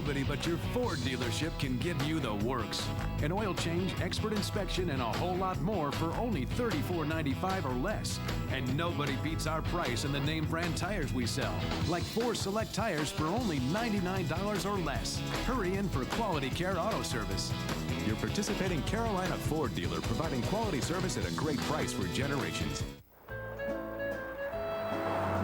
Nobody but your Ford dealership can give you the works. An oil change, expert inspection, and a whole lot more for only $34.95 or less. And nobody beats our price in the name brand tires we sell, like 4 Select tires for only $99 or less. Hurry in for Quality Care Auto Service. Your participating Carolina Ford dealer, providing quality service at a great price for generations.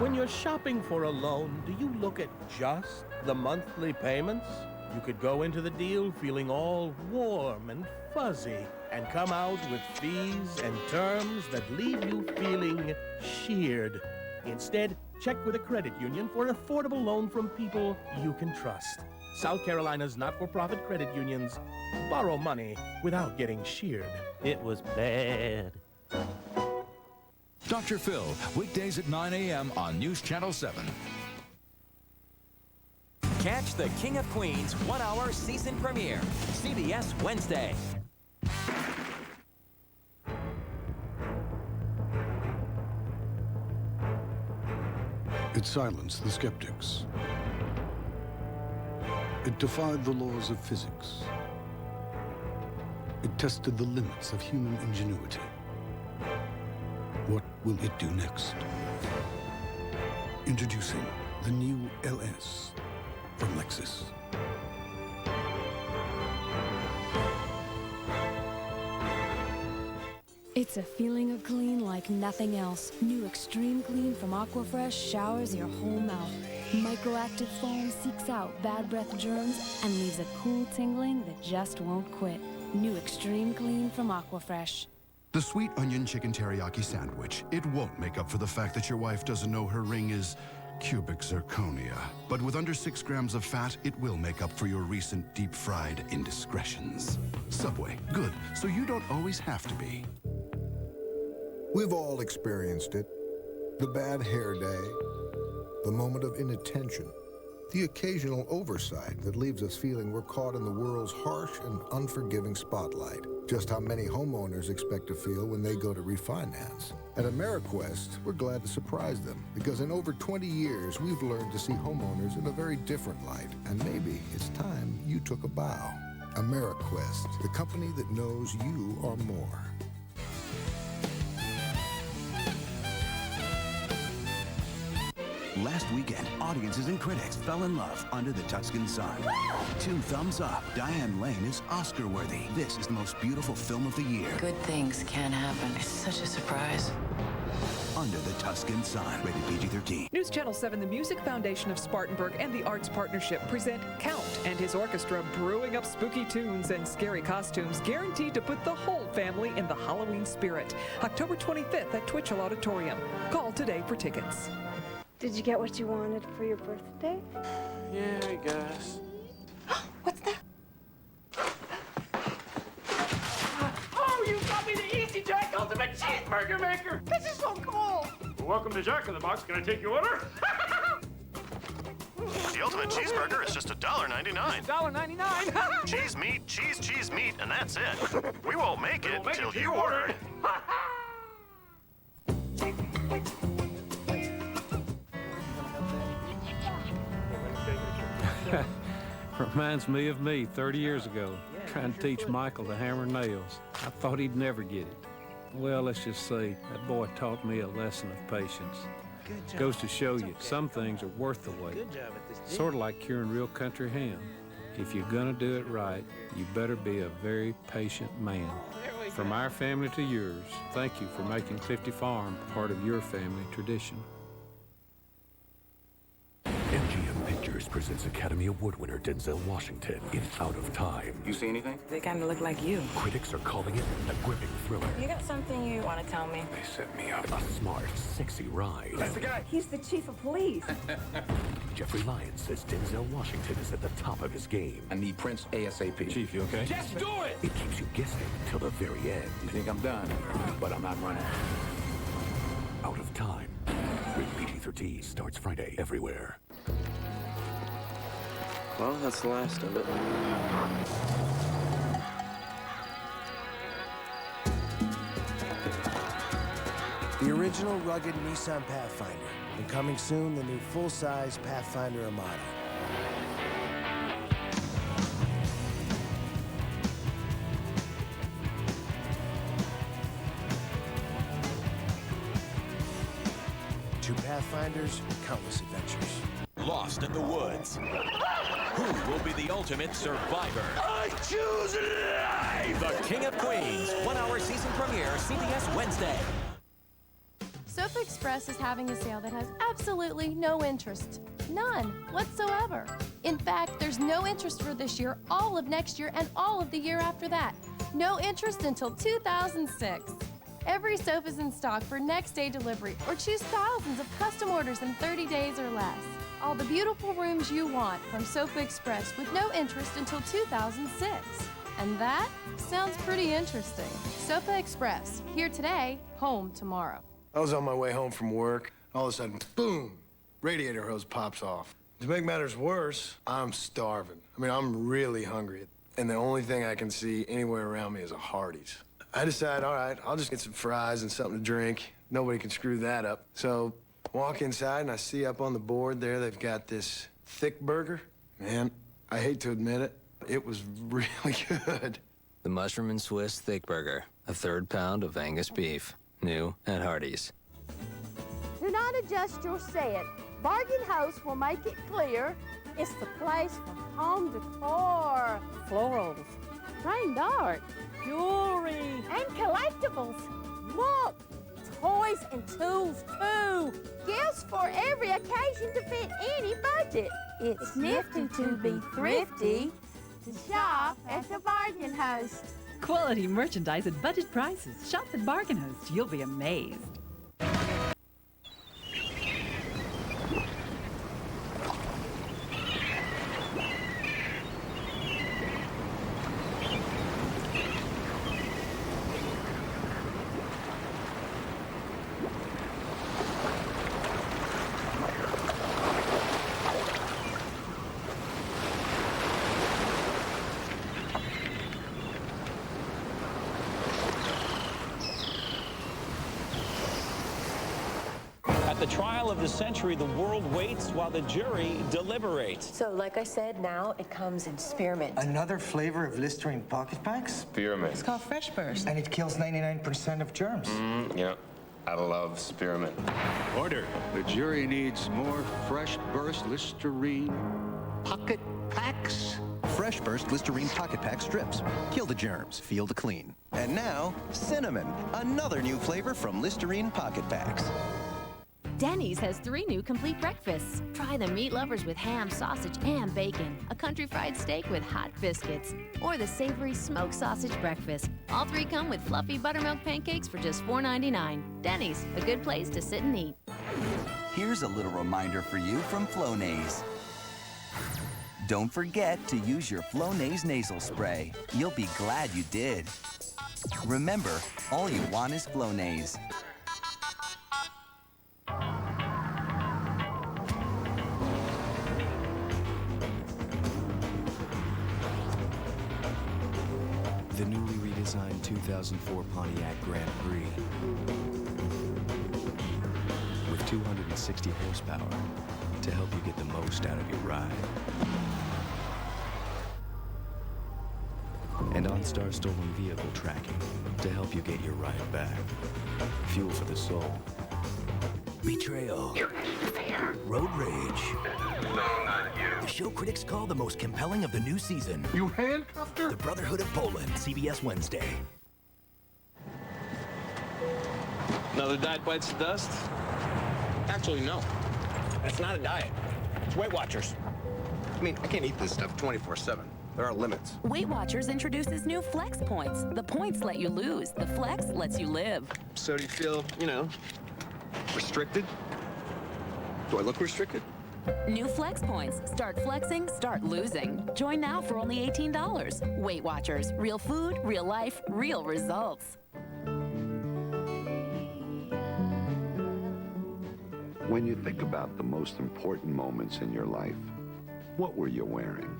When you're shopping for a loan, do you look at just the monthly payments? You could go into the deal feeling all warm and fuzzy and come out with fees and terms that leave you feeling sheared. Instead, check with a credit union for an affordable loan from people you can trust. South Carolina's not-for-profit credit unions borrow money without getting sheared. It was bad. Dr. Phil, weekdays at 9 a.m. on News Channel 7. Catch the King of Queens 1-hour season premiere, CBS Wednesday. It silenced the skeptics. It defied the laws of physics. It tested the limits of human ingenuity. What will it do next? Introducing the new LS from Lexus. It's a feeling of clean like nothing else. New Extreme Clean from Aquafresh showers your whole mouth. Microactive foam seeks out bad breath germs and leaves a cool tingling that just won't quit. New Extreme Clean from Aquafresh. The sweet onion chicken teriyaki sandwich. It won't make up for the fact that your wife doesn't know her ring is cubic zirconia. But with under 6 grams of fat, it will make up for your recent deep-fried indiscretions. Subway, good, so you don't always have to be. We've all experienced it. The bad hair day, the moment of inattention, the occasional oversight that leaves us feeling we're caught in the world's harsh and unforgiving spotlight. Just how many homeowners expect to feel when they go to refinance. At AmeriQuest, we're glad to surprise them, because in over 20 years, we've learned to see homeowners in a very different light, and maybe it's time you took a bow. AmeriQuest, the company that knows you are more. Last weekend, audiences and critics fell in love under the Tuscan sun. 2 thumbs up. Diane Lane is Oscar-worthy. This is the most beautiful film of the year. Good things can happen. It's such a surprise. Under the Tuscan sun. Rated PG-13. News Channel 7, the Music Foundation of Spartanburg, and the Arts Partnership present Count and his orchestra, brewing up spooky tunes and scary costumes, guaranteed to put the whole family in the Halloween spirit. October 25th at Twitchell Auditorium. Call today for tickets. Did you get what you wanted for your birthday? Yeah, I guess. What's that? Oh, you got me the Easy Jack Ultimate Cheeseburger Maker! This is so cool! Well, welcome to Jack in the Box. Can I take your order? The Ultimate Cheeseburger is just $1.99. $1.99? Cheese, meat, and that's it. We won't make it till you order it. Reminds me of me 30 years ago, trying to teach Michael to hammer nails. I thought he'd never get it. Well, let's just say that boy taught me a lesson of patience. Goes to show you, some things are worth the wait. Sort of like curing real country ham. If you're gonna do it right, you better be a very patient man. From our family to yours, thank you for making Clifty Farm part of your family tradition. MGM Pictures presents Academy Award winner Denzel Washington in Out of Time. You see anything? They kind of look like you. Critics are calling it a gripping thriller. You got something you want to tell me? They set me up. A smart, sexy ride. That's the guy. He's the chief of police. Jeffrey Lyons says Denzel Washington is at the top of his game. I need Prince ASAP. Chief, you okay? Just do it! It keeps you guessing till the very end. You think I'm done, but I'm not running. Out of Time. Rated PG-13 starts Friday everywhere. Well, that's the last of it. The original rugged Nissan Pathfinder, and coming soon, the new full-size Pathfinder Armada. Pathfinders, countless adventures. Lost in the woods. Who will be the ultimate survivor? I choose life! The King of Queens, 1 hour season premiere, CBS Wednesday. Sofa Express is having a sale that has absolutely no interest. None whatsoever. In fact, there's no interest for this year, all of next year, and all of the year after that. No interest until 2006. Every sofa's in stock for next day delivery, or choose thousands of custom orders in 30 days or less. All the beautiful rooms you want from Sofa Express with no interest until 2006. And that sounds pretty interesting. Sofa Express, here today, home tomorrow. I was on my way home from work. All of a sudden, boom, radiator hose pops off. To make matters worse, I'm starving. I mean, I'm really hungry. And the only thing I can see anywhere around me is a Hardee's. I decide, all right, I'll just get some fries and something to drink. Nobody can screw that up. So walk inside and I see up on the board there, they've got this thick burger. Man, I hate to admit it, it was really good. The Mushroom and Swiss Thick Burger, a 1/3 pound of Angus beef. New at Hardee's. Do not adjust your set. Bargain House will make it clear it's the place for home decor, florals, framed art, jewelry, and collectibles. Look, toys and tools too. Gifts for every occasion to fit any budget. It's nifty to be thrifty to shop at the Bargain House. Quality merchandise at budget prices. Shop at Bargain Host. You'll be amazed. At the trial of the century, the world waits while the jury deliberates. So, like I said, now it comes in spearmint. Another flavor of Listerine pocket packs? Spearmint. It's called Fresh Burst. And it kills 99% of germs. Yeah, I love spearmint. Order. The jury needs more Fresh Burst Listerine pocket packs. Fresh Burst Listerine Pocket Pack strips. Kill the germs, feel the clean. And now, cinnamon, another new flavor from Listerine Pocket Packs. Denny's has 3 new complete breakfasts. Try the meat lovers with ham, sausage, and bacon, a country fried steak with hot biscuits, or the savory smoked sausage breakfast. All 3 come with fluffy buttermilk pancakes for just $4.99. Denny's, a good place to sit and eat. Here's a little reminder for you from Flonase. Don't forget to use your Flonase nasal spray. You'll be glad you did. Remember, all you want is Flonase. The newly redesigned 2004 Pontiac Grand Prix with 260 horsepower to help you get the most out of your ride. And OnStar stolen vehicle tracking to help you get your ride back. Fuel for the soul. Betrayal. Road rage. No, not you. The show critics call the most compelling of the new season. You handcuffed her? The Brotherhood of Poland, CBS Wednesday. Another diet bites the dust? Actually, no. That's not a diet. It's Weight Watchers. I mean, I can't eat this stuff 24/7. There are limits. Weight Watchers introduces new Flex Points. The points let you lose. The Flex lets you live. So do you feel, restricted? Do I look restricted? New Flex Points. Start flexing, start losing. Join now for only $18. Weight Watchers. Real food, real life, real results. When you think about the most important moments in your life, what were you wearing?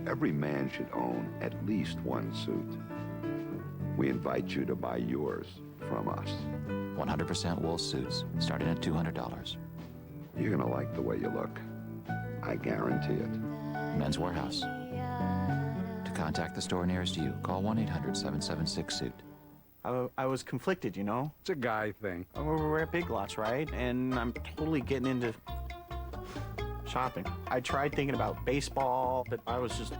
Every man should own at least one suit. We invite you to buy yours from us. 100% wool suits, starting at $200. You're gonna like the way you look. I guarantee it. Men's Warehouse. To contact the store nearest you, call 1-800-776-SUIT. I was conflicted, you know? It's a guy thing. We're at Big Lots, right? And I'm totally getting into shopping. I tried thinking about baseball, but I was just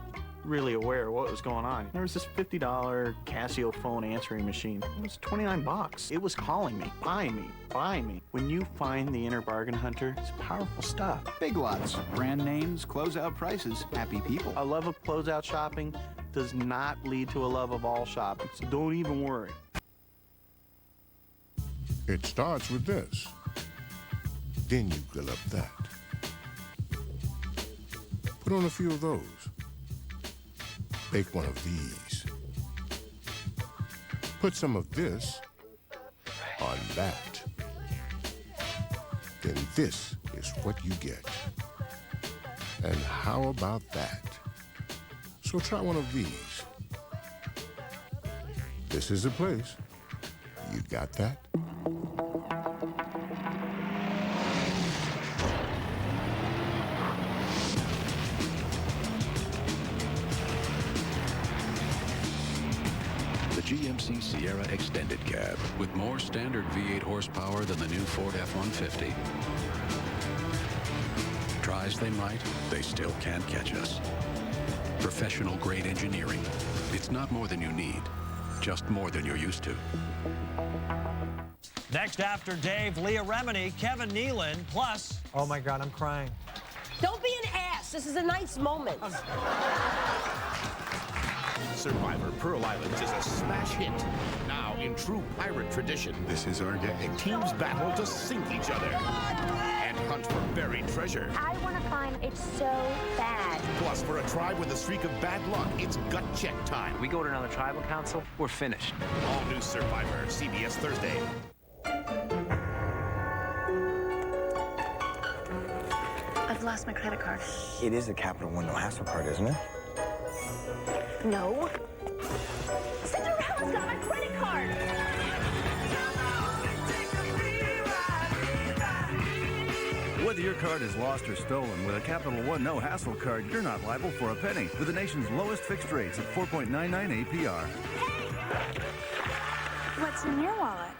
really aware of what was going on. There was this $50 Casio phone answering machine. It was 29 bucks. It was calling me, buy me, buy me. When you find the inner bargain hunter, it's powerful stuff. Big Lots, brand names, closeout prices, happy people. A love of closeout shopping does not lead to a love of all shopping, so don't even worry. It starts with this. Then you grill up that. Put on a few of those. Bake one of these. Put some of this on that. Then this is what you get. And how about that? So try one of these. This is the place. You got that? GMC Sierra Extended Cab with more standard V8 horsepower than the new Ford F-150. Try as they might, they still can't catch us. Professional grade engineering. It's not more than you need, just more than you're used to. Next after Dave, Leah Remini, Kevin Nealon, plus... Oh my God, I'm crying. Don't be an ass. This is a nice moment. Survivor Pearl Islands is a smash hit. Now, in true pirate tradition, This is our gang. teams battle to sink each other and hunt for buried treasure. I want to find it so bad. Plus, for a tribe with a streak of bad luck, it's gut check time. We go to another tribal council, we're finished. All new Survivor, CBS Thursday. I've lost my credit card. It is a Capital One no hassle card, isn't it? No. Cinderella's got my credit card. Whether your card is lost or stolen, with a Capital One no hassle card, you're not liable for a penny. With the nation's lowest fixed rates at 4.99 APR. What's in your wallet?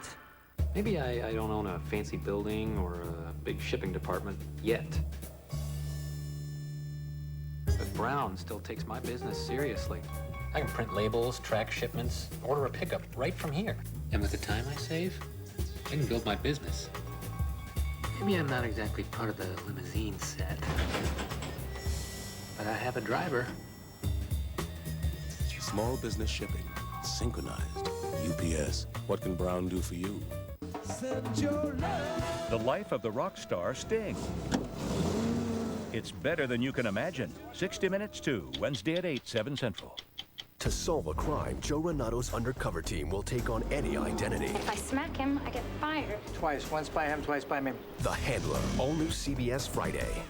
Maybe I don't own a fancy building or a big shipping department yet. But Brown still takes my business seriously. I can print labels, track shipments, order a pickup right from here. And with the time I save, I can build my business. Maybe I'm not exactly part of the limousine set, but I have a driver. Small business shipping, synchronized. UPS, what can Brown do for you? The life of the rock star Sting. It's better than you can imagine. 60 Minutes 2, Wednesday at 8, 7 Central. To solve a crime, Joe Renato's undercover team will take on any identity. If I smack him, I get fired. Twice. Once by him, twice by me. The Handler, all new CBS Friday.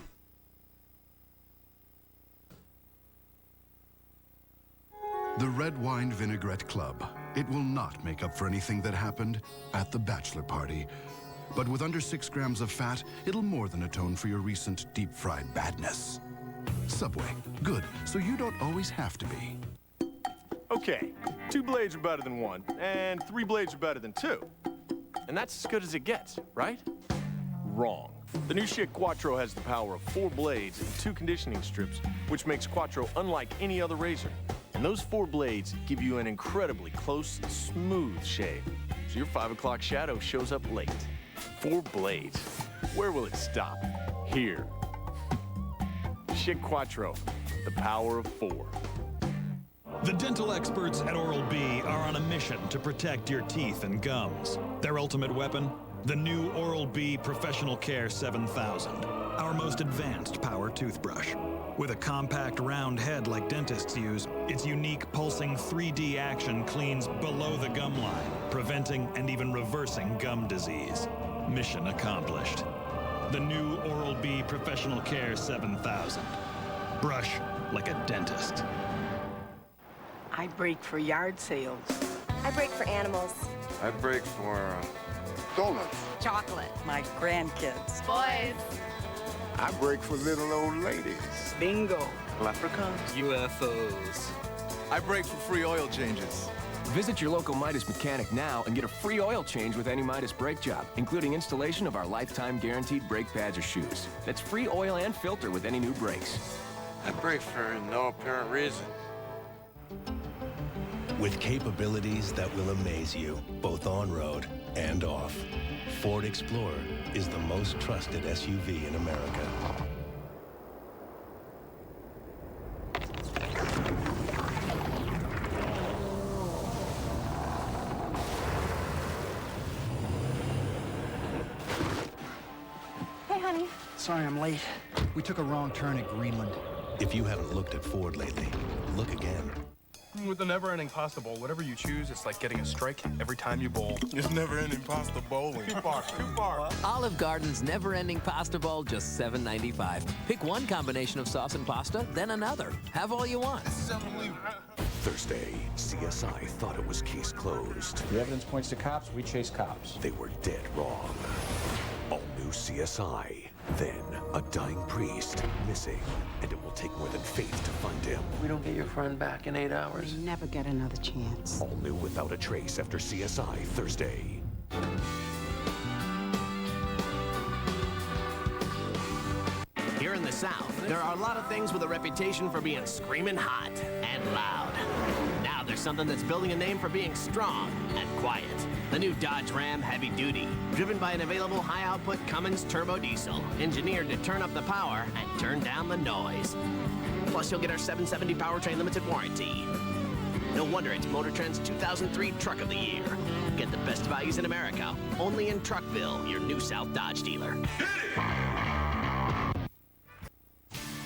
The Red Wine Vinaigrette Club. It will not make up for anything that happened at the bachelor party. But with under 6 grams of fat, it'll more than atone for your recent deep-fried badness. Subway, good, so you don't always have to be. Okay, 2 blades are better than 1, and 3 blades are better than 2. And that's as good as it gets, right? Wrong. The new Schick Quattro has the power of 4 blades and 2 conditioning strips, which makes Quattro unlike any other razor. And those 4 blades give you an incredibly close, smooth shave. So your 5 o'clock shadow shows up late. 4 blades. Where will it stop? Here. Schick Quattro, the power of 4. The dental experts at Oral-B are on a mission to protect your teeth and gums. Their ultimate weapon? The new Oral-B Professional Care 7000, our most advanced power toothbrush. With a compact round head like dentists use, its unique pulsing 3D action cleans below the gum line, preventing and even reversing gum disease. Mission accomplished. The new Oral-B Professional Care 7000. Brush like a dentist. I break for yard sales. I break for animals. I break for donuts. Chocolate. My grandkids. Boys. I break for little old ladies. Bingo. Leprechauns. UFOs. I break for free oil changes. Visit your local Midas mechanic now and get a free oil change with any Midas brake job, including installation of our lifetime guaranteed brake pads or shoes. That's free oil and filter with any new brakes. I brake for no apparent reason. With capabilities that will amaze you, both on-road and off, Ford Explorer is the most trusted SUV in America. Hey, honey. Sorry I'm late. We took a wrong turn at Greenland. If you haven't looked at Ford lately, look again. With the never-ending pasta bowl, whatever you choose, it's like getting a strike every time you bowl. It's never-ending pasta bowling. Too far, too far. Olive Garden's never-ending pasta bowl, just $7.95. Pick one combination of sauce and pasta, then another. Have all you want. Thursday, CSI thought it was case closed. The evidence points to cops. We chase cops. They were dead wrong. All new CSI. Then, a dying priest missing, and it will take more than faith to find him. We don't get your friend back in 8 hours. You never get another chance. All new Without a Trace after CSI Thursday. Here in the South, there are a lot of things with a reputation for being screaming hot and loud. Now there's something that's building a name for being strong and quiet. The new Dodge Ram Heavy Duty, driven by an available high-output Cummins turbo diesel, engineered to turn up the power and turn down the noise. Plus, you'll get our 770 powertrain limited warranty. No wonder it's Motor Trend's 2003 Truck of the Year. Get the best values in America, only in Truckville, your New South Dodge dealer.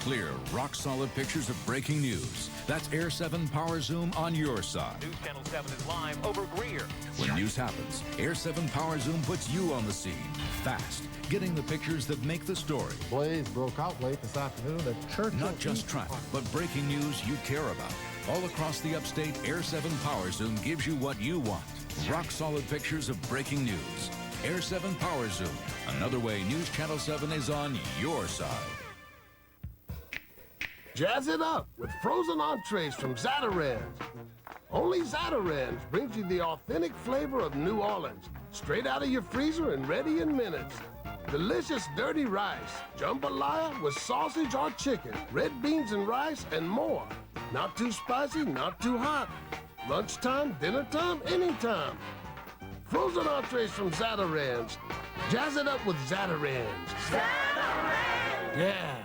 Clear, rock-solid pictures of breaking news. That's Air 7 Power Zoom on your side. News Channel 7 is live over Greer. When news happens, Air 7 Power Zoom puts you on the scene. Fast, getting the pictures that make the story. Blaze broke out late this afternoon at Churchill. Not just traffic, but breaking news you care about. All across the upstate, Air 7 Power Zoom gives you what you want. Rock-solid pictures of breaking news. Air 7 Power Zoom. Another way News Channel 7 is on your side. Jazz it up with frozen entrees from Zatarain's. Only Zatarain's brings you the authentic flavor of New Orleans, straight out of your freezer and ready in minutes. Delicious dirty rice, jambalaya with sausage or chicken, red beans and rice, and more. Not too spicy, not too hot. Lunchtime, dinner time, anytime. Frozen entrees from Zatarain's. Jazz it up with Zatarain's. Zatarain's! Yeah.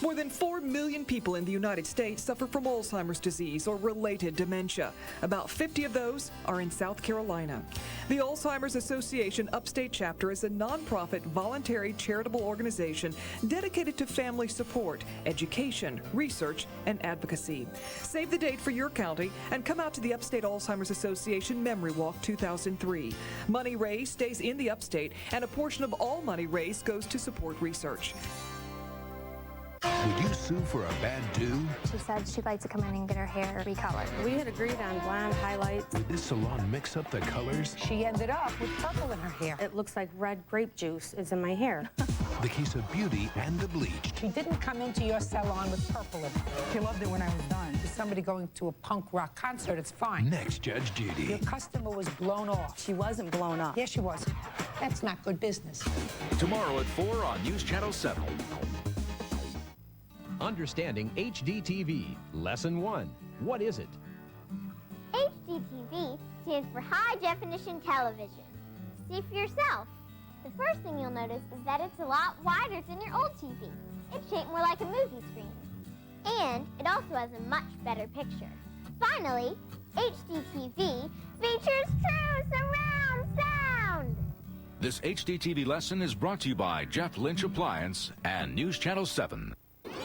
More than 4 million people in the United States suffer from Alzheimer's disease or related dementia. About 50 of those are in South Carolina. The Alzheimer's Association Upstate Chapter is a nonprofit, voluntary charitable organization dedicated to family support, education, research, and advocacy. Save the date for your county and come out to the Upstate Alzheimer's Association Memory Walk 2003. Money raised stays in the Upstate, and a portion of all money raised goes to support research. Would you sue for a bad do? She said she'd like to come in and get her hair recolored. We had agreed on blonde highlights. Would this salon mix up the colors? She ended up with purple in her hair. It looks like red grape juice is in my hair. The case of beauty and the bleach. She didn't come into your salon with purple in her. She loved it when I was done. For somebody going to a punk rock concert, it's fine. Next, Judge Judy. Your customer was blown off. She wasn't blown up. Yes, she was. That's not good business. Tomorrow at 4 on News Channel 7. Understanding HDTV. Lesson 1. What is it? HDTV stands for High Definition Television. See for yourself. The first thing you'll notice is that it's a lot wider than your old TV. It's shaped more like a movie screen. And it also has a much better picture. Finally, HDTV features true surround sound. This HDTV lesson is brought to you by Jeff Lynch Appliance and News Channel 7.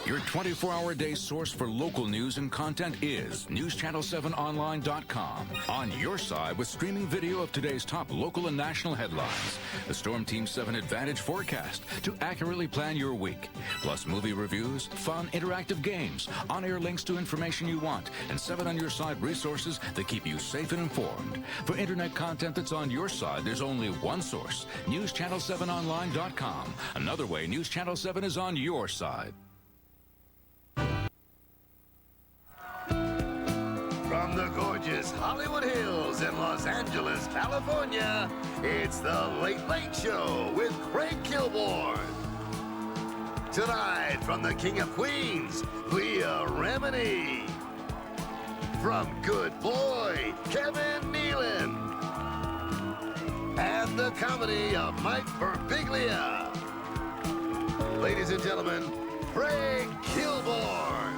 Your 24-hour-a-day source for local news and content is NewsChannel7Online.com. On your side with streaming video of today's top local and national headlines. The Storm Team 7 Advantage forecast to accurately plan your week. Plus movie reviews, fun, interactive games, on-air links to information you want, and 7 on your side resources that keep you safe and informed. For internet content that's on your side, there's only one source, NewsChannel7Online.com. Another way News Channel 7 is on your side. From the gorgeous Hollywood Hills Angeles, California, it's the Late Late Show with Craig Kilborn. Tonight, from the King of Queens, Leah Remini. From Good Boy, Kevin Nealon. And the comedy of Mike Birbiglia. Ladies and gentlemen, Craig Kilborn.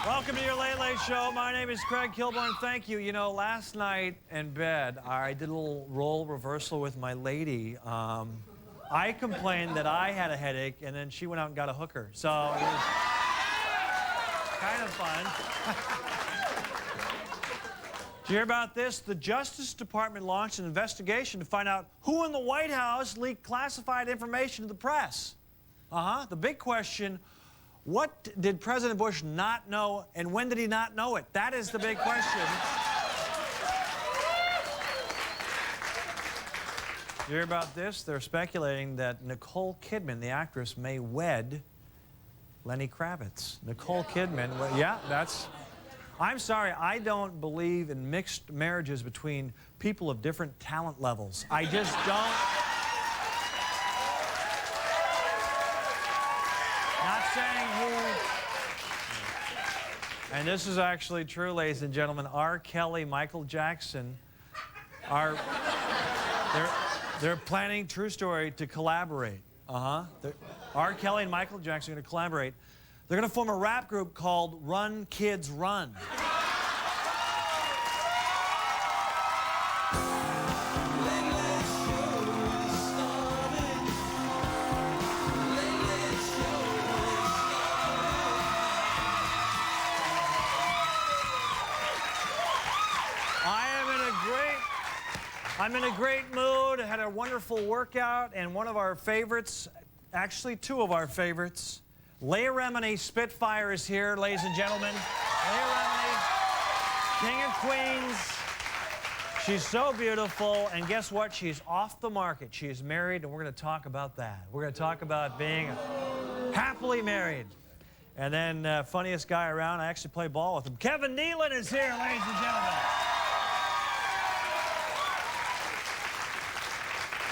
Welcome to your Late Late Show. My name is Craig Kilborn. Thank you. You know, last night in bed, I did a little role reversal with my lady. I complained that I had a headache, and then she went out and got a hooker. So it was kind of fun. Did you hear about this? The Justice Department launched an investigation to find out who in the White House leaked classified information to the press. The big question, what did President Bush not know, and when did he not know it? That is the big question. Did you hear about this? They're speculating that Nicole Kidman, the actress, may wed Lenny Kravitz. Nicole Kidman, yeah, that's... I'm sorry, I don't believe in mixed marriages between people of different talent levels. I just don't. Not saying who. And this is actually true, ladies and gentlemen. R. Kelly, Michael Jackson are, they're planning, true story, to collaborate. R. Kelly and Michael Jackson are going to collaborate. They're going to form a rap group called Run Kids Run. I'm in a great mood. I had a wonderful workout, and one of our favorites, actually two of our favorites, Leah Remini, Spitfire, is here, ladies and gentlemen. Leah Remini, King of Queens. She's so beautiful, and guess what? She's off the market. She is married, and we're going to talk about that. We're going to talk about being happily married. And then, funniest guy around, I actually play ball with him. Kevin Nealon is here, ladies and gentlemen.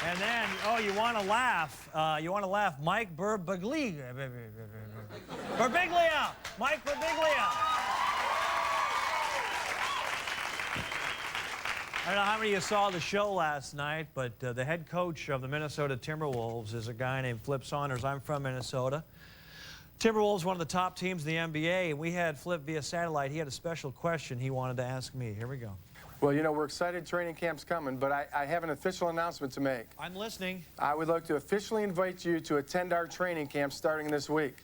And then, oh, you want to laugh. Mike Birbiglia. Mike Birbiglia. I don't know how many of you saw the show last night, but the head coach of the Minnesota Timberwolves is a guy named Flip Saunders. I'm from Minnesota. Timberwolves, one of the top teams in the NBA, and we had Flip via satellite. He had a special question he wanted to ask me. Here we go. Well, you know, we're excited training camp's coming, but I have an official announcement to make. I'm listening. I would like to officially invite you to attend our training camp starting this week.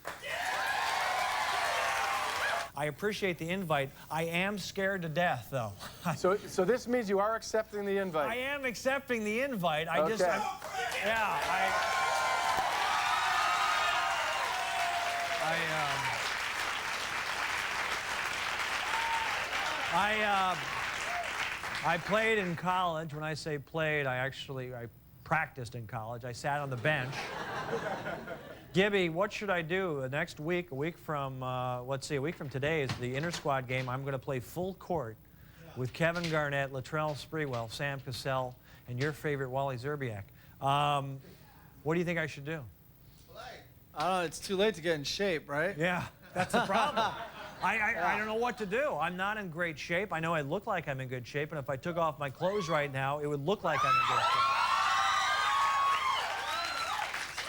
I appreciate the invite. I am scared to death, though. So this means you are accepting the invite? I am accepting the invite. I played in college. When I say played, I practiced in college. I sat on the bench. Gibby, what should I do next week? A week from today is the inter-squad game. I'm going to play full court with Kevin Garnett, Latrell Sprewell, Sam Cassell, and your favorite Wally Zerbiak. What do you think I should do? I don't know. It's too late to get in shape, right? Yeah, that's the problem. I don't know what to do. I'm not in great shape. I know I look like I'm in good shape, and if I took off my clothes right now, it would look like I'm in good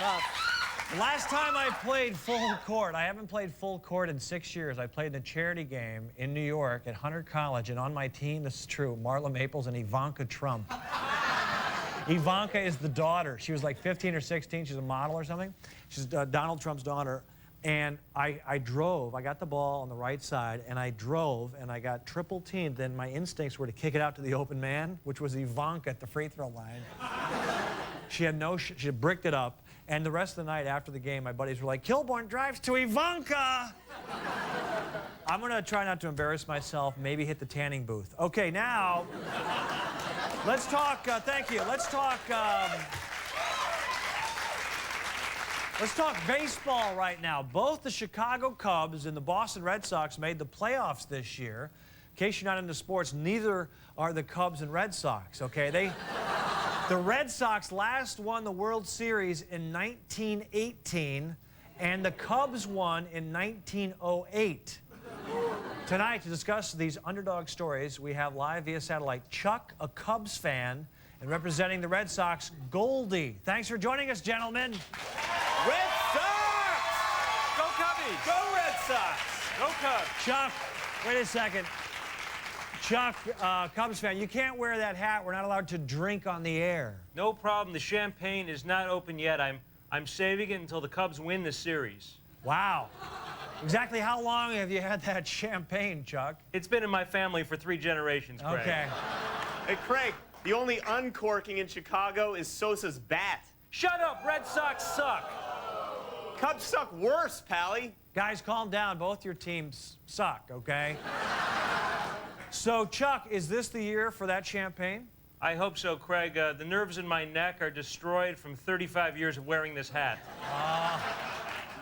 shape. Last time I played full court, I haven't played full court in 6 years. I played in a charity game in New York at Hunter College, and on my team, this is true, Marla Maples and Ivanka Trump. Ivanka is the daughter. She was like 15 or 16. She's a model or something. She's Donald Trump's daughter. And I drove. I got the ball on the right side, and I drove, and I got triple teamed. Then my instincts were to kick it out to the open man, which was Ivanka at the free throw line. She had she had bricked it up, And the rest of the night after the game, my buddies were like, Kilborn drives to Ivanka. I'm going to try not to embarrass myself, maybe hit the tanning booth. Okay, now, let's talk, thank you. Let's talk baseball right now. Both the Chicago Cubs and the Boston Red Sox made the playoffs this year. In case you're not into sports, neither are the Cubs and Red Sox, okay? The Red Sox last won the World Series in 1918, and the Cubs won in 1908. Tonight, to discuss these underdog stories, we have live via satellite Chuck, a Cubs fan, and representing the Red Sox, Goldie. Thanks for joining us, gentlemen. Red Sox! Go Cubbies! Go Red Sox! Go Cubs! Chuck, wait a second. Chuck, Cubs fan, you can't wear that hat. We're not allowed to drink on the air. No problem. The champagne is not open yet. I'm saving it until the Cubs win the series. Wow. Exactly how long have you had that champagne, Chuck? It's been in my family for 3 generations, Craig. Okay. Hey, Craig, the only uncorking in Chicago is Sosa's bat. Shut up! Red Sox suck! Cubs suck worse, Pally. Guys, calm down. Both your teams suck, okay? So, Chuck, is this the year for that champagne? I hope so, Craig. The nerves in my neck are destroyed from 35 years of wearing this hat.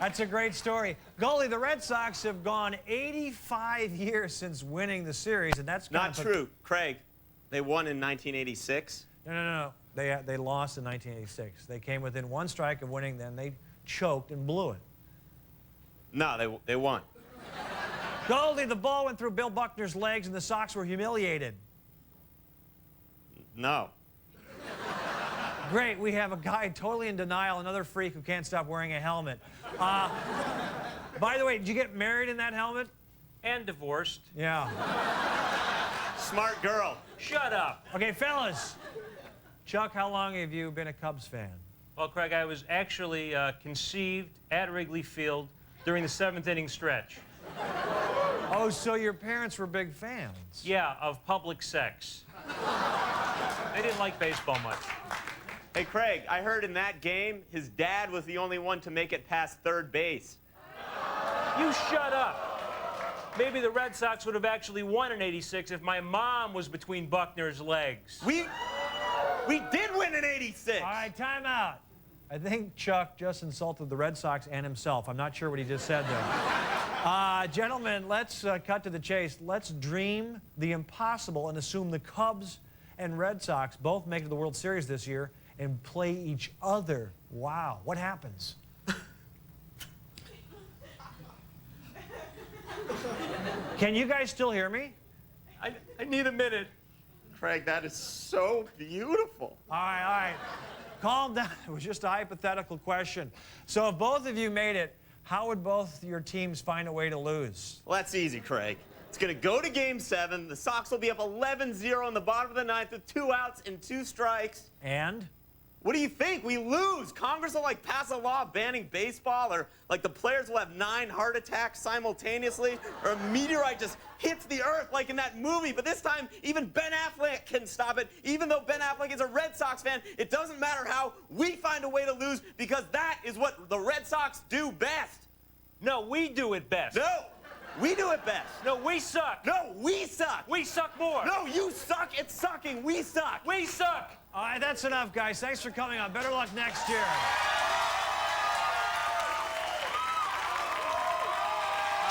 That's a great story. Goalie, the Red Sox have gone 85 years since winning the series, and that's Not true, Craig. They won in 1986. No. They lost in 1986. They came within 1 strike of winning, then they choked and blew it. No, they won. Goldie, the ball went through Bill Buckner's legs and the Sox were humiliated. No. Great, we have a guy totally in denial, another freak who can't stop wearing a helmet. By the way, did you get married in that helmet? And divorced. Yeah. Smart girl. Shut up. Okay, fellas. Chuck, how long have you been a Cubs fan? Well, Craig, I was actually conceived at Wrigley Field during the 7th inning stretch. Oh, so your parents were big fans? Yeah, of public sex. They didn't like baseball much. Hey, Craig, I heard in that game, his dad was the only one to make it past third base. You shut up. Maybe the Red Sox would have actually won in '86 if my mom was between Buckner's legs. We did win in '86. All right, time out. I think Chuck just insulted the Red Sox and himself. I'm not sure what he just said there. Gentlemen, let's cut to the chase. Let's dream the impossible and assume the Cubs and Red Sox both make it to the World Series this year and play each other. Wow, what happens? Can you guys still hear me? I need a minute. Craig, that is so beautiful. All right. Calm down. It was just a hypothetical question. So if both of you made it, how would both your teams find a way to lose? Well, that's easy, Craig. It's going to go to Game 7. The Sox will be up 11-0 in the bottom of the 9th with 2 outs and 2 strikes. And? What do you think? We lose. Congress will, pass a law banning baseball, or, the players will have 9 heart attacks simultaneously, or a meteorite just hits the earth like in that movie. But this time, even Ben Affleck can stop it. Even though Ben Affleck is a Red Sox fan, it doesn't matter how. We find a way to lose because that is what the Red Sox do best. No, we do it best. No, we do it best. No, we suck. No, we suck. We suck more. No, you suck at sucking. We suck. We suck. All right, that's enough, guys. Thanks for coming on. Better luck next year. All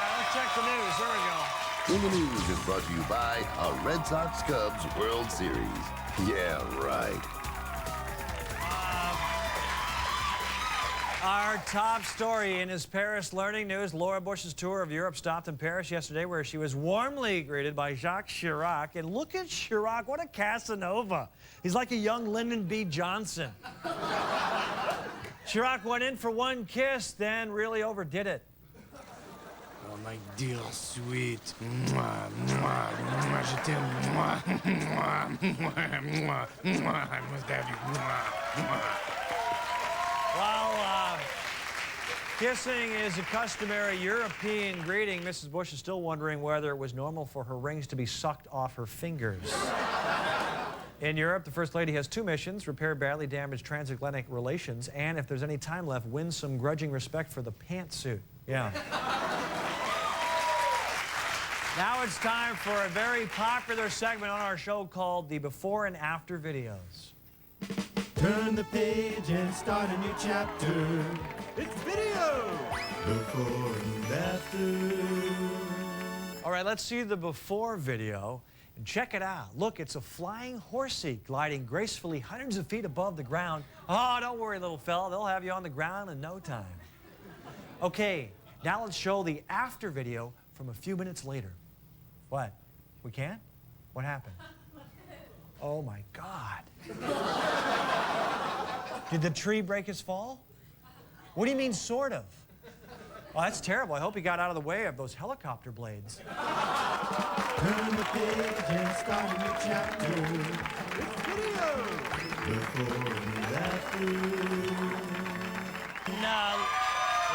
right, let's check the news. There we go. In the News is brought to you by a Red Sox Cubs World Series. Yeah, right. Our top story in his Paris learning news, Laura Bush's tour of Europe stopped in Paris yesterday, where she was warmly greeted by Jacques Chirac. And look at Chirac, what a Casanova. He's like a young Lyndon B. Johnson. Chirac went in for one kiss, then really overdid it. Oh, my dear sweet. Mwah, mwah, mwah, je t'aime. Mwah, mwah, mwah, mwah, mwah. I must have you. Mwah, mwah. While kissing is a customary European greeting, Mrs. Bush is still wondering whether it was normal for her rings to be sucked off her fingers. In Europe, the First Lady has 2 missions: repair badly damaged transatlantic relations, and if there's any time left, win some grudging respect for the pantsuit. Yeah. Now it's time for a very popular segment on our show called the Before and After Videos. Turn the page and start a new chapter. It's video! Before and after. All right, let's see the before video. And check it out. Look, it's a flying horsey gliding gracefully hundreds of feet above the ground. Oh, don't worry, little fella. They'll have you on the ground in no time. Okay, now let's show the after video from a few minutes later. What? We can't? What happened? Oh, my God. Did the tree break his fall? What do you mean, sort of? Oh, that's terrible. I hope he got out of the way of those helicopter blades. Turn the page and start a new chapter. It's video! Before and after. Now,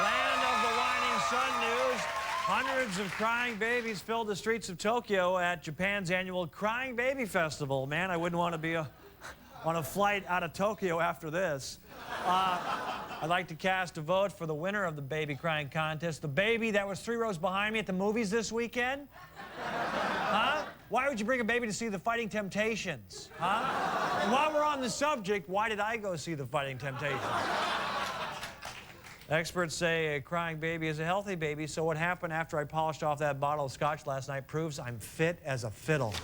land of the Whining Sun news. Hundreds of crying babies filled the streets of Tokyo at Japan's annual Crying Baby Festival. Man, I wouldn't want to be on a flight out of Tokyo after this. I'd like to cast a vote for the winner of the baby crying contest, the baby that was 3 rows behind me at the movies this weekend. Huh? Why would you bring a baby to see The Fighting Temptations? Huh? And while we're on the subject, why did I go see The Fighting Temptations? Experts say a crying baby is a healthy baby, so what happened after I polished off that bottle of scotch last night proves I'm fit as a fiddle.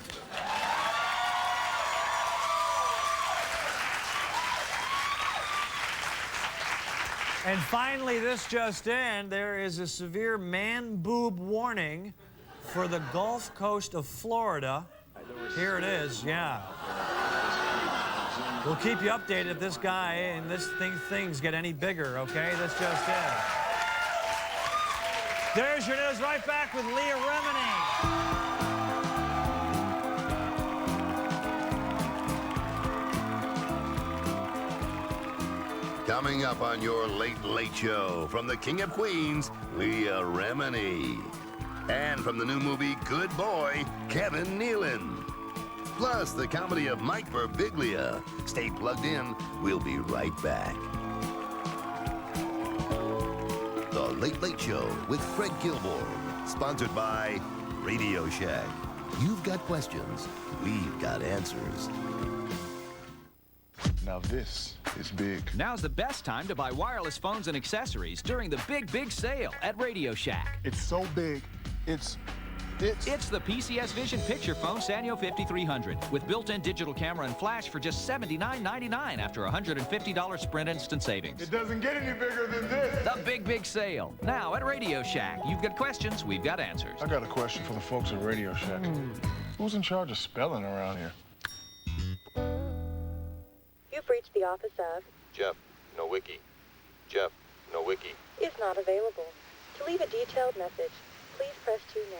And finally, this just in, there is a severe man-boob warning for the Gulf Coast of Florida. Here it is, yeah. We'll keep you updated if this guy and things get any bigger, okay? This just in. There's your news. Right back with Leah Remini. Coming up on your Late Late Show, from the King of Queens, Leah Remini. And from the new movie Good Boy, Kevin Nealon. Plus, the comedy of Mike Birbiglia. Stay plugged in. We'll be right back. The Late Late Show with Craig Kilborn. Sponsored by Radio Shack. You've got questions. We've got answers. Now this is big. Now's the best time to buy wireless phones and accessories during the big sale at Radio Shack. It's so big. It's the PCS Vision Picture Phone Sanyo 5300 with built-in digital camera and flash for just $79.99 after $150 Sprint instant savings. It doesn't get any bigger than this. The big sale. Now at Radio Shack. You've got questions, we've got answers. I got a question for the folks at Radio Shack. Who's in charge of spelling around here? You've reached the office of Jeff Nowicki. Jeff Nowicki. is not available. To leave a detailed message, please press 2 now.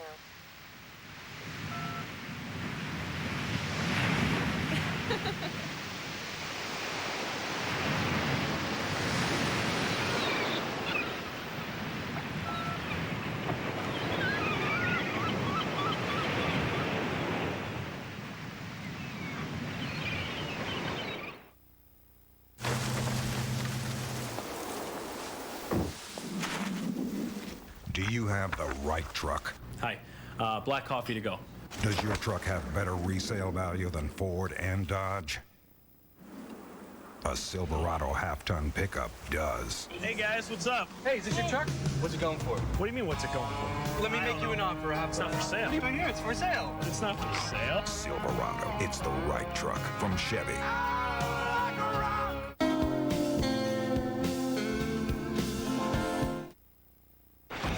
Do you have the right truck? Hi, black coffee to go. Does your truck have better resale value than Ford and Dodge? A Silverado half-ton pickup does. Hey guys, what's up? Hey, is this your truck? What's it going for? What do you mean, what's it going for? Let me make you an offer. It's not for sale. What do you mean here? It's for sale. It's not for sale. Silverado, it's the right truck from Chevy.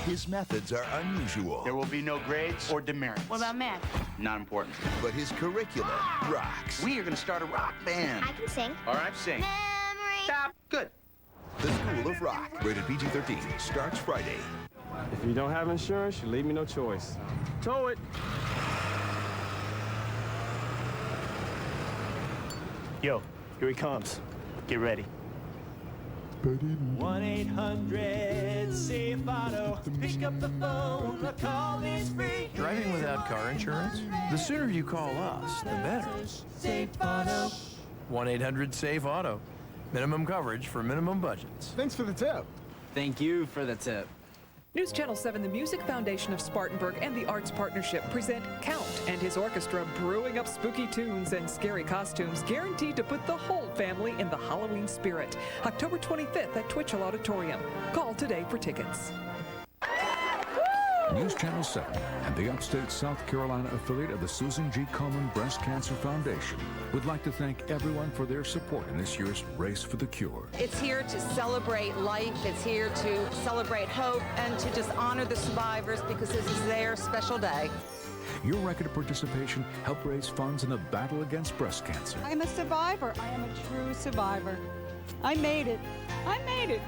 His methods are unusual. There will be no grades or demerits. What about math? Not important. But his curriculum rocks. We are going to start a rock band. I can sing. All right, sing. Memory. Stop. Good. The School of Rock, rated PG-13, starts Friday. If you don't have insurance, you leave me no choice. Tow it. Yo, here he comes. Get ready. 1-800-SAFE-AUTO. Pick up the phone, the call is free. Driving without car insurance? The sooner you call us, the better. Safe Auto. 1-800-SAFE-AUTO. Minimum coverage for minimum budgets. Thanks for the tip. Thank you for the tip. News Channel 7, the Music Foundation of Spartanburg, and the Arts Partnership present Count and his orchestra brewing up spooky tunes and scary costumes guaranteed to put the whole family in the Halloween spirit. October 25th at Twitchell Auditorium. Call today for tickets. News Channel 7 and the upstate South Carolina affiliate of the Susan G. Komen Breast Cancer Foundation would like to thank everyone for their support in this year's Race for the Cure. It's here to celebrate life. It's here to celebrate hope and to just honor the survivors because this is their special day. Your record of participation helped raise funds in the battle against breast cancer. I am a survivor. I am a true survivor. I made it. I made it.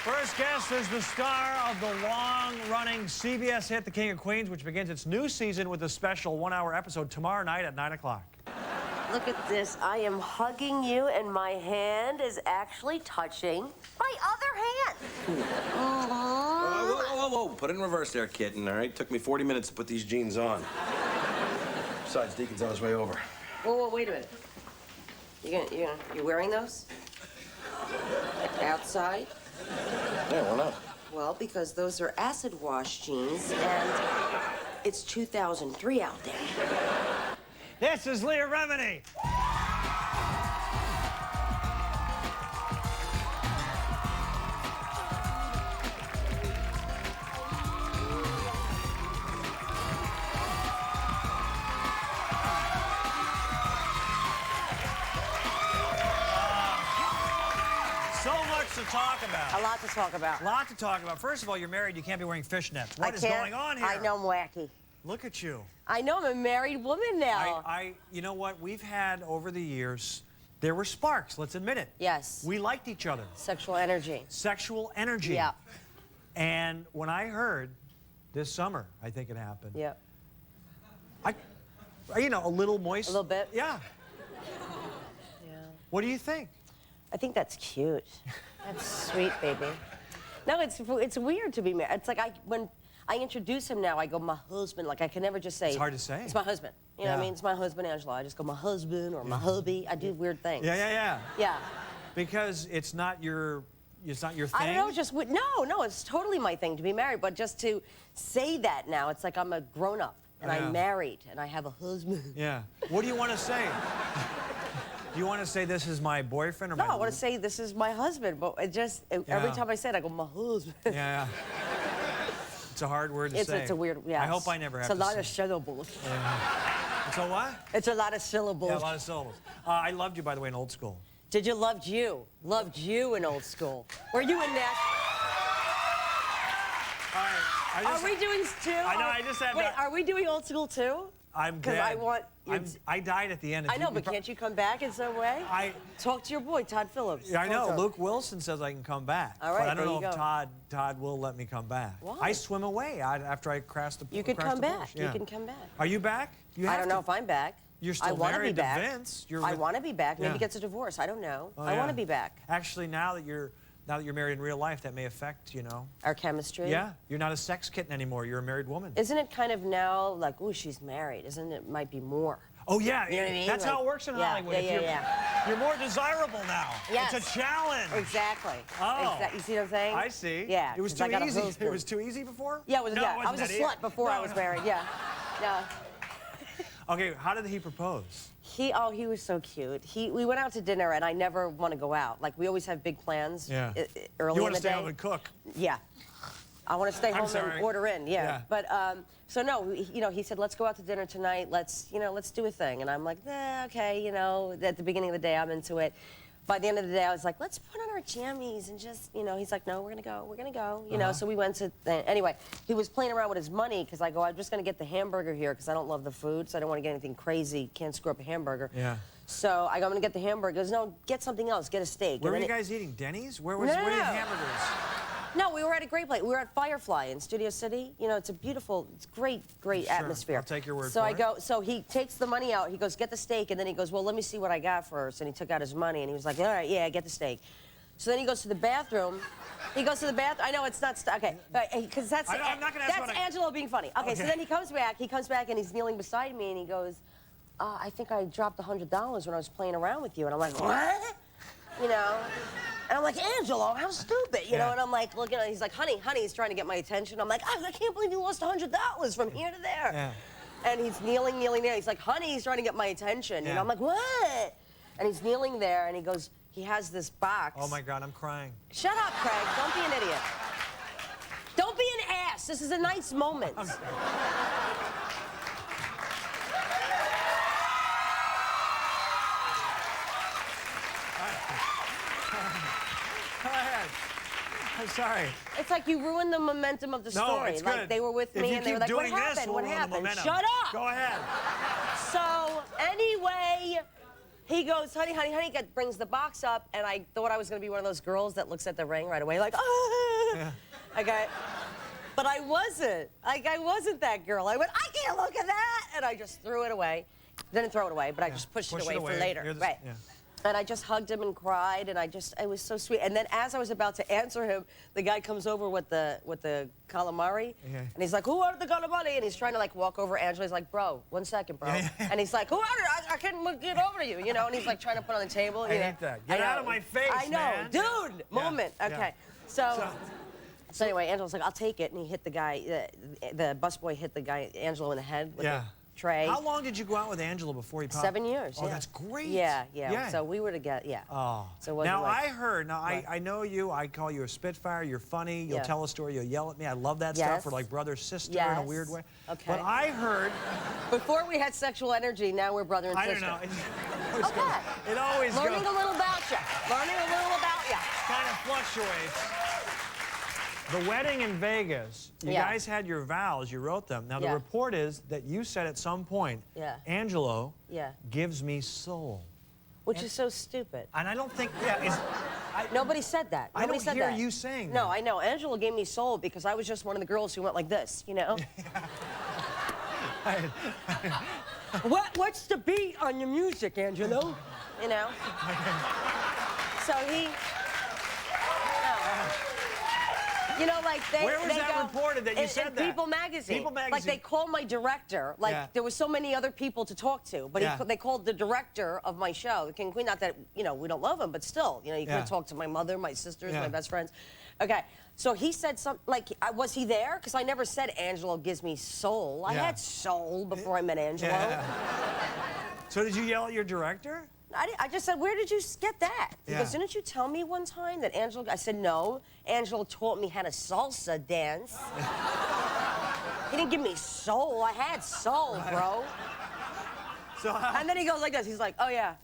First guest is the star of the long-running CBS hit The King of Queens, which begins its new season with a special one-hour episode tomorrow night at 9 o'clock. Look at this. I am hugging you, and my hand is actually touching my other hand. Whoa. Put it in reverse there, kitten, all right? Took me 40 minutes to put these jeans on. Besides, Deacon's on his way over. Whoa, wait a minute. You're wearing those? Outside? Yeah, why not? Well, because those are acid wash jeans, and it's 2003 out there. This is Leah Remini. So much to talk about. A lot to talk about. A lot to talk about. First of all, you're married. You can't be wearing fishnets. What is going on here? I know I'm wacky. Look at you. I know I'm a married woman now. You know what? We've had over the years, there were sparks. Let's admit it. Yes. We liked each other. Sexual energy. Sexual energy. Yeah. And when I heard this summer, I think it happened. Yeah. You know, a little moist. A little bit. Yeah. Yeah. What do you think? I think that's cute. That's sweet, baby. No, it's weird to be married. It's like when I introduce him now, I go, my husband. Like, I can never just say. It's hard to say. It's my husband. You know what I mean? It's my husband, Angela. I just go, my husband or my hubby. I do weird things. Yeah. Yeah. Because it's not your thing? I don't know, no, it's totally my thing to be married. But just to say that now, it's like I'm a grown-up. And I'm married, and I have a husband. Yeah. What do you want to say? Do you want to say this is my boyfriend or No, I want to say this is my husband, but every time I say it, I go, my husband. Yeah. It's a hard word to say. It's a weird, yeah. I hope I never have to say it. It's a lot say of syllables. Yeah. It's a what? It's a lot of syllables. Yeah, a lot of syllables. I loved you, by the way, in Old School. Did you loved you? Loved you in Old School. Were you in that? Are we doing two? I know, I just had Wait, are we doing Old School too? I'm Because I want... I died at the end. I know, but can't you come back in some way? Talk to your boy, Todd Phillips. Yeah, I know. Luke Wilson says I can come back. All right, but I don't know there if you Todd will let me come back. Why? I swim away after I crash the You could come back. Yeah. You can come back. Are you back? I don't know if I'm back. You're still married to Vince. I want to be back. Maybe he gets a divorce. I don't know. Oh, I want to be back. Actually, now that you're married in real life, that may affect, you know. Our chemistry? Yeah. You're not a sex kitten anymore. You're a married woman. Isn't it kind of now like, ooh, she's married? Isn't it might be more? Oh, yeah. You know what I mean? That's how it works in Hollywood. You're more desirable now. Yes. It's a challenge. Exactly. Oh. You see what I'm saying? I see. Yeah. It was too easy. It was too easy before? Yeah, I was a slut before I was married. Yeah. Yeah. Okay, how did he propose? He was so cute. We went out to dinner, and I never want to go out. Like, we always have big plans early in the day. You want to stay home and cook? Yeah. I want to stay home and order in, yeah. But, so no, he said, let's go out to dinner tonight. Let's do a thing. And I'm like, okay, at the beginning of the day, I'm into it. By the end of the day, I was like, let's put on our jammies and just, he's like, no, we're going to go, So we went to, anyway, he was playing around with his money because I go, I'm just going to get the hamburger here because I don't love the food, so I don't want to get anything crazy. Can't screw up a hamburger. Yeah. So I go, I'm going to get the hamburger. He goes, no, get something else. Get a steak. Where were you guys eating? Denny's? Where were the hamburgers? No, we were at a great place. We were at Firefly in Studio City. You know, it's a beautiful, it's great atmosphere. I'll take your word so for I it. go, so he takes the money out. He goes, get the steak, and then he goes, well, let me see what I got first. And he took out his money, and he was like, all right, yeah, get the steak. So then he goes to the bathroom. He goes to the bathroom. I know it's not okay, because that's I'm not gonna ask that's what Angelo being funny. Okay, so then he comes back. He comes back, and he's kneeling beside me, and he goes, I think I dropped $100 when I was playing around with you. And I'm like, what? You know? And I'm like, Angelo, how stupid, you know? And I'm like, look, he's like, honey, he's trying to get my attention. I'm like, I can't believe you lost $100 from here to there. Yeah. And he's kneeling there. He's like, honey, he's trying to get my attention. And I'm like, what? And he's kneeling there, and he goes, he has this box. Oh, my God, I'm crying. Shut up, Craig. Don't be an idiot. Don't be an ass. This is a nice moment. Go ahead. I'm sorry. It's like you ruined the momentum of the story. No, it's good. Like they were with me and they were like, what happened? What happened? Shut up! Go ahead. So anyway, he goes, honey, brings the box up, and I thought I was gonna be one of those girls that looks at the ring right away, like, ah! Yeah. Okay. But I wasn't. Like, I wasn't that girl. I went, I can't look at that! And I just threw it away. Didn't throw it away, but I just pushed it away for later. Right. Yeah. And I just hugged him and cried, and it was so sweet. And then as I was about to answer him, the guy comes over with the calamari, and he's like, who ordered the calamari? And he's trying to like walk over Angela. He's like, bro, 1 second, bro. And he's like, who ordered it? I can't get over to you, you know? And he's like trying to put it on the table. I hate that. Get out of my face, I know, man. dude. Moment. Okay. So anyway, Angela's like, I'll take it, and he hit the guy. The busboy hit the guy, Angelo, in the head with a tray. How long did you go out with Angelo before he popped? 7 years. Oh, that's great. Yeah. So we were together. Yeah. Oh. So it wasn't now like, I heard. Now I know you. I call you a Spitfire. You're funny. You'll tell a story. You'll yell at me. I love that stuff. We're like brother sister in a weird way. Okay. But I heard. Before we had sexual energy, now we're brother and sister. I don't know. It always goes. Learning a little about you. Learning a little about you. Kind of fluctuates. The wedding in Vegas, you guys had your vows, you wrote them. Now, the report is that you said at some point, Angelo gives me soul. Which is so stupid. And I don't think, nobody said that. Nobody said that. I don't hear you saying that. No, I know. Angelo gave me soul because I was just one of the girls who went like this, you know? What's the beat on your music, Angelo? You know? So he... You know, like Where was that reported that you said that? People Magazine. People Magazine. Like they called my director. Like there was so many other people to talk to, but they called the director of my show, the King and Queen. Not that we don't love him, but still, you could have talked to my mother, my sisters, my best friends. Okay, so he said something like, was he there? Because I never said Angelo gives me soul. I had soul before I met Angelo. So did you yell at your director? I just said, where did you get that? He goes, didn't you tell me one time that Angelo... I said, no. Angelo taught me how to salsa dance. He didn't give me soul. I had soul, bro. And then he goes like this. He's like, oh, yeah.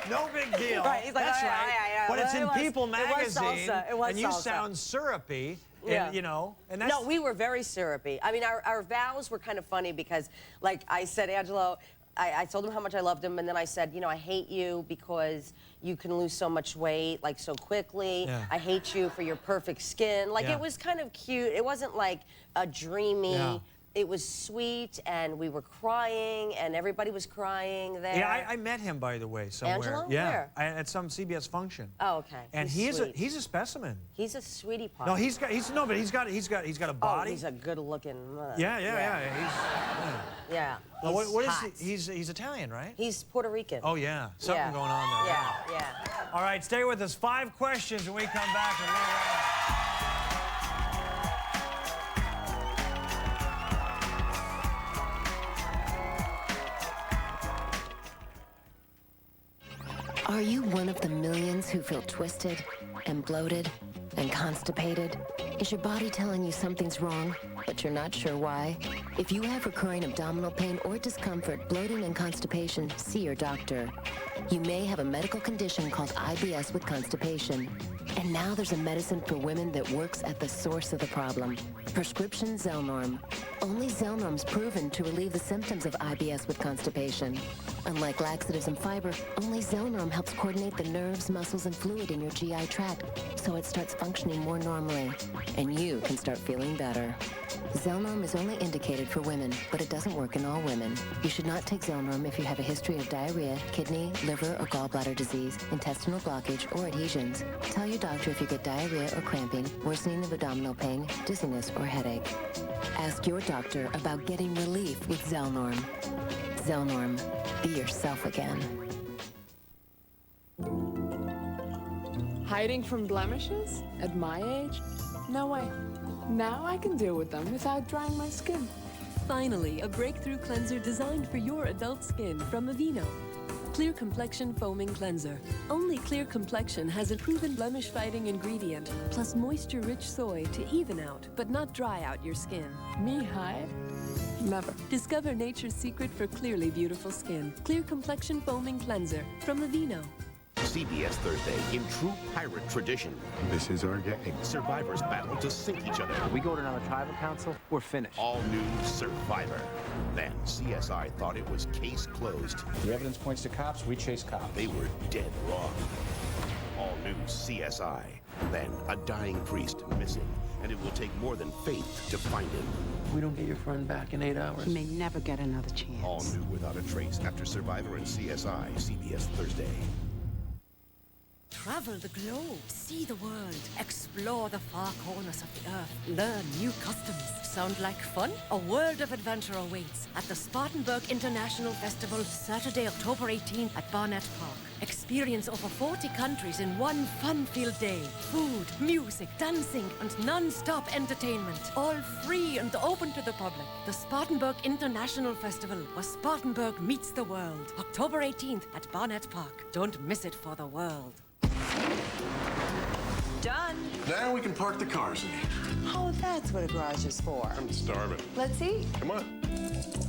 No big deal. Right. He's like, that's oh, right. Yeah. But it's in People Magazine. It was and you salsa. sound syrupy. Yeah. And, and that's... No, we were very syrupy. I mean, our vows were kind of funny because, like, I said, Angelo... I told him how much I loved him, and then I said, I hate you because you can lose so much weight, like, so quickly. Yeah. I hate you for your perfect skin. Like, it was kind of cute. It wasn't, like, a dreamy... Yeah. It was sweet, and we were crying, and everybody was crying there. Yeah, I met him, by the way, somewhere. Angelo? Yeah, Where? at some CBS function. Oh, okay. And he's a specimen. He's a sweetie pie. No, he's got a body. Oh, he's a good-looking. Yeah. Well, what is he? He's Italian, right? He's Puerto Rican. Oh yeah, something going on there. Yeah. All right, stay with us. 5 questions when we come back. Are you one of the millions who feel twisted and bloated and constipated? Is your body telling you something's wrong, but you're not sure why? If you have recurring abdominal pain or discomfort, bloating and constipation, see your doctor. You may have a medical condition called IBS with constipation. And now there's a medicine for women that works at the source of the problem. Prescription Zelnorm. Only Zelnorm's proven to relieve the symptoms of IBS with constipation. Unlike laxatives and fiber, only Zelnorm helps coordinate the nerves, muscles, and fluid in your GI tract, so it starts functioning more normally, and you can start feeling better. Zelnorm is only indicated for women, but it doesn't work in all women. You should not take Zelnorm if you have a history of diarrhea, kidney, liver, or gallbladder disease, intestinal blockage, or adhesions. Tell your doctor if you get diarrhea or cramping, worsening of abdominal pain, dizziness, or headache. Ask your doctor about getting relief with Zelnorm. Zelnorm, be yourself again. Hiding from blemishes? At my age? No way. Now I can deal with them without drying my skin. Finally, a breakthrough cleanser designed for your adult skin from Aveeno. Clear Complexion Foaming Cleanser. Only Clear Complexion has a proven blemish-fighting ingredient, plus moisture-rich soy to even out, but not dry out your skin. Me hide? Never. Discover nature's secret for clearly beautiful skin. Clear Complexion Foaming Cleanser from Aveeno. CBS Thursday, in true pirate tradition. This is our gang. Survivors battle to sink each other. We go to another tribal council, we're finished. All new Survivor. Then CSI thought it was case closed. The evidence points to cops, we chase cops. They were dead wrong. All new CSI. Then a dying priest missing, and it will take more than faith to find him. We don't get your friend back in 8 hours. He may never get another chance. All new without a trace after Survivor and CSI, CBS Thursday. Travel the globe, see the world, explore the far corners of the earth, learn new customs. Sound like fun? A world of adventure awaits at the Spartanburg International Festival, Saturday, October 18th at Barnett Park. Experience over 40 countries in one fun-filled day. Food, music, dancing, and non-stop entertainment. All free and open to the public. The Spartanburg International Festival, where Spartanburg meets the world. October 18th at Barnett Park. Don't miss it for the world. Done. Now we can park the cars in here. Oh, that's what a garage is for. I'm starving. Let's eat. Come on.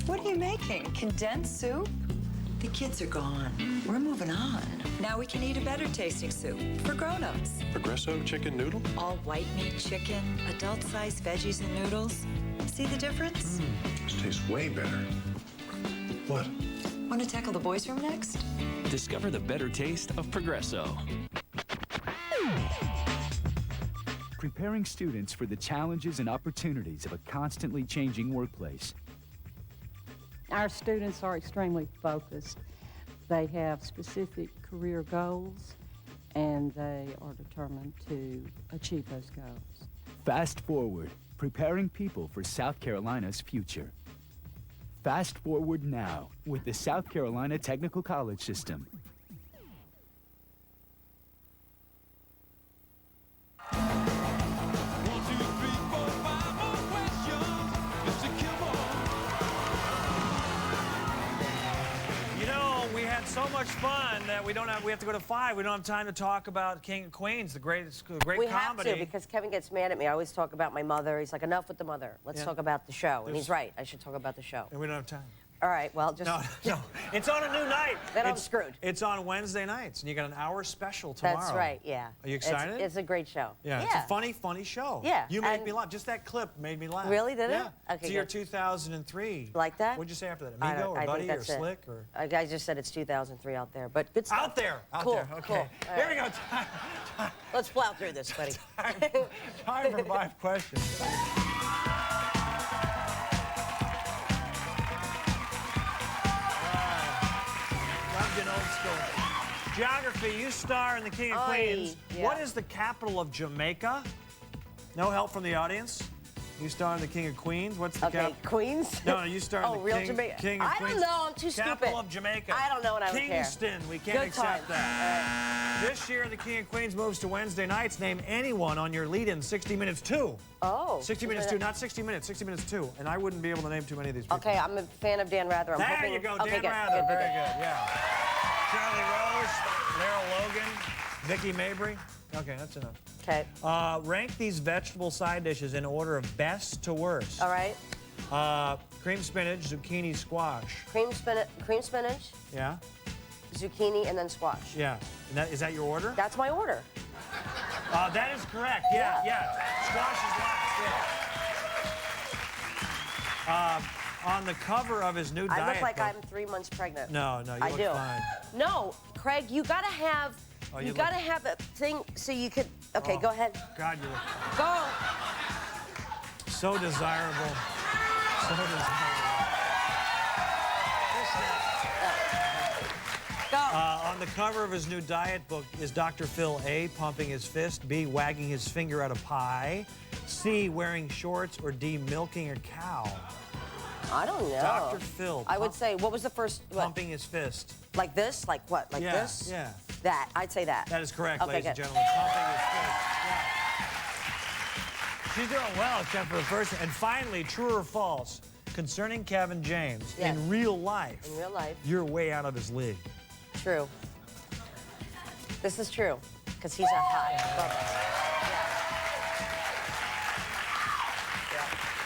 What are you making? Condensed soup? The kids are gone. We're moving on. Now we can eat a better tasting soup for grown-ups. Progresso chicken noodle? All white meat chicken, adult-sized veggies and noodles. See the difference? This tastes way better. What? Want to tackle the boys' room next? Discover the better taste of Progresso. Preparing students for the challenges and opportunities of a constantly changing workplace. Our students are extremely focused. They have specific career goals, and they are determined to achieve those goals. Fast Forward, preparing people for South Carolina's future. Fast forward now with the South Carolina Technical College System. So much fun that we have to go to 5. We don't have time to talk about King of Queens, the great We comedy. have to, because Kevin gets mad at me. I always talk about my mother. He's like, enough with the mother. Let's talk about the show. And he's right. I should talk about the show. And we don't have time. All right, well, just... No. It's on a new night. Then I'm screwed. It's on Wednesday nights, and you got an hour special tomorrow. That's right, yeah. Are you excited? It's a great show. Yeah, it's a funny show. Yeah. You made me laugh. Just that clip made me laugh. Really, did it? Yeah. Okay, it's your 2003. Like that? What'd you say after that? Amigo or Buddy or Slick? Or? I just said it's 2003 out there, but good stuff. Out there. Cool, Okay. cool. Here we go. Let's plow through this, buddy. Time for 5 questions. Geography, you star in the King of Queens. Yeah. What is the capital of Jamaica? No help from the audience. You star in the King of Queens. What's the capital? Queens? No, you star in the real King of Jamaica. Queens. I don't know. I'm too stupid. Capital of Jamaica. I don't know what I would care. Kingston. We can't Good accept times. that. This year, the King of Queens moves to Wednesday nights. Name anyone on your lead-in 60 Minutes 2. Oh. 60 Minutes 2, not 60 Minutes, 60 Minutes 2. And I wouldn't be able to name too many of these people. Okay, I'm a fan of Dan Rather. I'm there hoping... you go, okay, Dan Rather. Very good, yeah. Charlie Rose, Daryl Logan, Vicky Mabry. Okay, that's enough. Okay. Rank these vegetable side dishes in order of best to worst. All right. Cream spinach, zucchini, squash. Cream spinach. Yeah. Zucchini, and then squash. Yeah. And is that your order? That's my order. That is correct. Yeah. Squash is last. Yeah. on the cover of his new diet I look like book. I'm 3 months pregnant. No, you I look do. fine. No, Craig, you gotta have. Oh, you gotta have a thing so you could. Okay, go ahead. God, you look Go. so desirable. So desirable. Go. On the cover of his new diet book is Dr. Phil A, pumping his fist, B, wagging his finger at a pie, C, wearing shorts, or D, milking a cow. I don't know. Dr. Phil. I would say, what was the first? What? Pumping his fist. Like this? Like what? Like this? Yeah. That. I'd say that. That is correct, okay, ladies and good. gentlemen. Pumping his fist. Yeah. She's doing well, except for the first. And finally, true or false, concerning Kevin James, Yes. in real life. In real life. You're way out of his league. True. This is true, because he's a hot Bubba.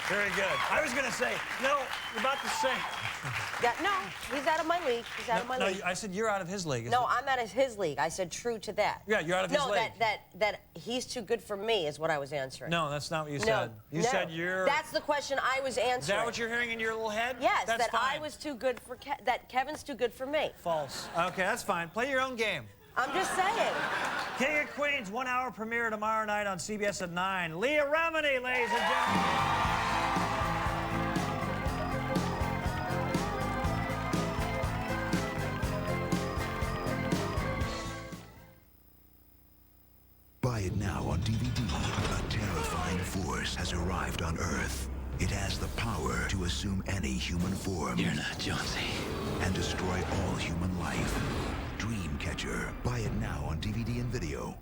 Very good. I was going to say, no, you're about to say. Yeah, no, he's out of my league. He's out of my league. No, I said you're out of his league. No, I'm out of his league. I said true to that. Yeah, you're out of his league. No, that he's too good for me is what I was answering. No, that's not what you No, said. You said you're... That's the question I was answering. Is that what you're hearing in your little head? Yes, that's that fine. I was too good for that Kevin's too good for me. False. Okay, that's fine. Play your own game. I'm just saying. King of Queens, 1 hour premiere tomorrow night on CBS at 9. Leah Remini, ladies and gentlemen. Buy it now on DVD. A terrifying force has arrived on Earth. It has the power to assume any human form. You're not Jonesy. And destroy all human life. Dreamcatcher. Buy it now on DVD and video.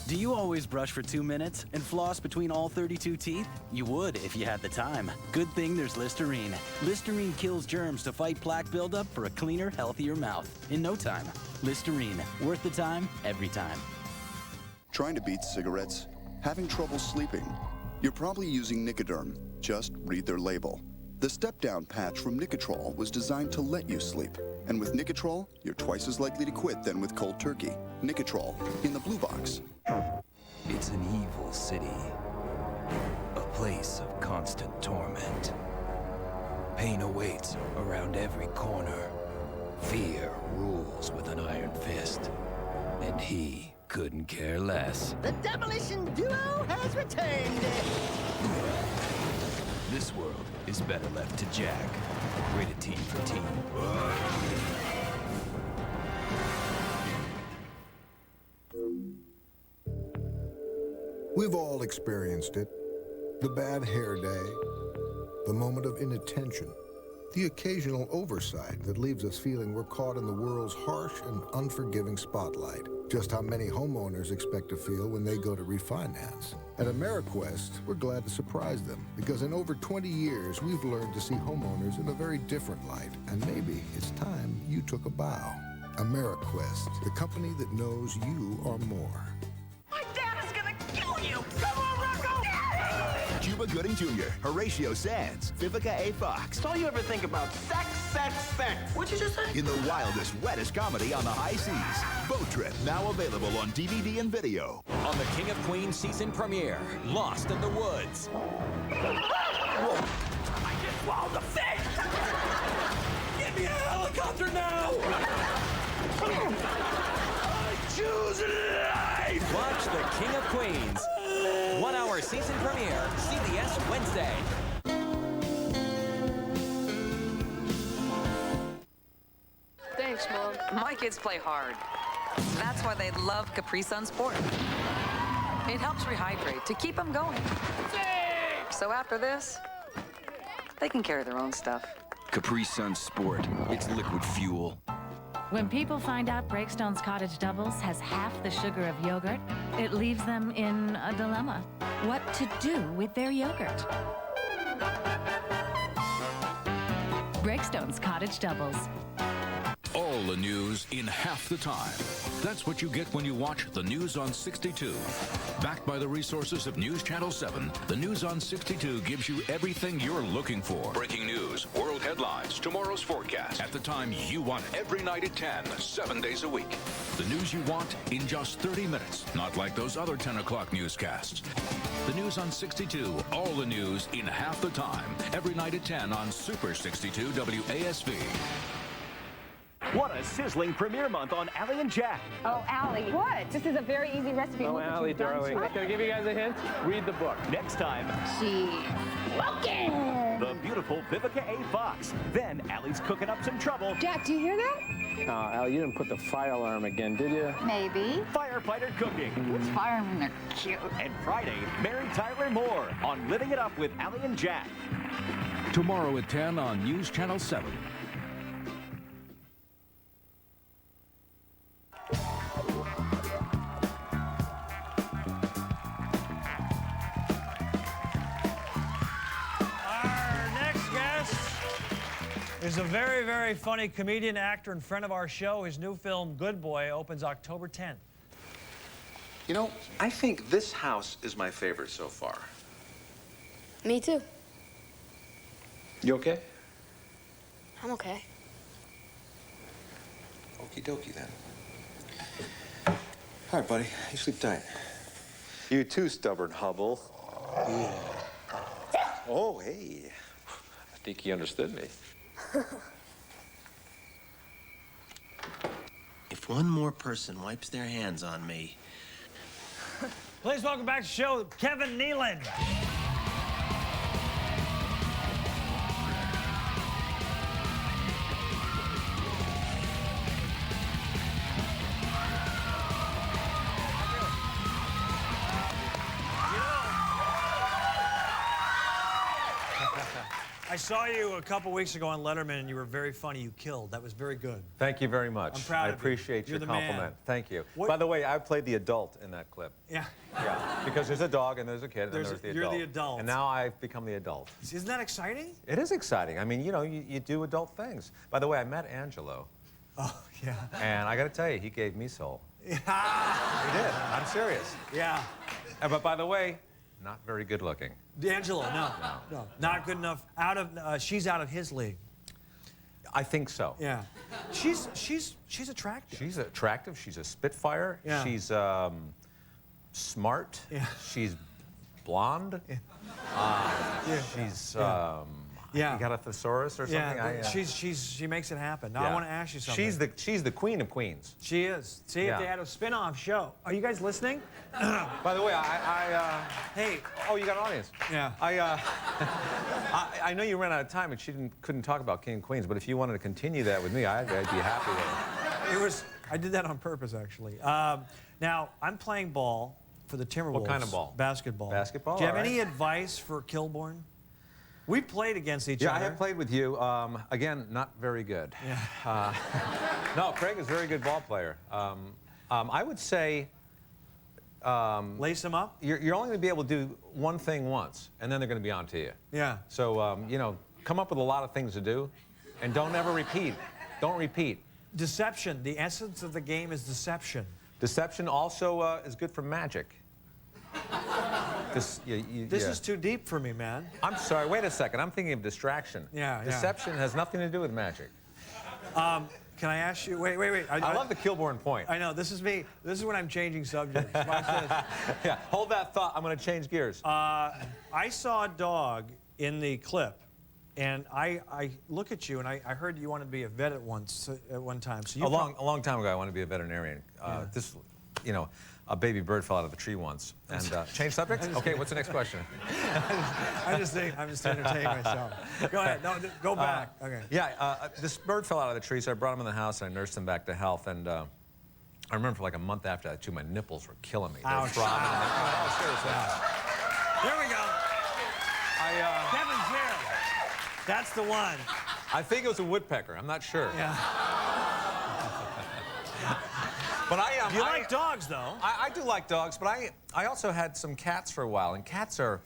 Do you always brush for 2 minutes and floss between all 32 teeth? You would if you had the time. Good thing there's Listerine. Listerine kills germs to fight plaque buildup for a cleaner, healthier mouth in no time. Listerine. Worth the time, every time. Trying to beat cigarettes? Having trouble sleeping? You're probably using Nicoderm. Just read their label. The step-down patch from Nicotrol was designed to let you sleep. And with Nicotrol, you're twice as likely to quit than with cold turkey. Nicotrol, in the blue box. It's an evil city. A place of constant torment. Pain awaits around every corner. Fear rules with an iron fist. And he couldn't care less. The demolition duo has returned. This world is better left to Jack. Rated T for teen. We've all experienced it. The bad hair day, the moment of inattention, the occasional oversight that leaves us feeling we're caught in the world's harsh and unforgiving spotlight. Just how many homeowners expect to feel when they go to refinance. At AmeriQuest, we're glad to surprise them, because in over 20 years, we've learned to see homeowners in a very different light, and maybe it's time you took a bow. AmeriQuest, the company that knows you are more. My dad is gonna kill you! Come on, Rocco! Cuba Gooding Jr., Horatio Sands, Vivica A. Fox. That's all you ever think about. Sex, sex, sex. What'd you just say? In the wildest, wettest comedy on the high seas. Boat Trip, now available on DVD and video. On the King of Queens season premiere, Lost in the Woods. Whoa! I just swallowed the fish! Get me a helicopter now! I choose life! Watch the King of Queens. 1 hour season premiere, CBS Wednesday. Thanks, Mom. My kids play hard. That's why they love Capri Sun Sport. It helps rehydrate to keep them going. So after this, they can carry their own stuff. Capri Sun Sport. It's liquid fuel. When people find out Breakstone's Cottage Doubles has half the sugar of yogurt, it leaves them in a dilemma. What to do with their yogurt? Breakstone's Cottage Doubles. All the news in half the time. That's what you get when you watch the News on 62. Backed by the resources of News Channel 7, the News on 62 gives you everything you're looking for. Breaking news, world headlines, tomorrow's forecast. At the time you want it. Every night at 10, 7 days a week. The news you want in just 30 minutes. Not like those other 10 o'clock newscasts. The News on 62. All the news in half the time. Every night at 10 on Super 62 WASV. What a sizzling premiere month on Allie and Jack. Oh, Allie. What? This is a very easy recipe. Oh, Allie, darling. Can I give you guys a hint? Read the book. Next time, She's smoking. the beautiful Vivica A. Fox. Then Allie's cooking up some trouble. Jack, do you hear that? Oh, Al, you didn't put the fire alarm again, did you? Maybe. Firefighter cooking. Who's firing when they're cute? And Friday, Mary Tyler Moore on Living It Up with Allie and Jack. Tomorrow at 10 on News Channel 7. Is a very, very funny comedian, actor, and friend of our show. His new film, Good Boy, opens October 10th. You know, I think this house is my favorite so far. Me too. You okay? I'm okay. Okie dokie then. All right, buddy. You sleep tight. You too, stubborn Hubble. Yeah. Oh, hey. I think he understood me. If one more person wipes their hands on me. Please welcome back to the show, Kevin Nealon. I saw you a couple weeks ago on Letterman, and you were very funny. You killed. That was very good. Thank you very much. I'm proud of you. I appreciate your You're the compliment. man. Thank you. What- By the way, I played the adult in that clip. Yeah. Yeah. Because there's a dog and there's a kid and there's the You're adult. the adult. And now I've become the adult. Isn't that exciting? It is exciting. I mean, you know, you do adult things. By the way, I met Angelo. Oh, yeah. And I got to tell you, he gave me soul. Yeah. He did. I'm serious. Yeah. But by the way, not very good looking. D'Angelo, no, not good enough. She's out of his league. I think so. Yeah. She's attractive. She's attractive. She's a spitfire. Yeah. She's smart. Yeah. She's blonde. Yeah. She's yeah. You got a thesaurus or something? Yeah. She makes it happen. Now Yeah. I want to ask you something. She's the queen of queens. She is. See, if they had a spin-off show. Are you guys listening? By the way, hey. Oh, you got an audience. Yeah. I know you ran out of time and couldn't talk about King and Queens, but if you wanted to continue that with me, I'd be happy with it. I did that on purpose, actually. Now, I'm playing ball for the Timberwolves. What kind of ball? Basketball. Basketball, Do you have all right. any advice for Kilborn? We played against each Yeah, other. I have played with you. Again, not very good. Yeah. No, Craig is a very good ball player. I would say... lace them up? You're only going to be able to do one thing once, and then they're going to be on to you. Yeah. So, you know, come up with a lot of things to do, and don't ever repeat. Don't repeat. Deception. The essence of the game is deception. Deception also is good for magic. This is too deep for me, man. I'm sorry. Wait a second. I'm thinking of distraction. Yeah. Deception has nothing to do with magic. Can I ask you? Wait. I love the Kilborn point. I know. This is me. This is when I'm changing subjects. Watch this. Yeah. Hold that thought. I'm going to change gears. I saw a dog in the clip, and I look at you, and I heard you wanted to be a vet at one time. So you a long time ago, I wanted to be a veterinarian. This, you know, a baby bird fell out of a tree once. And change subject? Okay, what's the next question? I'm just entertaining myself. Go ahead. No, go back. Okay. Yeah, this bird fell out of the tree, so I brought him in the house and I nursed him back to health. And I remember for like a month after that, too, my nipples were killing me. They were throbbing. Oh, seriously. There we go. Kevin's here. That's the one. I think it was a woodpecker. I'm not sure. Yeah. But you like dogs, though. I do like dogs, but I also had some cats for a while. And cats are,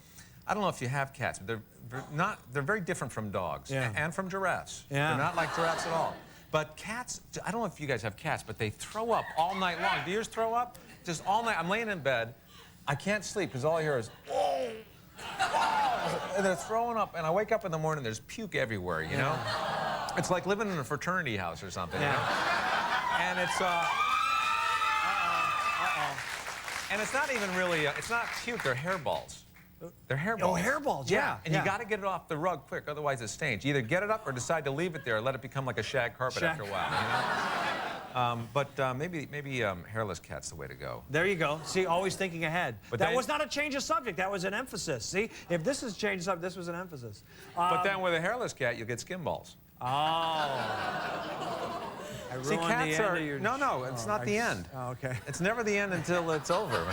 I don't know if you have cats, but they're very different from dogs and from giraffes. Yeah. They're not like giraffes at all. But cats, I don't know if you guys have cats, but they throw up all night long. Do yours throw up? Just all night. I'm laying in bed. I can't sleep because all I hear is, whoa, whoa, and they're throwing up. And I wake up in the morning, there's puke everywhere, you know? It's like living in a fraternity house or something, you know? And it's, and it's not even really, it's not puke, they're hairballs. They're hairballs. Oh, hairballs, yeah. And you got to get it off the rug quick, otherwise it stains. You either get it up or decide to leave it there and let it become like a shag carpet after a while, you know? Maybe hairless cat's the way to go. There you go. See, always thinking ahead. But that was not a change of subject. That was an emphasis. See, if this is change of subject, this was an emphasis. But then with a hairless cat, you'll get skin balls. I See, cats the are... end of your... No, it's not the end. Oh, okay. It's never the end until it's over.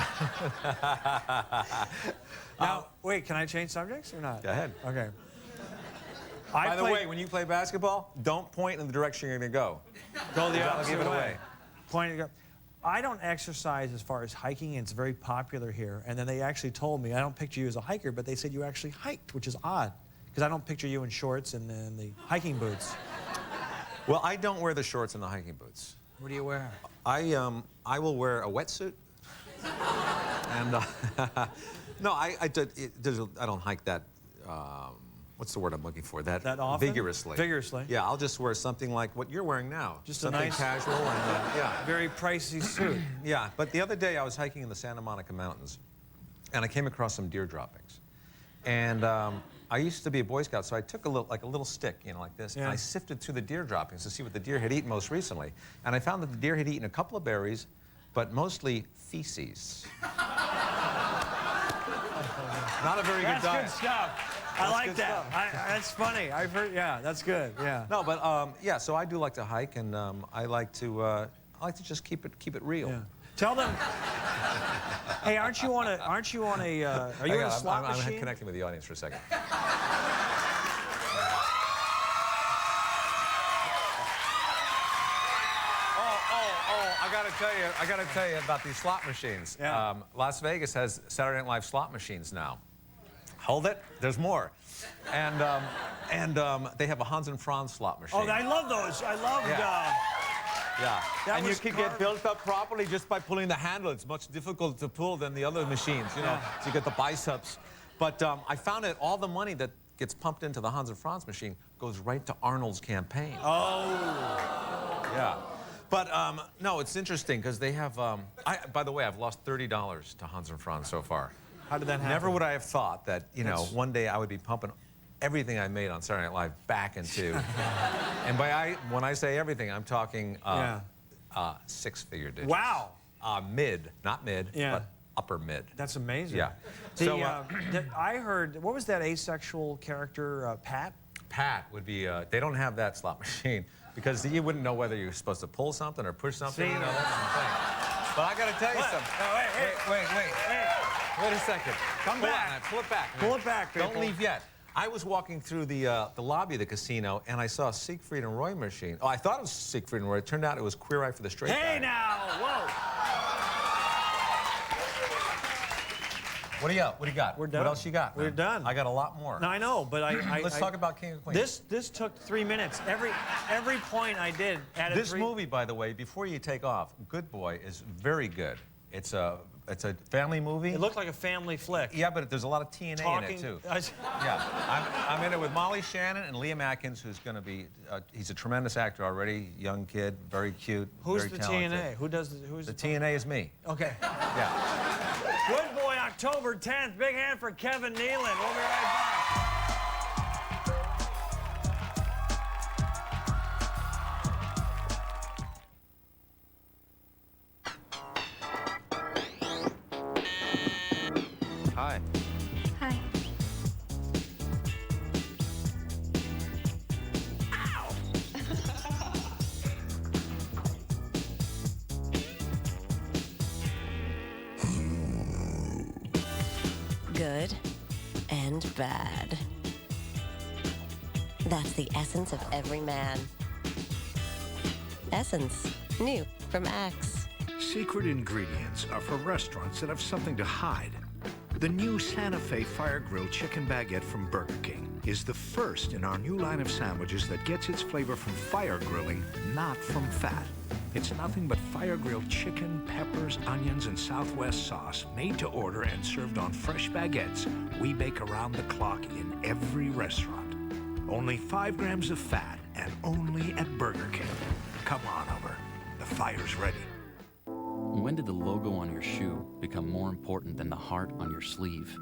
Now, wait, can I change subjects or not? Go ahead. Okay. By the way, when you play basketball, don't point in the direction you're going to go. Go the opposite give it away. Point to go. I don't exercise as far as hiking, and it's very popular here. And then they actually told me, I don't picture you as a hiker, but they said you actually hiked, which is odd, because I don't picture you in shorts and the hiking boots. Well, I don't wear the shorts and the hiking boots. What do you wear? I will wear a wetsuit. And no, I don't hike that. What's the word I'm looking for? That often? Vigorously. Vigorously. Yeah, I'll just wear something like what you're wearing now. Just something a nice, casual and yeah, very pricey suit. Yeah, but the other day I was hiking in the Santa Monica Mountains, and I came across some deer droppings, and I used to be a Boy Scout, so I took a little stick, you know, like this, and I sifted through the deer droppings to see what the deer had eaten most recently, and I found that the deer had eaten a couple of berries, but mostly feces. Not a very good diet. That's good stuff. I like that. That's funny. I've heard. Yeah, that's good. Yeah. No, but yeah. So I do like to hike, and I like to just keep it real. Yeah. Tell them. Hey, aren't you on a? Are you in a slot machine? I'm connecting with the audience for a second. I gotta tell you about these slot machines. Yeah. Las Vegas has Saturday Night Live slot machines now. Hold it, there's more. And they have a Hans and Franz slot machine. Oh, I love those. I love Yeah. And you can get built up properly just by pulling the handle. It's much difficult to pull than the other machines, you know, so you get the biceps. But I found that all the money that gets pumped into the Hans and Franz machine goes right to Arnold's campaign. Oh. Yeah. But no, it's interesting because they have, by the way, I've lost $30 to Hans and Franz so far. How did that happen? Never would I have thought that, you know, one day I would be pumping everything I made on Saturday Night Live back into, and when I say everything, I'm talking six-figure digits. Wow. Mid, not mid, but upper mid. That's amazing. Yeah. I heard, what was that asexual character, Pat? Pat would be, they don't have that slot machine because you wouldn't know whether you're supposed to pull something or push something. You know, that's the thing. But I got to tell you something. No, Wait a second. Come back. Pull it back. Pull it back, people. Don't leave yet. I was walking through the lobby of the casino, and I saw a Siegfried and Roy machine. Oh, I thought it was Siegfried and Roy. It turned out it was Queer Eye for the Straight Guy. Hey, now! Whoa! What do you got? We're done. What else you got? We're done. I got a lot more. No, I know, but Let's talk about King of Queens. This took 3 minutes. Every point I did added This movie, by the way, before you take off, Good Boy is very good. It's a family movie. It looked like a family flick. Yeah, but there's a lot of TNA in it, too. Yeah. I'm in it with Molly Shannon and Liam Atkins, who's going to be, he's a tremendous actor already, young kid, very cute, Who's very the talented. TNA? Who's the TNA is me. Okay. Yeah. Good Boy, October 10th. Big hand for Kevin Nealon. We'll be right back. Hi. Hi. Good and bad. That's the essence of every man. Essence, new from Axe. Secret ingredients are for restaurants that have something to hide. The new Santa Fe Fire Grilled Chicken Baguette from Burger King. is the first in our new line of sandwiches that gets its flavor from fire grilling, not from fat. It's nothing but fire-grilled chicken, peppers, onions, and Southwest sauce, made to order and served on fresh baguettes we bake around the clock in every restaurant. Only 5 grams of fat, and only at Burger King. Come on over. The fire's ready. When did the logo on your shoe become more important than the heart on your sleeve?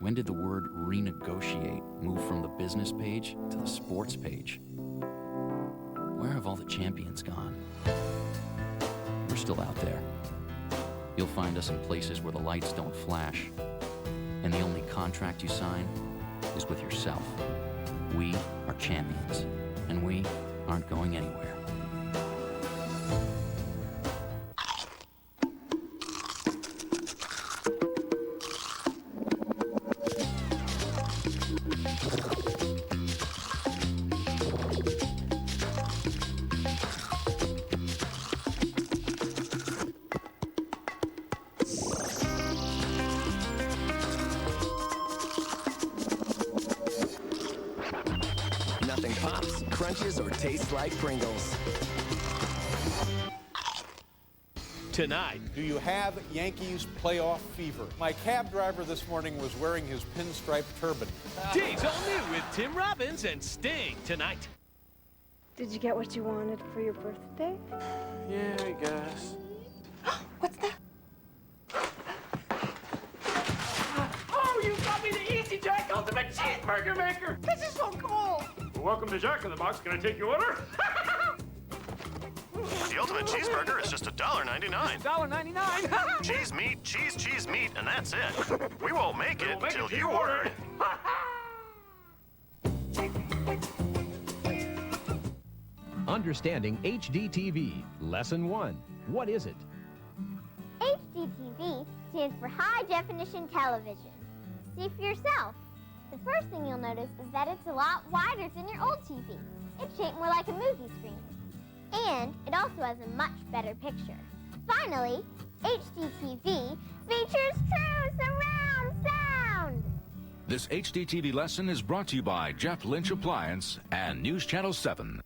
When did the word renegotiate move from the business page to the sports page? Where have all the champions gone? We're still out there. You'll find us in places where the lights don't flash, and the only contract you sign is with yourself. We are champions, and we aren't going anywhere. Nothing pops, crunches, or tastes like Pringles. Tonight. Do you have Yankees playoff fever? My cab driver this morning was wearing his pinstripe turban. Days all new with Tim Robbins and Sting tonight. Did you get what you wanted for your birthday? Yeah, I guess. What's that? Oh, you got me the Easy Jack Ultimate Cheeseburger Maker! This is so cool! Well, welcome to Jack in the Box. Can I take your order? The Ultimate Cheeseburger is just $1.99. $1.99? Cheese, meat, and that's it. We won't make it until you order it. Understanding HDTV, Lesson 1. What is it? HDTV stands for High Definition Television. See for yourself. The first thing you'll notice is that it's a lot wider than your old TV. It's shaped more like a movie screen. And it also has a much better picture. Finally, HDTV features true surround sound! This HDTV lesson is brought to you by Jeff Lynch Appliance and News Channel 7.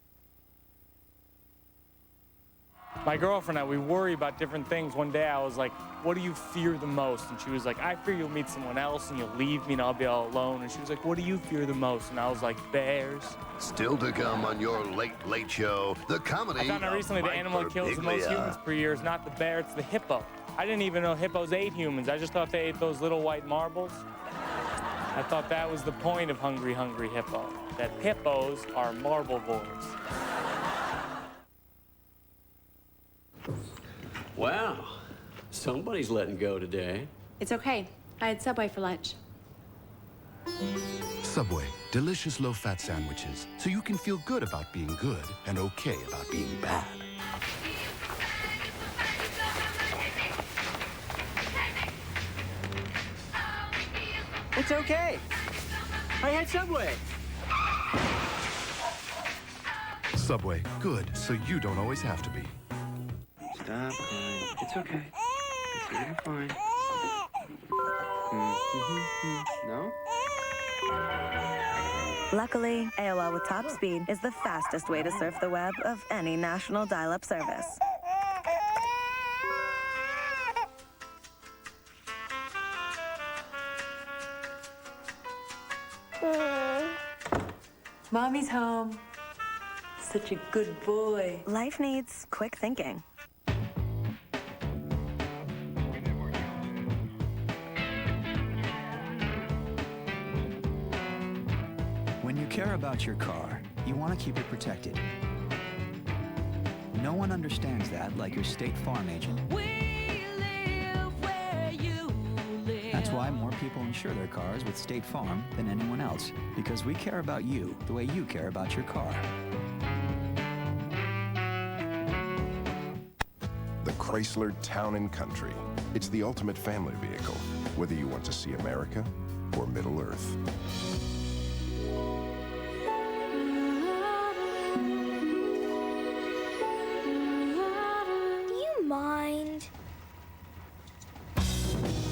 My girlfriend and I, we worry about different things. One day I was like, what do you fear the most? And she was like, I fear you'll meet someone else and you'll leave me and I'll be all alone. And she was like, what do you fear the most? And I was like, bears. Still to come on your Late Show, the comedy. I found out recently the animal that kills the most humans per year is not the bear, it's the hippo. I didn't even know hippos ate humans. I just thought they ate those little white marbles. I thought that was the point of Hungry Hungry Hippo, that hippos are marblevores. Wow, somebody's letting go today. It's okay. I had Subway for lunch. Subway, delicious low-fat sandwiches, so you can feel good about being good and okay about being bad. It's okay. I had Subway. Subway, good, so you don't always have to be. Stop crying. It's okay. You're fine. No? Luckily, AOL with top speed is the fastest way to surf the web of any national dial-up service. Mommy's home. Such a good boy. Life needs quick thinking. When you care about your car, you want to keep it protected. No one understands that like your State Farm agent. That's why more people insure their cars with State Farm than anyone else, because we care about you the way you care about your car. The Chrysler Town & Country. It's the ultimate family vehicle, whether you want to see America or Middle Earth. Do you mind?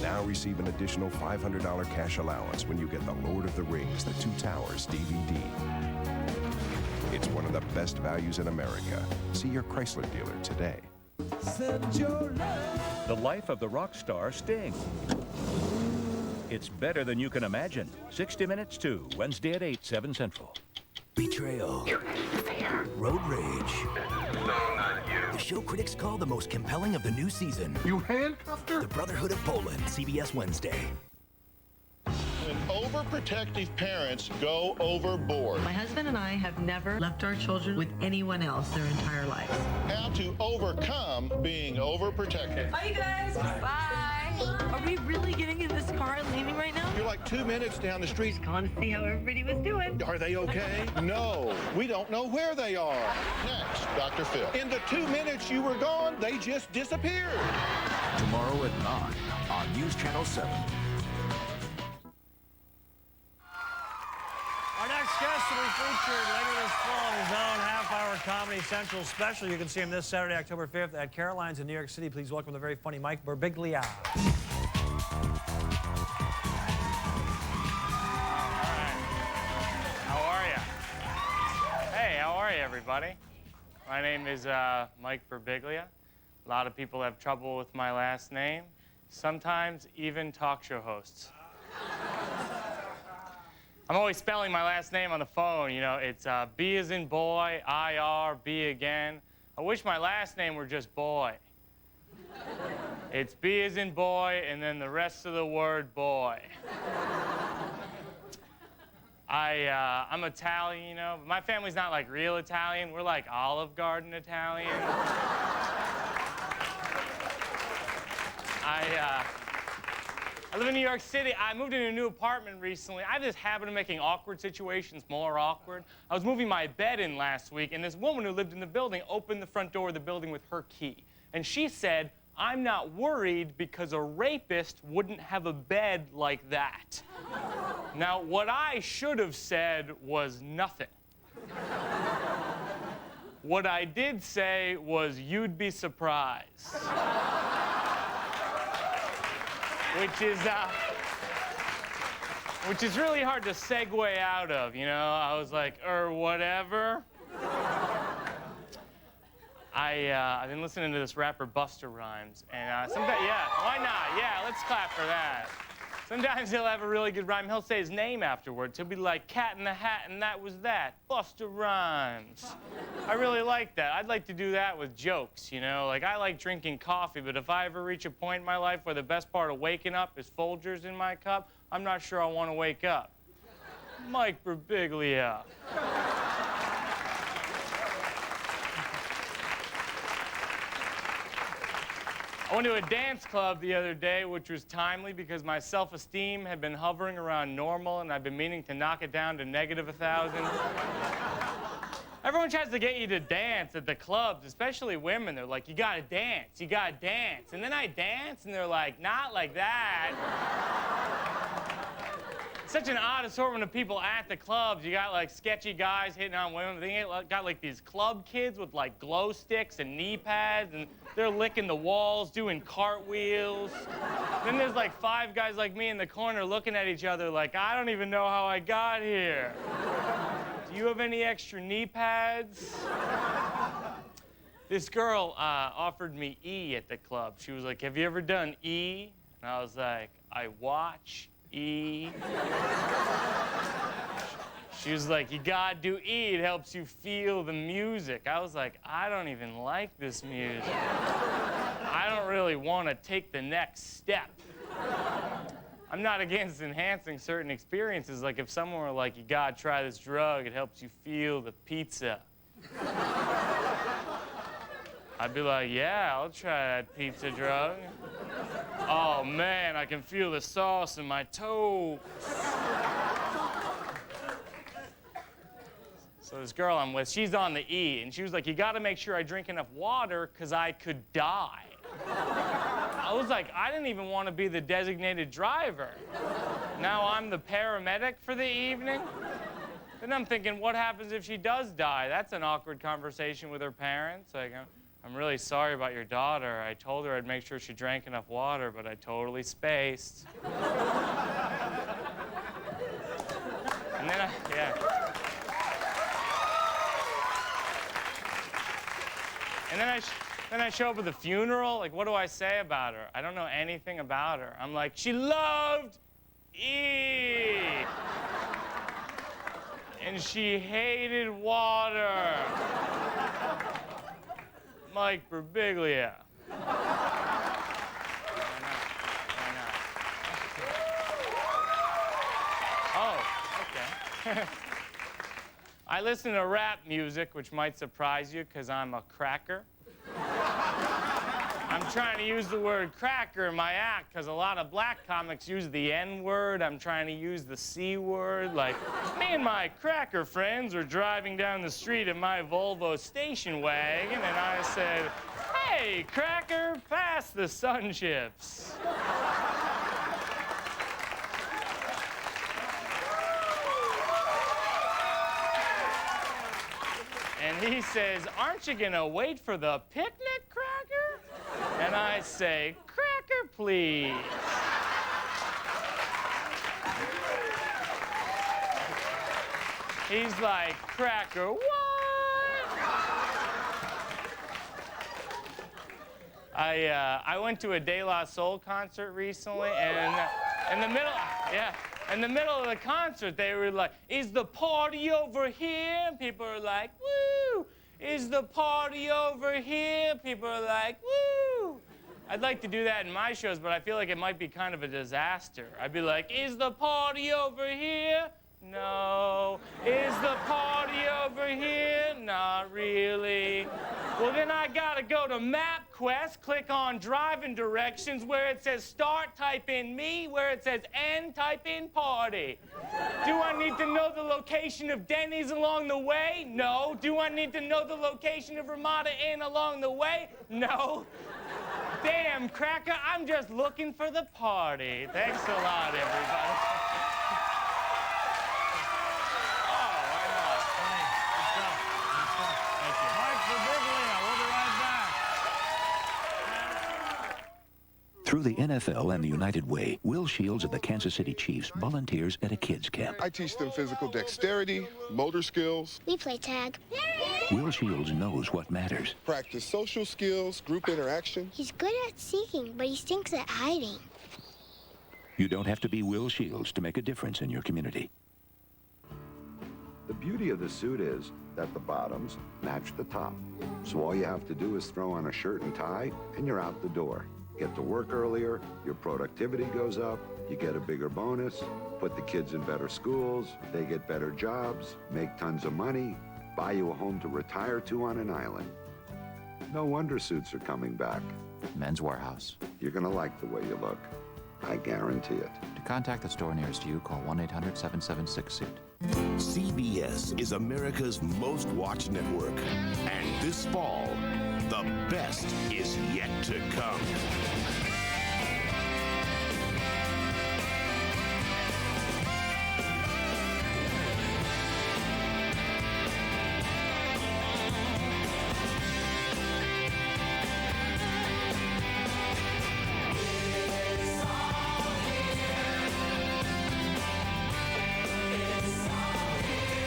Now receive an additional $500 cash allowance when you get The Lord of the Rings, The Two Towers DVD. It's one of the best values in America. See your Chrysler dealer today. The life of the rock star Sting. It's better than you can imagine. 60 Minutes 2, Wednesday at 8, 7 Central. Betrayal. Road rage. No, not you. The show critics call the most compelling of the new season. You handcuffed her? The Brotherhood of Poland, CBS Wednesday. When overprotective parents go overboard. My husband and I have never left our children with anyone else their entire lives. How to overcome being overprotective. Bye, you guys. Bye. Are we really getting in this car and leaving right now? You're like 2 minutes down the street. Calling to see how everybody was doing. Are they okay? No, we don't know where they are. Next, Dr. Phil. In the 2 minutes you were gone, they just disappeared. Tomorrow at 9 on News Channel 7. Our next guest will be featured later this fall in his own half-hour Comedy Central special. You can see him this Saturday, October 5th at Caroline's in New York City. Please welcome the very funny Mike Birbiglia. All right. How are you? Hey, how are you, everybody? My name is Mike Birbiglia. A lot of people have trouble with my last name. Sometimes even talk show hosts. I'm always spelling my last name on the phone. You know, it's B as in boy, I-R, B again. I wish my last name were just boy. It's B as in boy, and then the rest of the word boy. I'm Italian, you know, but my family's not like real Italian. We're like Olive Garden Italian. I live in New York City. I moved into a new apartment recently. I have this habit of making awkward situations more awkward. I was moving my bed in last week, and this woman who lived in the building opened the front door of the building with her key. And she said, "I'm not worried because a rapist wouldn't have a bed like that." Now, what I should have said was nothing. What I did say was, "You'd be surprised." Which is really hard to segue out of, you know? I was like, whatever. I've been listening to this rapper Busta Rhymes, and sometimes, yeah, why not? Yeah, let's clap for that. Sometimes he'll have a really good rhyme. He'll say his name afterwards. He'll be like, Cat in the Hat, and that was that. Busta Rhymes. I really like that. I'd like to do that with jokes, you know? Like, I like drinking coffee, but if I ever reach a point in my life where the best part of waking up is Folgers in my cup, I'm not sure I want to wake up. Mike Birbiglia. I went to a dance club the other day, which was timely because my self-esteem had been hovering around normal, and I've been meaning to knock it down to -1,000. Everyone tries to get you to dance at the clubs, especially women. They're like, you gotta dance, you gotta dance. And then I dance, and they're like, not like that. Such an odd assortment of people at the clubs. You got like sketchy guys hitting on women. They got like these club kids with like glow sticks and knee pads, and they're licking the walls, doing cartwheels. Then there's like 5 guys like me in the corner looking at each other like, I don't even know how I got here. Do you have any extra knee pads? This girl offered me E at the club. She was like, have you ever done E? And I was like, I watch E. She was like, you gotta do E, it helps you feel the music. I was like, I don't even like this music. I don't really want to take the next step. I'm not against enhancing certain experiences, like if someone were like, you gotta try this drug, it helps you feel the pizza. I'd be like, yeah, I'll try that pizza drug. Oh man, I can feel the sauce in my toes. So this girl I'm with, she's on the E, and she was like, you gotta make sure I drink enough water because I could die. I was like, I didn't even want to be the designated driver. Now I'm the paramedic for the evening? Then I'm thinking, what happens if she does die? That's an awkward conversation with her parents. Like, I'm really sorry about your daughter. I told her I'd make sure she drank enough water, but I totally spaced. And then And then I show up at the funeral. Like, what do I say about her? I don't know anything about her. I'm like, she loved E. And she hated water. Mike Birbiglia. Oh, okay. I listen to rap music, which might surprise you, because I'm a cracker. I'm trying to use the word cracker in my act, because a lot of black comics use the N-word. I'm trying to use the C word. Like, me and my cracker friends were driving down the street in my Volvo station wagon, and I said, "Hey, cracker, pass the sun chips." And he says, "Aren't you gonna wait for the picnic, cracker?" And I say, "Cracker, please." He's like, "Cracker, what?" I went to a De La Soul concert recently, and in the middle of the concert, they were like, "Is the party over here?" And people are like, "Woo!" "Is the party over here?" People are like, "Woo!" I'd like to do that in my shows, but I feel like it might be kind of a disaster. I'd be like, "Is the party over here?" "No." "Is the party over here?" "Not really." Well, then I gotta go to MapQuest, click on driving directions. Where it says start, type in me. Where it says end, type in party. Do I need to know the location of Denny's along the way? No. Do I need to know the location of Ramada Inn along the way? No. Damn, cracker, I'm just looking for the party. Thanks a lot, everybody. Through the NFL and the United Way, Will Shields of the Kansas City Chiefs volunteers at a kids camp. I teach them physical dexterity, motor skills. We play tag. Will Shields knows what matters. Practice social skills, group interaction. He's good at seeking, but he stinks at hiding. You don't have to be Will Shields to make a difference in your community. The beauty of the suit is that the bottoms match the top. So all you have to do is throw on a shirt and tie, and you're out the door. Get to work earlier, your productivity goes up, you get a bigger bonus, put the kids in better schools, they get better jobs, make tons of money, buy you a home to retire to on an island. No wonder suits are coming back. Men's Warehouse. You're gonna like the way you look. I guarantee it. To contact the store nearest you, call 1-800-776-SUIT. CBS is America's most watched network. And this fall, the best is yet to come.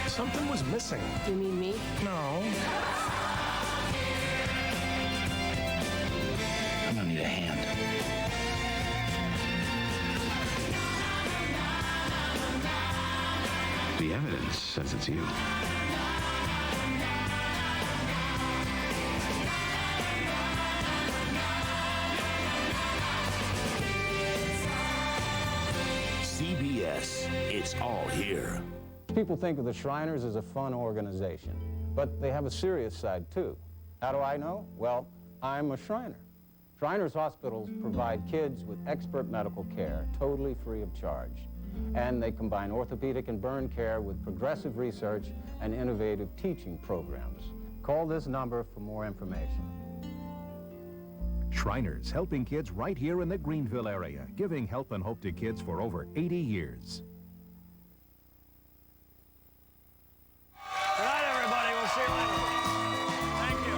Something was missing. You mean me? No. I'm gonna need a hand. The evidence says it's you. CBS, it's all here. People think of the Shriners as a fun organization, but they have a serious side too. How do I know? Well, I'm a Shriner. Shriners hospitals provide kids with expert medical care, totally free of charge. And they combine orthopedic and burn care with progressive research and innovative teaching programs. Call this number for more information. Shriners, helping kids right here in the Greenville area, giving help and hope to kids for over 80 years. Good night, everybody. We'll see you later. Thank you.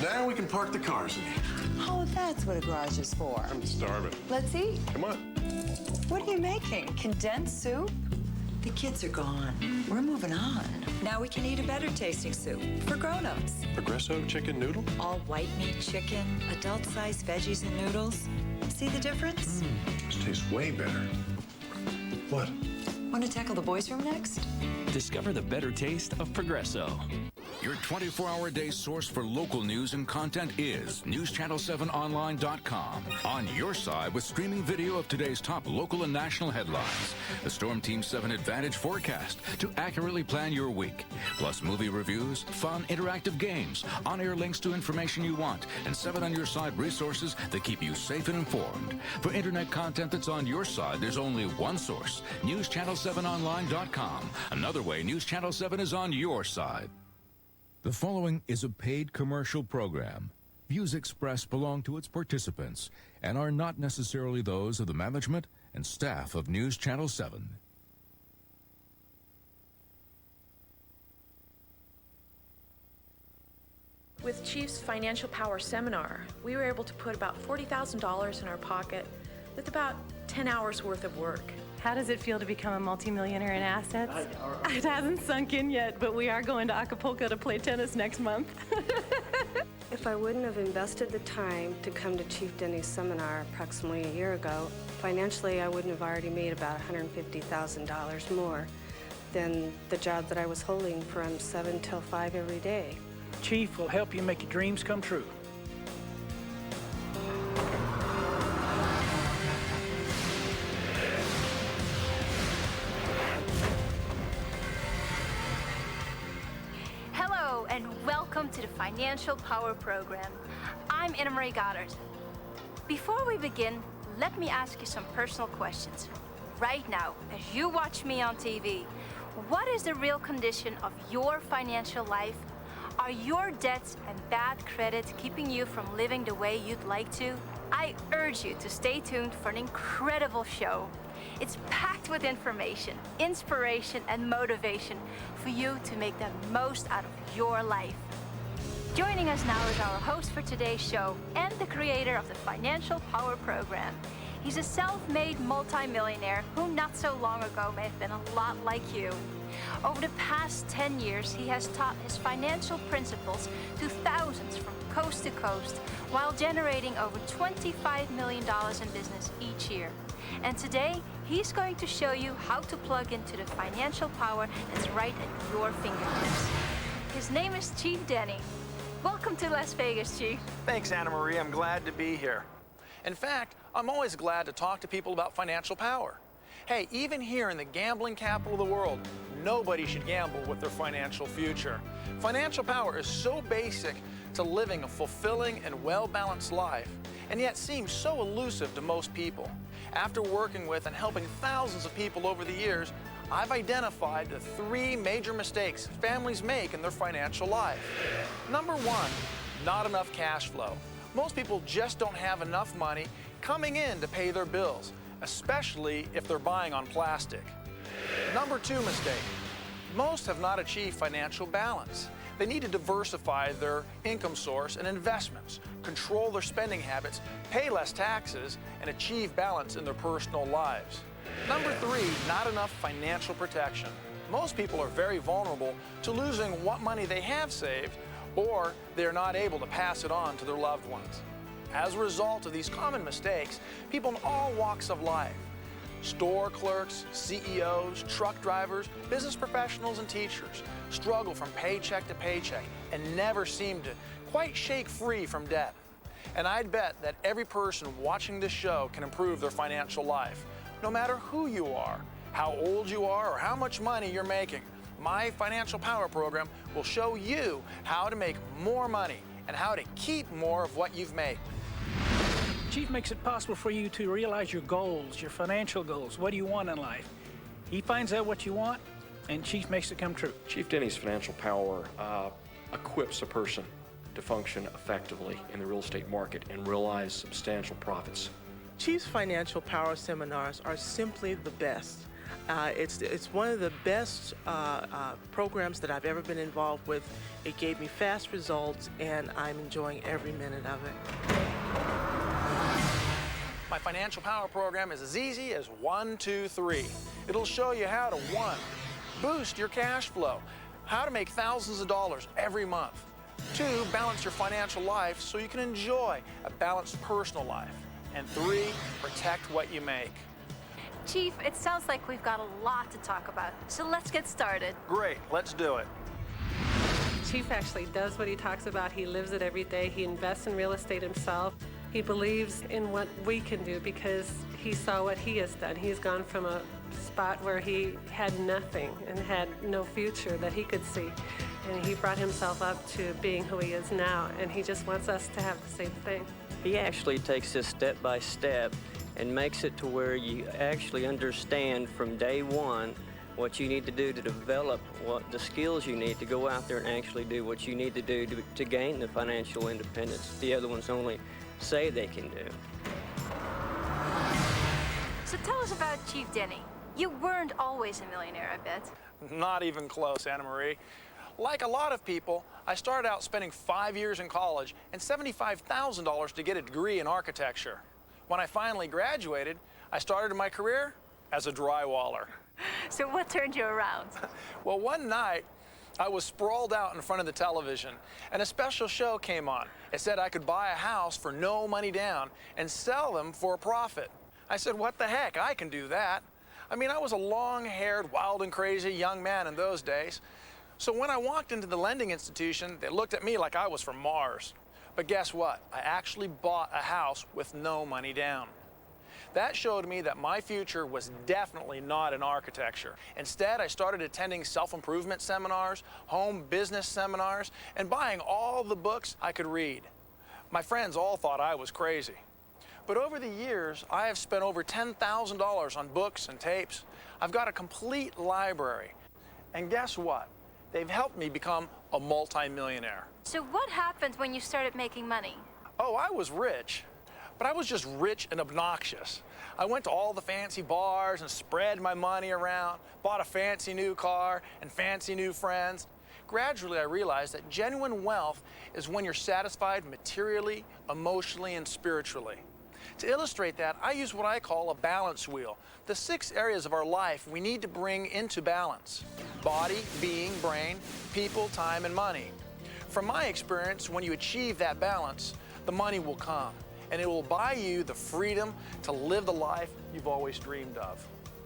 Now we can park the cars in here. Oh, that's what a garage is for. I'm starving. Let's eat. Come on. What are you making? Condensed soup? The kids are gone. We're moving on. Now we can eat a better tasting soup for grown-ups. Progresso chicken noodle? All white meat chicken, adult-sized veggies and noodles. See the difference? This tastes way better. What? Want to tackle the boys' room next? Discover the better taste of Progresso. Your 24-hour-a-day source for local news and content is NewsChannel7Online.com. On your side with streaming video of today's top local and national headlines. The Storm Team 7 Advantage forecast to accurately plan your week. Plus movie reviews, fun, interactive games, on-air links to information you want, and 7 on your side resources that keep you safe and informed. For internet content that's on your side, there's only one source, NewsChannel7Online.com. Another way News Channel 7 is on your side. The following is a paid commercial program. Views expressed belong to its participants and are not necessarily those of the management and staff of News Channel 7. With Chief's Financial Power Seminar, we were able to put about $40,000 in our pocket with about 10 hours worth of work. How does it feel to become a multimillionaire in assets? It hasn't sunk in yet, but we are going to Acapulco to play tennis next month. If I wouldn't have invested the time to come to Chief Denny's seminar approximately a year ago, financially I wouldn't have already made about $150,000 more than the job that I was holding from 7 till 5 every day. Chief will help you make your dreams come true. And welcome to the Financial Power Program. I'm Anna Marie Goddard. Before we begin, let me ask you some personal questions. Right now, as you watch me on TV, what is the real condition of your financial life? Are your debts and bad credit keeping you from living the way you'd like to? I urge you to stay tuned for an incredible show. It's packed with information, inspiration, and motivation for you to make the most out of your life. Joining us now is our host for today's show and the creator of the Financial Power Program. He's a self-made multimillionaire who not so long ago may have been a lot like you. Over the past 10 years, he has taught his financial principles to thousands from coast to coast while generating over $25 million in business each year. And today, he's going to show you how to plug into the financial power that's right at your fingertips. His name is Chief Denny. Welcome to Las Vegas, Chief. Thanks, Anna Marie. I'm glad to be here. In fact, I'm always glad to talk to people about financial power. Hey, even here in the gambling capital of the world, nobody should gamble with their financial future. Financial power is so basic to living a fulfilling and well-balanced life, and yet seems so elusive to most people. After working with and helping thousands of people over the years, I've identified the 3 major mistakes families make in their financial life. Number 1, not enough cash flow. Most people just don't have enough money coming in to pay their bills, especially if they're buying on plastic. Number 2 mistake, most have not achieved financial balance. They need to diversify their income source and investments, control their spending habits, pay less taxes, and achieve balance in their personal lives. Number 3, not enough financial protection. Most people are very vulnerable to losing what money they have saved, or they are not able to pass it on to their loved ones. As a result of these common mistakes, people in all walks of life, store clerks, CEOs, truck drivers, business professionals, and teachers struggle from paycheck to paycheck and never seem to quite shake free from debt. And I'd bet that every person watching this show can improve their financial life. No matter who you are, how old you are, or how much money you're making, my Financial Power Program will show you how to make more money and how to keep more of what you've made. Chief makes it possible for you to realize your goals, your financial goals. What do you want in life? He finds out what you want, and Chief makes it come true. Chief Denny's Financial Power equips a person to function effectively in the real estate market and realize substantial profits. Chief's Financial Power seminars are simply the best. It's one of the best programs that I've ever been involved with. It gave me fast results, and I'm enjoying every minute of it. My Financial Power program is as easy as 1, 2, 3. It'll show you how to 1, boost your cash flow, how to make thousands of dollars every month. 2, balance your financial life so you can enjoy a balanced personal life. And 3, protect what you make. Chief, it sounds like we've got a lot to talk about, so let's get started. Great, let's do it. Chief actually does what he talks about. He lives it every day. He invests in real estate himself. He believes in what we can do because he saw what he has done. He's gone from a spot where he had nothing and had no future that he could see. And he brought himself up to being who he is now, and he just wants us to have the same thing. He actually takes this step by step and makes it to where you actually understand from day one what you need to do to develop what the skills you need to go out there and actually do what you need to do to gain the financial independence the other ones only say they can do. So tell us about Chief Denny. You weren't always a millionaire, I bet. Not even close, Anna Marie. Like a lot of people, I started out spending 5 years in college and $75,000 to get a degree in architecture. When I finally graduated, I started my career as a drywaller. So what turned you around? Well, one night, I was sprawled out in front of the television, and a special show came on. It said I could buy a house for no money down and sell them for a profit. I said, what the heck, I can do that. I mean, I was a long-haired, wild and crazy young man in those days. So when I walked into the lending institution, they looked at me like I was from Mars. But guess what? I actually bought a house with no money down. That showed me that my future was definitely not in architecture. Instead, I started attending self-improvement seminars, home business seminars, and buying all the books I could read. My friends all thought I was crazy. But over the years, I have spent over $10,000 on books and tapes. I've got a complete library. And guess what? They've helped me become a multimillionaire. So what happened when you started making money? Oh, I was rich, but I was just rich and obnoxious. I went to all the fancy bars and spread my money around, bought a fancy new car and fancy new friends. Gradually, I realized that genuine wealth is when you're satisfied materially, emotionally, and spiritually. To illustrate that, I use what I call a balance wheel, the 6 areas of our life we need to bring into balance: body, being, brain, people, time, and money. From my experience, when you achieve that balance, the money will come, and it will buy you the freedom to live the life you've always dreamed of.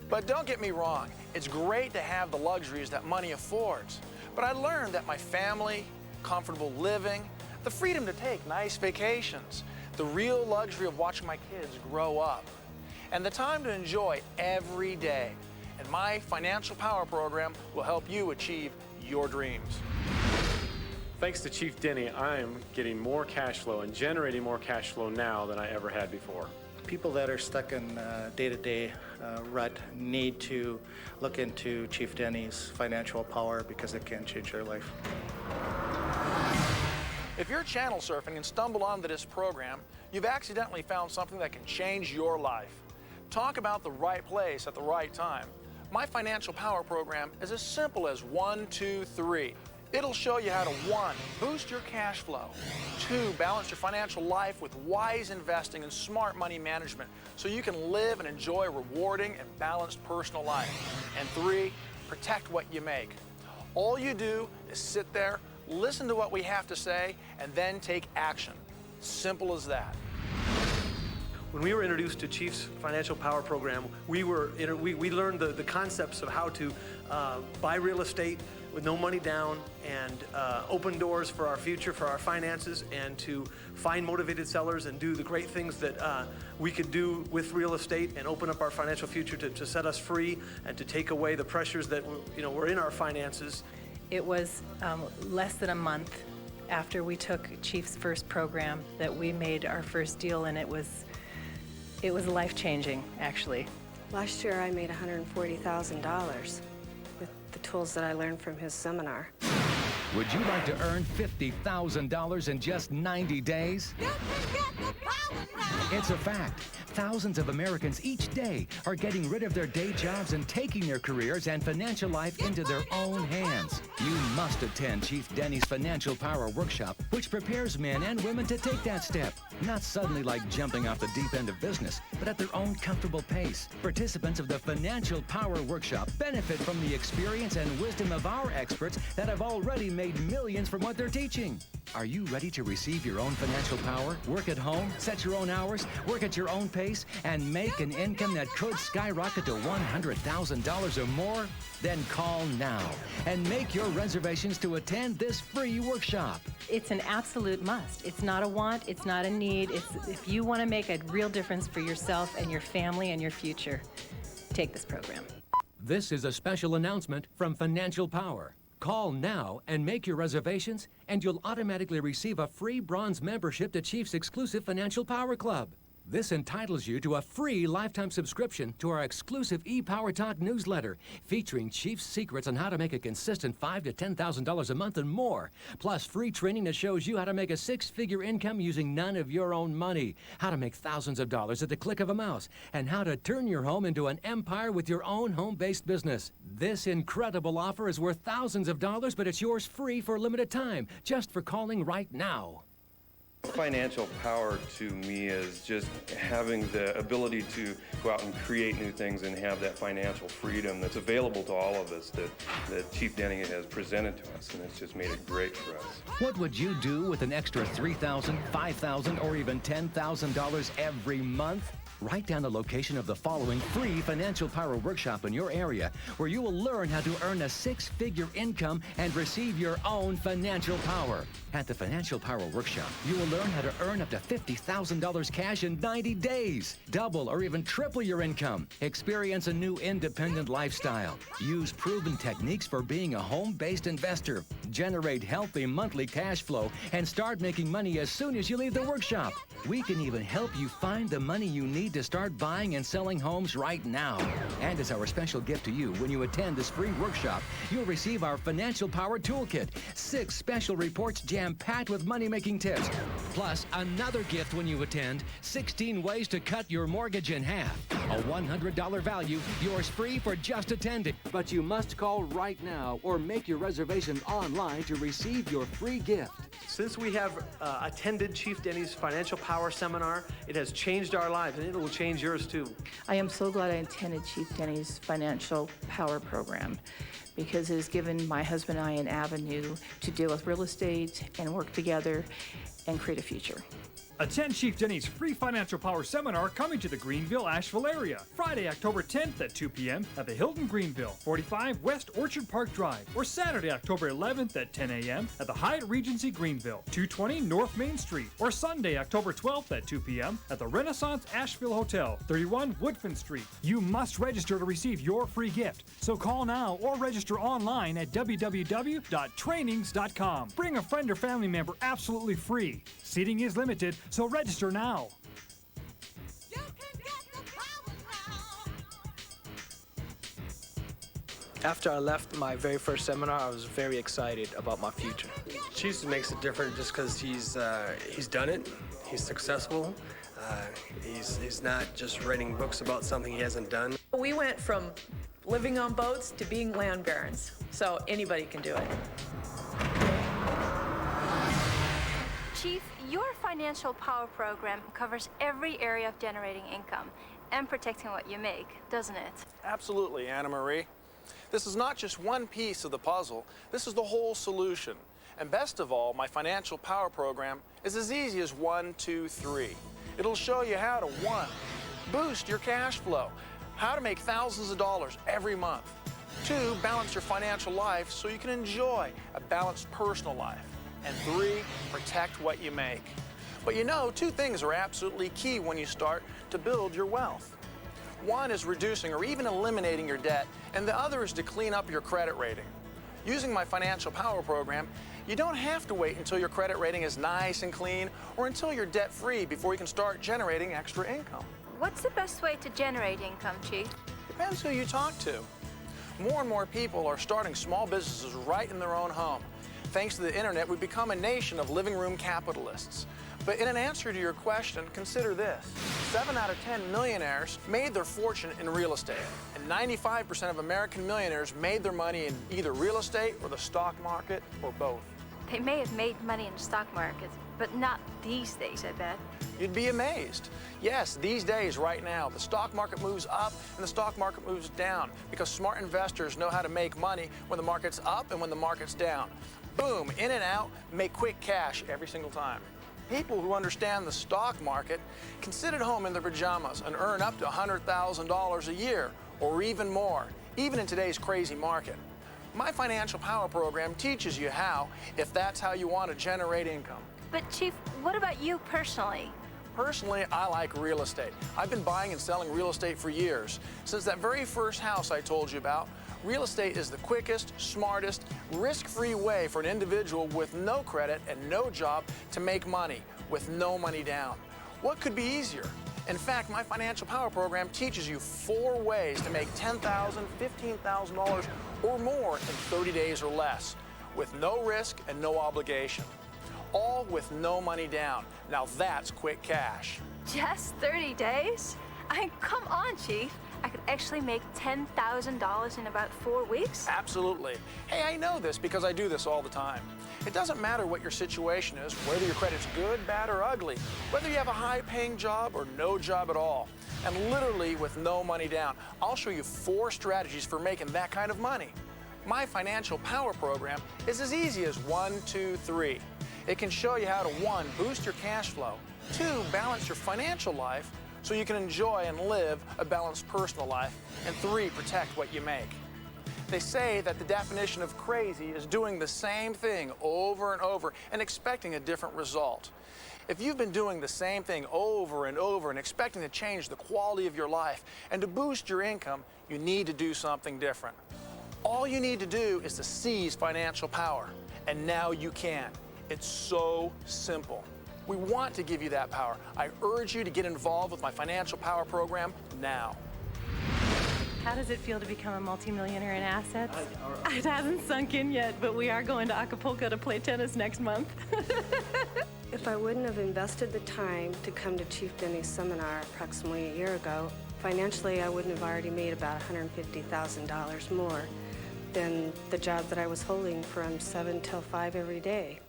But don't get me wrong, it's great to have the luxuries that money affords. But I learned that my family, comfortable living, the freedom to take nice vacations, the real luxury of watching my kids grow up, and the time to enjoy every day. And my Financial Power program will help you achieve your dreams. Thanks to Chief Denny, I am getting more cash flow and generating more cash flow now than I ever had before. People that are stuck in day-to-day rut need to look into Chief Denny's Financial Power because it can change their life. If you're channel surfing and stumble onto this program, you've accidentally found something that can change your life. Talk about the right place at the right time. My Financial Power program is as simple as 1, 2, 3. It'll show you how to 1, boost your cash flow, 2, balance your financial life with wise investing and smart money management so you can live and enjoy a rewarding and balanced personal life, and 3, protect what you make. All you do is sit there, listen to what we have to say, and then take action. Simple as that. When we were introduced to Chief's Financial Power program, we learned the concepts of how to buy real estate with no money down and open doors for our future, for our finances, and to find motivated sellers and do the great things that we could do with real estate and open up our financial future to set us free and to take away the pressures that were in our finances. It was less than a month after we took Chief's first program that we made our first deal, and it was life-changing, actually. Last year I made $140,000 with the tools that I learned from his seminar. Would you like to earn $50,000 in just 90 days? It's a fact. Thousands of Americans each day are getting rid of their day jobs and taking their careers and financial life into their own hands. You must attend Chief Denny's Financial Power Workshop, which prepares men and women to take that step. Not suddenly like jumping off the deep end of business, but at their own comfortable pace. Participants of the Financial Power Workshop benefit from the experience and wisdom of our experts that have already made millions from what they're teaching. Are you ready to receive your own financial power, work at home, set your own hours, work at your own pace, and make an income that could skyrocket to $100,000 or more? Then call now and make your reservations to attend this free workshop. It's an absolute must. It's not a want, it's not a need. It's if you want to make a real difference for yourself and your family and your future, take this program. This is a special announcement from Financial Power. Call now and make your reservations, and you'll automatically receive a free bronze membership to Chief's exclusive Financial Power Club. This entitles you to a free lifetime subscription to our exclusive ePower Talk newsletter, featuring Chief's secrets on how to make a consistent $5,000 to $10,000 a month and more, plus free training that shows you how to make a six-figure income using none of your own money, how to make thousands of dollars at the click of a mouse, and how to turn your home into an empire with your own home-based business. This incredible offer is worth thousands of dollars, but it's yours free for a limited time, just for calling right now. Financial power to me is just having the ability to go out and create new things and have that financial freedom that's available to all of us that Chief Denny has presented to us, and it's just made it great for us. What would you do with an extra $3,000, $5,000, or even $10,000 every month? Write down the location of the following free Financial Power Workshop in your area, where you will learn how to earn a six-figure income and receive your own financial power. At the Financial Power Workshop, you will learn how to earn up to $50,000 cash in 90 days. Double or even triple your income. Experience a new independent lifestyle. Use proven techniques for being a home-based investor. Generate healthy monthly cash flow and start making money as soon as you leave the workshop. We can even help you find the money you need to start buying and selling homes right now. And as our special gift to you, when you attend this free workshop, you'll receive our Financial Power Toolkit. 6 special reports jam-packed with money-making tips. Plus, another gift when you attend, 16 ways to cut your mortgage in half. A $100 value, yours free for just attending. But you must call right now or make your reservation online to receive your free gift. Since we have attended Chief Denny's Financial Power Seminar, it has changed our lives, and it will change yours too. I am so glad I attended Chief Denny's Financial Power Program, because it has given my husband and I an avenue to deal with real estate and work together and create a future. Attend Chief Denny's free Financial Power Seminar coming to the Greenville-Asheville area, Friday, October 10th at 2 p.m. at the Hilton Greenville, 45 West Orchard Park Drive, or Saturday, October 11th at 10 a.m. at the Hyatt Regency Greenville, 220 North Main Street, or Sunday, October 12th at 2 p.m. at the Renaissance Asheville Hotel, 31 Woodfin Street. You must register to receive your free gift, so call now or register online at www.trainings.com. Bring a friend or family member absolutely free. Seating is limited, so register now. After I left my very first seminar, I was very excited about my future. Chiefs makes it different just because he's done it. He's successful. He's not just writing books about something he hasn't done. We went from living on boats to being land barons, so anybody can do it. Chief, your Financial Power Program covers every area of generating income and protecting what you make, doesn't it? Absolutely, Anna Marie. This is not just one piece of the puzzle. This is the whole solution. And best of all, my Financial Power Program is as easy as 1, 2, 3. It'll show you how to 1, boost your cash flow, how to make thousands of dollars every month. 2, balance your financial life so you can enjoy a balanced personal life. And 3, protect what you make. But you know, 2 things are absolutely key when you start to build your wealth. 1 is reducing or even eliminating your debt, and the other is to clean up your credit rating. Using my Financial Power Program, you don't have to wait until your credit rating is nice and clean or until you're debt-free before you can start generating extra income. What's the best way to generate income, Chief? Depends who you talk to. More and more people are starting small businesses right in their own home. Thanks to the internet, we've become a nation of living room capitalists. But in an answer to your question, consider this. 7 out of 10 millionaires made their fortune in real estate, and 95% of American millionaires made their money in either real estate or the stock market or both. They may have made money in the stock market, but not these days, I bet. You'd be amazed. Yes, these days, right now, the stock market moves up and the stock market moves down because smart investors know how to make money when the market's up and when the market's down. Boom, in and out, make quick cash every single time. People who understand the stock market can sit at home in their pajamas and earn up to $100,000 a year or even more, even in today's crazy market. My Financial Power program teaches you how, if that's how you want to generate income. But Chief, what about you personally? Personally, I like real estate. I've been buying and selling real estate for years. Since that very first house I told you about, real estate is the quickest, smartest, risk-free way for an individual with no credit and no job to make money with no money down. What could be easier? In fact, my Financial Power program teaches you 4 ways to make $10,000, $15,000 or more in 30 days or less, with no risk and no obligation. All with no money down. Now that's quick cash. Just 30 days? I mean, come on, Chief. I could actually make $10,000 in about 4 weeks? Absolutely. Hey, I know this because I do this all the time. It doesn't matter what your situation is, whether your credit's good, bad, or ugly, whether you have a high-paying job or no job at all, and literally with no money down. I'll show you 4 strategies for making that kind of money. My Financial Power program is as easy as 1, 2, 3. It can show you how to 1, boost your cash flow, 2, balance your financial life so you can enjoy and live a balanced personal life, and 3, protect what you make. They say that the definition of crazy is doing the same thing over and over and expecting a different result. If you've been doing the same thing over and over and expecting to change the quality of your life and to boost your income, you need to do something different. All you need to do is to seize financial power, and now you can. It's so simple. We want to give you that power. I urge you to get involved with my Financial Power program now. How does it feel to become a multimillionaire in assets? It hasn't sunk in yet, but we are going to Acapulco to play tennis next month. If I wouldn't have invested the time to come to Chief Denny's seminar approximately a year ago, financially I wouldn't have already made about $150,000 more than the job that I was holding from 7 till 5 every day.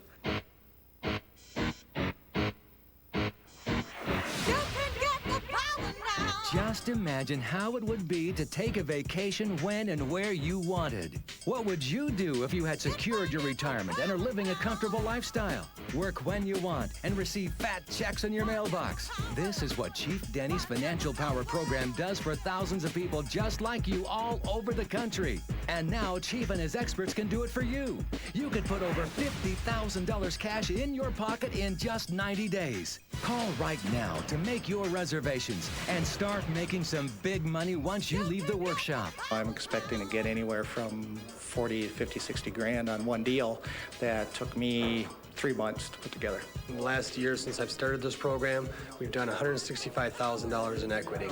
Just imagine how it would be to take a vacation when and where you wanted. What would you do if you had secured your retirement and are living a comfortable lifestyle? Work when you want and receive fat checks in your mailbox. This is what Chief Denny's Financial Power program does for thousands of people just like you all over the country. And now Chief and his experts can do it for you. You could put over $50,000 cash in your pocket in just 90 days. Call right now to make your reservations and start making some big money once you leave the workshop. I'm expecting to get anywhere from 40, 50, 60 grand on one deal that took me 3 months to put together. In the last year since I've started this program, we've done $165,000 in equity.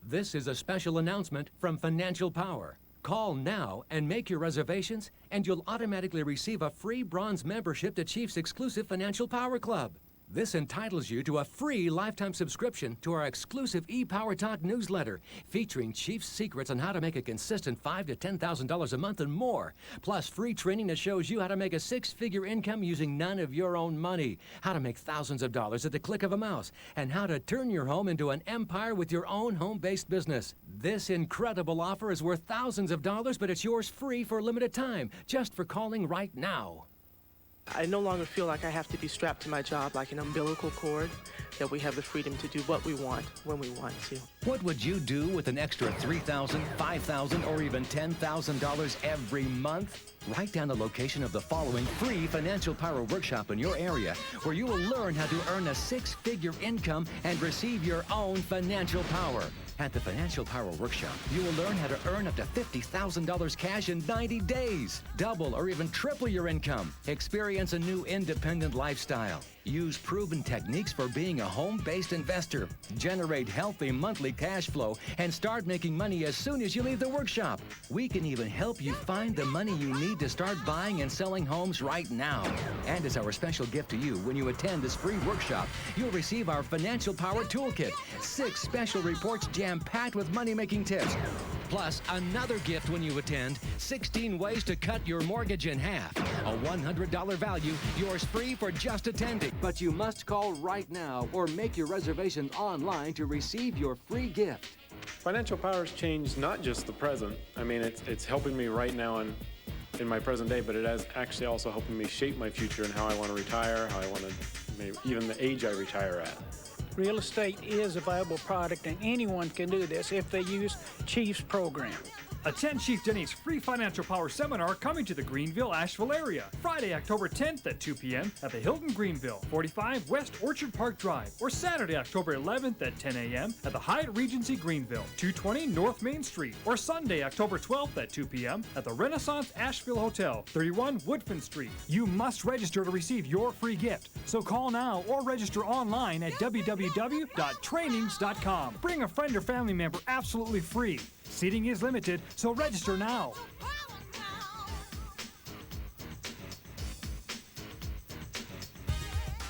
This is a special announcement from Financial Power. Call now and make your reservations, and you'll automatically receive a free bronze membership to Chief's exclusive Financial Power Club. This entitles you to a free lifetime subscription to our exclusive ePower Talk newsletter, featuring Chief's secrets on how to make a consistent $5,000 to $10,000 a month and more, plus free training that shows you how to make a 6-figure income using none of your own money, how to make thousands of dollars at the click of a mouse, and how to turn your home into an empire with your own home-based business. This incredible offer is worth thousands of dollars, but it's yours free for a limited time, just for calling right now. I no longer feel like I have to be strapped to my job like an umbilical cord, that we have the freedom to do what we want, when we want to. What would you do with an extra $3,000, $5,000, or even $10,000 every month? Write down the location of the following free Financial Power workshop in your area, where you will learn how to earn a 6-figure income and receive your own financial power. At the Financial Power Workshop, you will learn how to earn up to $50,000 cash in 90 days. Double or even triple your income. Experience a new independent lifestyle. Use proven techniques for being a home-based investor. Generate healthy monthly cash flow and start making money as soon as you leave the workshop. We can even help you find the money you need to start buying and selling homes right now. And as our special gift to you, when you attend this free workshop, you'll receive our Financial Power Toolkit. 6 special reports jam-packed with money-making tips. Plus, another gift when you attend, 16 ways to cut your mortgage in half. A $100 value, yours free for just attending. But you must call right now or make your reservations online to receive your free gift. Financial Power's changed not just the present. I mean, it's helping me right now in my present day, but it has actually also helping me shape my future and how I want to retire, how I want to, maybe even the age I retire at. Real estate is a viable product, and anyone can do this if they use Chief's program. Attend Chief Denny's free Financial Power Seminar coming to the Greenville-Asheville area, Friday, October 10th at 2 p.m. at the Hilton Greenville, 45 West Orchard Park Drive, or Saturday, October 11th at 10 a.m. at the Hyatt Regency Greenville, 220 North Main Street, or Sunday, October 12th at 2 p.m. at the Renaissance Asheville Hotel, 31 Woodfin Street. You must register to receive your free gift, so call now or register online at www.trainings.com. Bring a friend or family member absolutely free. Seating is limited, so register now.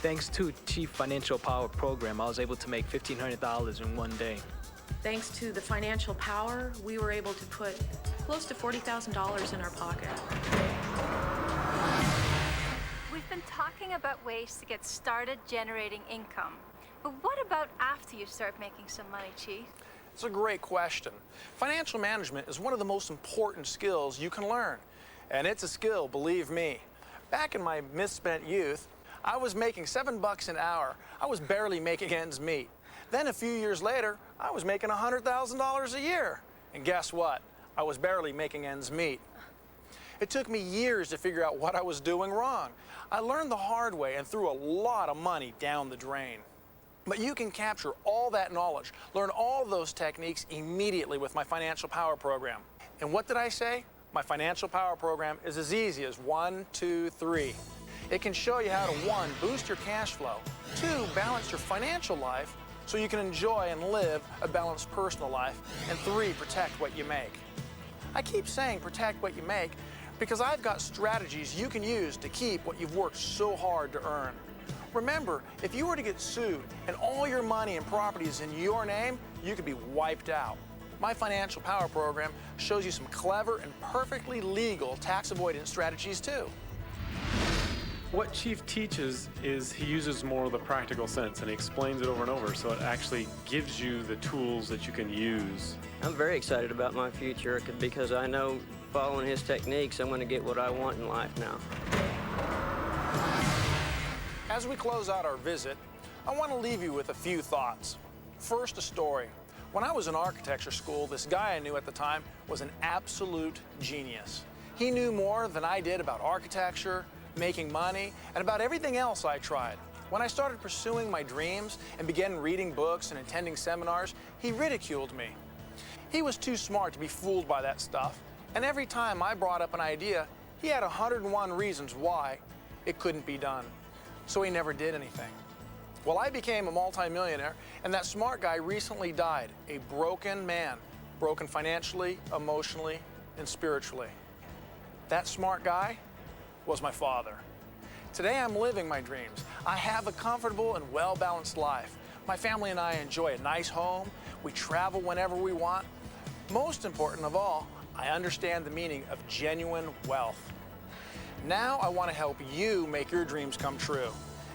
Thanks to Chief Financial Power program, I was able to make $1,500 in one day. Thanks to the Financial Power, we were able to put close to $40,000 in our pocket. We've been talking about ways to get started generating income. But what about after you start making some money, Chief? It's a great question. Financial management is one of the most important skills you can learn. And it's a skill, believe me. Back in my misspent youth, I was making $7 an hour. I was barely making ends meet. Then a few years later, I was making $100,000 a year. And guess what? I was barely making ends meet. It took me years to figure out what I was doing wrong. I learned the hard way and threw a lot of money down the drain. But you can capture all that knowledge, learn all those techniques immediately with my Financial Power program. And what did I say? My Financial Power program is as easy as 1, 2, 3. It can show you how to 1, boost your cash flow, 2, balance your financial life so you can enjoy and live a balanced personal life, and 3, protect what you make. I keep saying protect what you make because I've got strategies you can use to keep what you've worked so hard to earn. Remember, if you were to get sued and all your money and property is in your name, you could be wiped out. My Financial Power program shows you some clever and perfectly legal tax avoidance strategies too. What Chief teaches is he uses more of the practical sense and he explains it over and over, so it actually gives you the tools that you can use. I'm very excited about my future because I know following his techniques, I'm going to get what I want in life now. As we close out our visit, I want to leave you with a few thoughts. First, a story. When I was in architecture school, this guy I knew at the time was an absolute genius. He knew more than I did about architecture, making money, and about everything else I tried. When I started pursuing my dreams and began reading books and attending seminars, he ridiculed me. He was too smart to be fooled by that stuff, and every time I brought up an idea, he had 101 reasons why it couldn't be done. So he never did anything. Well, I became a multimillionaire, and that smart guy recently died, a broken man, broken financially, emotionally, and spiritually. That smart guy was my father. Today I'm living my dreams. I have a comfortable and well-balanced life. My family and I enjoy a nice home. We travel whenever we want. Most important of all, I understand the meaning of genuine wealth. Now I want to help you make your dreams come true.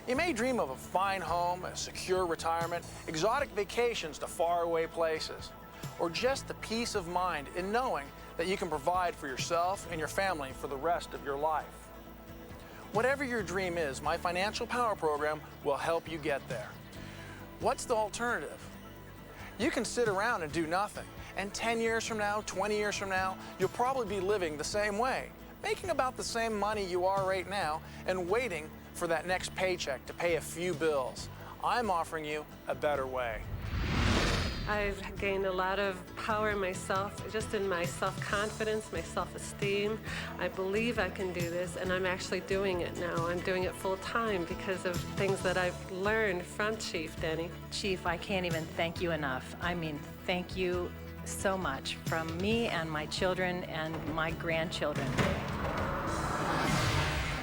You may dream of a fine home, a secure retirement, exotic vacations to faraway places, or just the peace of mind in knowing that you can provide for yourself and your family for the rest of your life. Whatever your dream is, my Financial Power program will help you get there. What's the alternative? You can sit around and do nothing, and 10 years from now, 20 years from now, you'll probably be living the same way, making about the same money you are right now and waiting for that next paycheck to pay a few bills. I'm offering you a better way. I've gained a lot of power in myself, just in my self-confidence, my self-esteem. I believe I can do this, and I'm actually doing it now. I'm doing it full-time because of things that I've learned from Chief Denny. Chief, I can't even thank you enough. I mean, thank you so much from me and my children and my grandchildren.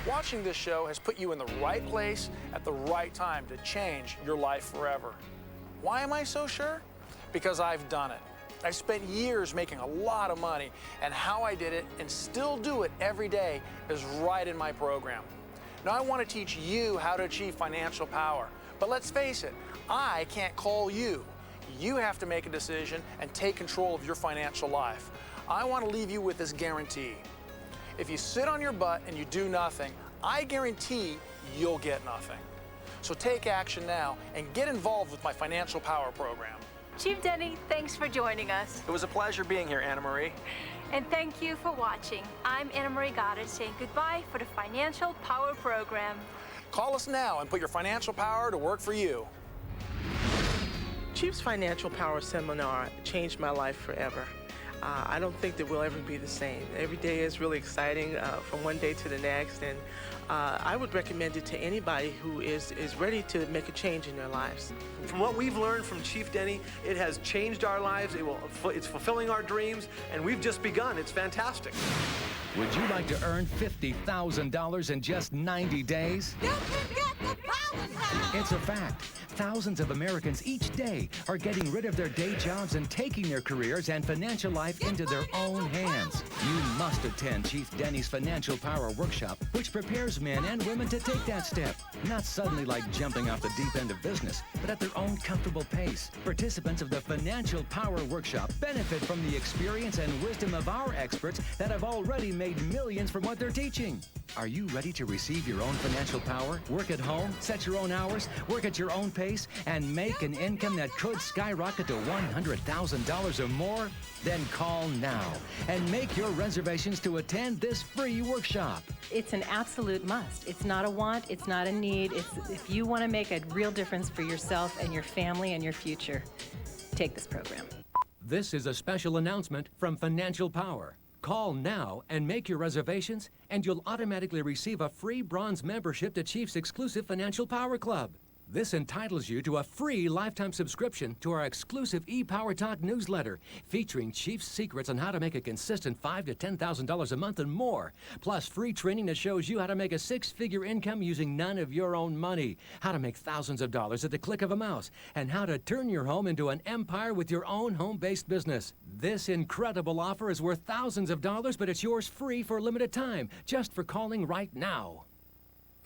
Watching this show has put you in the right place at the right time to change your life forever. Why am I so sure? Because I've done it. I've spent years making a lot of money, and how I did it and still do it every day is right in my program. Now I want to teach you how to achieve financial power, but let's face it, I can't call you. You have to make a decision and take control of your financial life. I want to leave you with this guarantee. If you sit on your butt and you do nothing, I guarantee you'll get nothing. So take action now and get involved with my Financial Power program. Chief Denny, thanks for joining us. It was a pleasure being here, Anna Marie. And thank you for watching. I'm Anna Marie Goddard saying goodbye for the Financial Power program. Call us now and put your financial power to work for you. Chief's Financial Power Seminar changed my life forever. I don't think that we'll ever be the same. Every day is really exciting from one day to the next, and I would recommend it to anybody who is ready to make a change in their lives. From what we've learned from Chief Denny, it has changed our lives, it's fulfilling our dreams, and we've just begun. It's fantastic. Would you like to earn $50,000 in just 90 days? You can get the power now. It's a fact. Thousands of Americans each day are getting rid of their day jobs and taking their careers and financial life into their own hands. You must attend Chief Denny's Financial Power Workshop, which prepares men and women to take that step. Not suddenly like jumping off the deep end of business, but at their own comfortable pace. Participants of the Financial Power Workshop benefit from the experience and wisdom of our experts that have already made millions from what they're teaching. Are you ready to receive your own financial power? Work at home, set your own hours, work at your own pace, and make an income that could skyrocket to $100,000 or more? Then call now and make your reservations to attend this free workshop. It's an absolute must. It's not a want, it's not a need. It's if you want to make a real difference for yourself and your family and your future, take this program. This is a special announcement from Financial Power. Call now and make your reservations, and you'll automatically receive a free bronze membership to Chief's exclusive Financial Power Club. This entitles you to a free lifetime subscription to our exclusive e-Power Talk newsletter, featuring Chief's secrets on how to make a consistent $5,000 to $10,000 a month and more, plus free training that shows you how to make a six-figure income using none of your own money, how to make thousands of dollars at the click of a mouse, and how to turn your home into an empire with your own home-based business. This incredible offer is worth thousands of dollars, but it's yours free for a limited time, just for calling right now.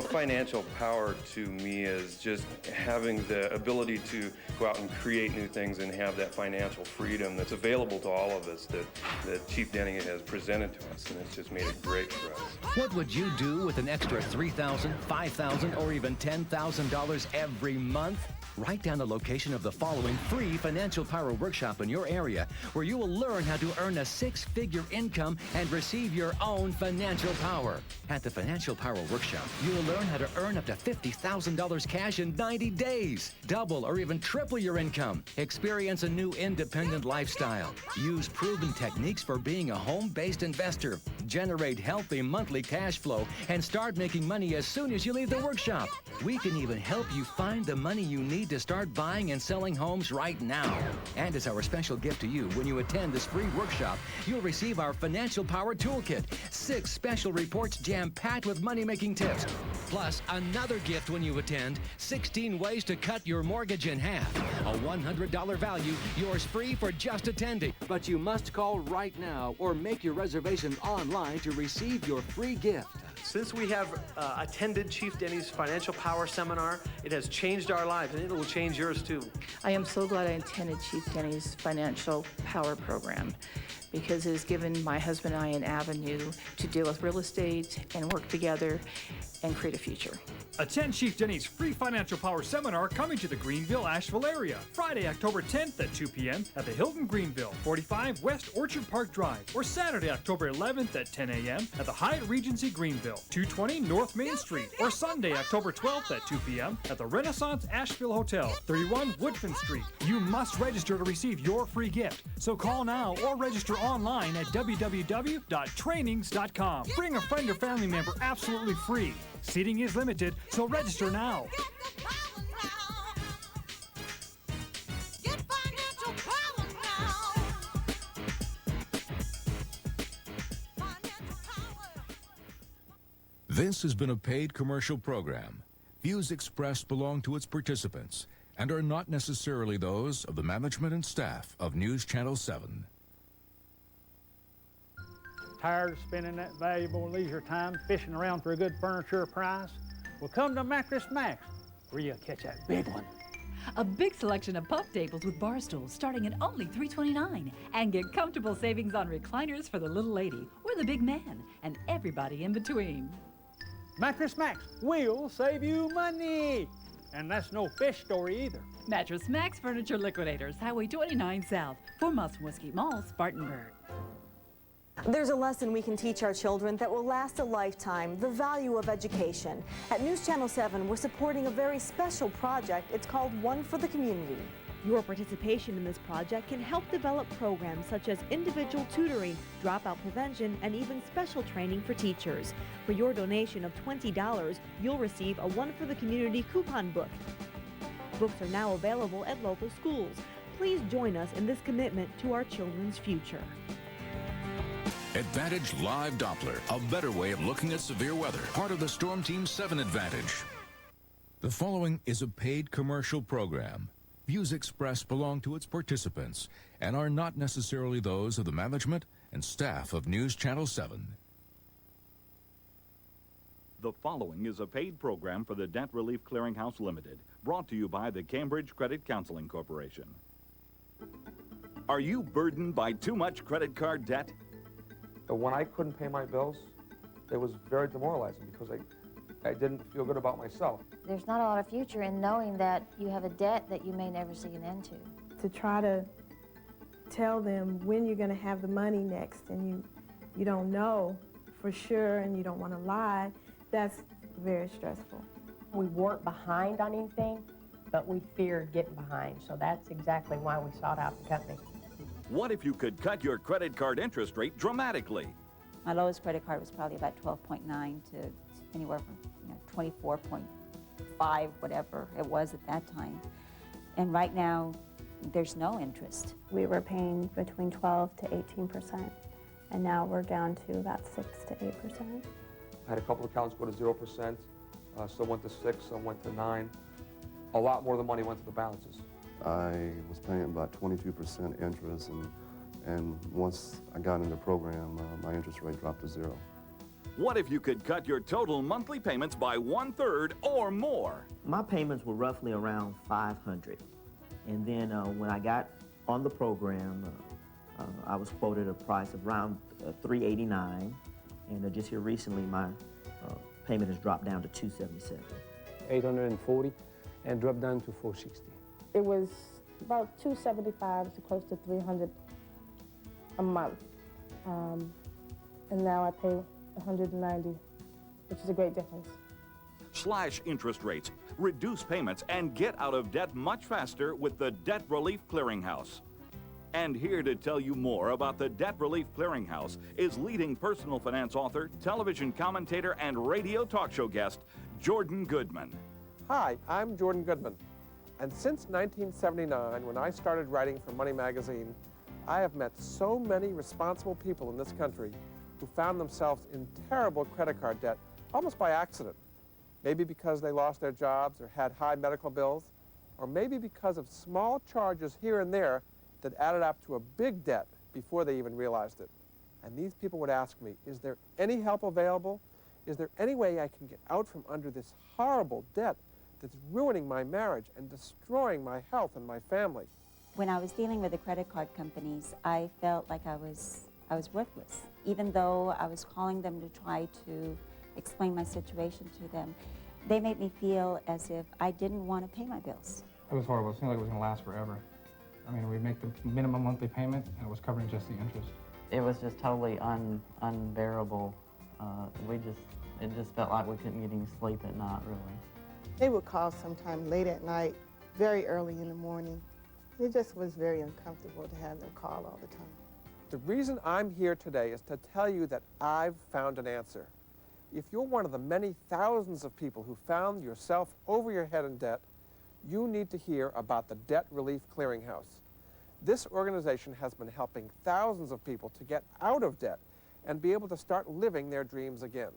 Financial power to me is just having the ability to go out and create new things and have that financial freedom that's available to all of us that Chief Denny has presented to us, and it's just made it great for us. What would you do with an extra $3,000, $5,000, or even $10,000 every month? Write down the location of the following free Financial Power Workshop in your area, where you will learn how to earn a six-figure income and receive your own financial power. At the Financial Power Workshop, you will learn how to earn up to $50,000 cash in 90 days. Double or even triple your income. Experience a new independent lifestyle. Use proven techniques for being a home-based investor. Generate healthy monthly cash flow and start making money as soon as you leave the workshop. We can even help you find the money you need to start buying and selling homes right now. And as our special gift to you, when you attend this free workshop, you'll receive our Financial Power Toolkit. 6 special reports jam-packed with money-making tips. Plus, another gift when you attend, 16 ways to cut your mortgage in half. A $100 value, yours free for just attending. But you must call right now or make your reservation online to receive your free gift. Since we have attended Chief Denny's Financial Power Seminar, it has changed our lives, and it will change yours too. I am so glad I attended Chief Denny's Financial Power program, because it has given my husband and I an avenue to deal with real estate and work together and create a future. Attend Chief Denny's free financial power seminar coming to the Greenville, Asheville area. Friday, October 10th at 2 p.m. at the Hilton Greenville, 45 West Orchard Park Drive. Or Saturday, October 11th at 10 a.m. at the Hyatt Regency Greenville, 220 North Main Street. Or Sunday, October 12th at 2 p.m. at the Renaissance Asheville Hotel, 31 Woodfin Street. You must register to receive your free gift. So call now or register online at www.trainings.com. Bring a friend or family member absolutely free. Seating is limited, so register now. This has been a paid commercial program. Views expressed belong to its participants and are not necessarily those of the management and staff of News Channel 7. Tired of spending that valuable leisure time fishing around for a good furniture price? Well, come to Mattress Max, where you'll catch that big one. A big selection of puff tables with bar stools starting at only $329. And get comfortable savings on recliners for the little lady or the big man and everybody in between. Mattress Max will save you money. And that's no fish story either. Mattress Max Furniture Liquidators, Highway 29 South, 4 miles from Whiskey Mall, Spartanburg. There's a lesson we can teach our children that will last a lifetime, the value of education. At News Channel 7, we're supporting a very special project. It's called One for the Community. Your participation in this project can help develop programs such as individual tutoring, dropout prevention, and even special training for teachers. For your donation of $20, you'll receive a One for the Community coupon book. Books are now available at local schools. Please join us in this commitment to our children's future. Advantage Live Doppler, a better way of looking at severe weather. Part of the Storm Team 7 Advantage. The following is a paid commercial program. Views expressed belong to its participants and are not necessarily those of the management and staff of News Channel 7. The following is a paid program for the Debt Relief Clearinghouse Limited, brought to you by the Cambridge Credit Counseling Corporation. Are you burdened by too much credit card debt? When I couldn't pay my bills, it was very demoralizing because I didn't feel good about myself. There's not a lot of future in knowing that you have a debt that you may never see an end to. To try to tell them when you're going to have the money next and you don't know for sure and you don't want to lie, that's very stressful. We weren't behind on anything, but we feared getting behind, so that's exactly why we sought out the company. What if you could cut your credit card interest rate dramatically? My lowest credit card was probably about 12.9 to anywhere from 24.5, whatever it was at that time. And right now, there's no interest. We were paying between 12 to 18%, and now we're down to about 6 to 8%. I had a couple of accounts go to 0%, some went to 6, some went to 9. A lot more of the money went to the balances. I was paying about 22% interest, and once I got into the program, my interest rate dropped to 0. What if you could cut your total monthly payments by 1/3 or more? My payments were roughly around $500. And then when I got on the program, I was quoted a price of around $389. And just here recently, my payment has dropped down to $277. $840 and dropped down to $460. It was about $275 to close to $300 a month. And now I pay $190, which is a great difference. Slash interest rates, reduce payments, and get out of debt much faster with the Debt Relief Clearinghouse. And here to tell you more about the Debt Relief Clearinghouse is leading personal finance author, television commentator, and radio talk show guest, Jordan Goodman. Hi, I'm Jordan Goodman. And since 1979, when I started writing for Money Magazine, I have met so many responsible people in this country who found themselves in terrible credit card debt almost by accident. Maybe because they lost their jobs or had high medical bills, or maybe because of small charges here and there that added up to a big debt before they even realized it. And these people would ask me, is there any help available? Is there any way I can get out from under this horrible debt that's ruining my marriage and destroying my health and my family? When I was dealing with the credit card companies, I felt like I was worthless. Even though I was calling them to try to explain my situation to them, they made me feel as if I didn't want to pay my bills. It was horrible. It seemed like it was going to last forever. I mean, we make the minimum monthly payment, and it was covering just the interest. It was just totally unbearable. It just felt like we couldn't get any sleep at night, really. They would call sometime late at night, very early in the morning. It just was very uncomfortable to have them call all the time. The reason I'm here today is to tell you that I've found an answer. If you're one of the many thousands of people who found yourself over your head in debt, you need to hear about the Debt Relief Clearinghouse. This organization has been helping thousands of people to get out of debt and be able to start living their dreams again.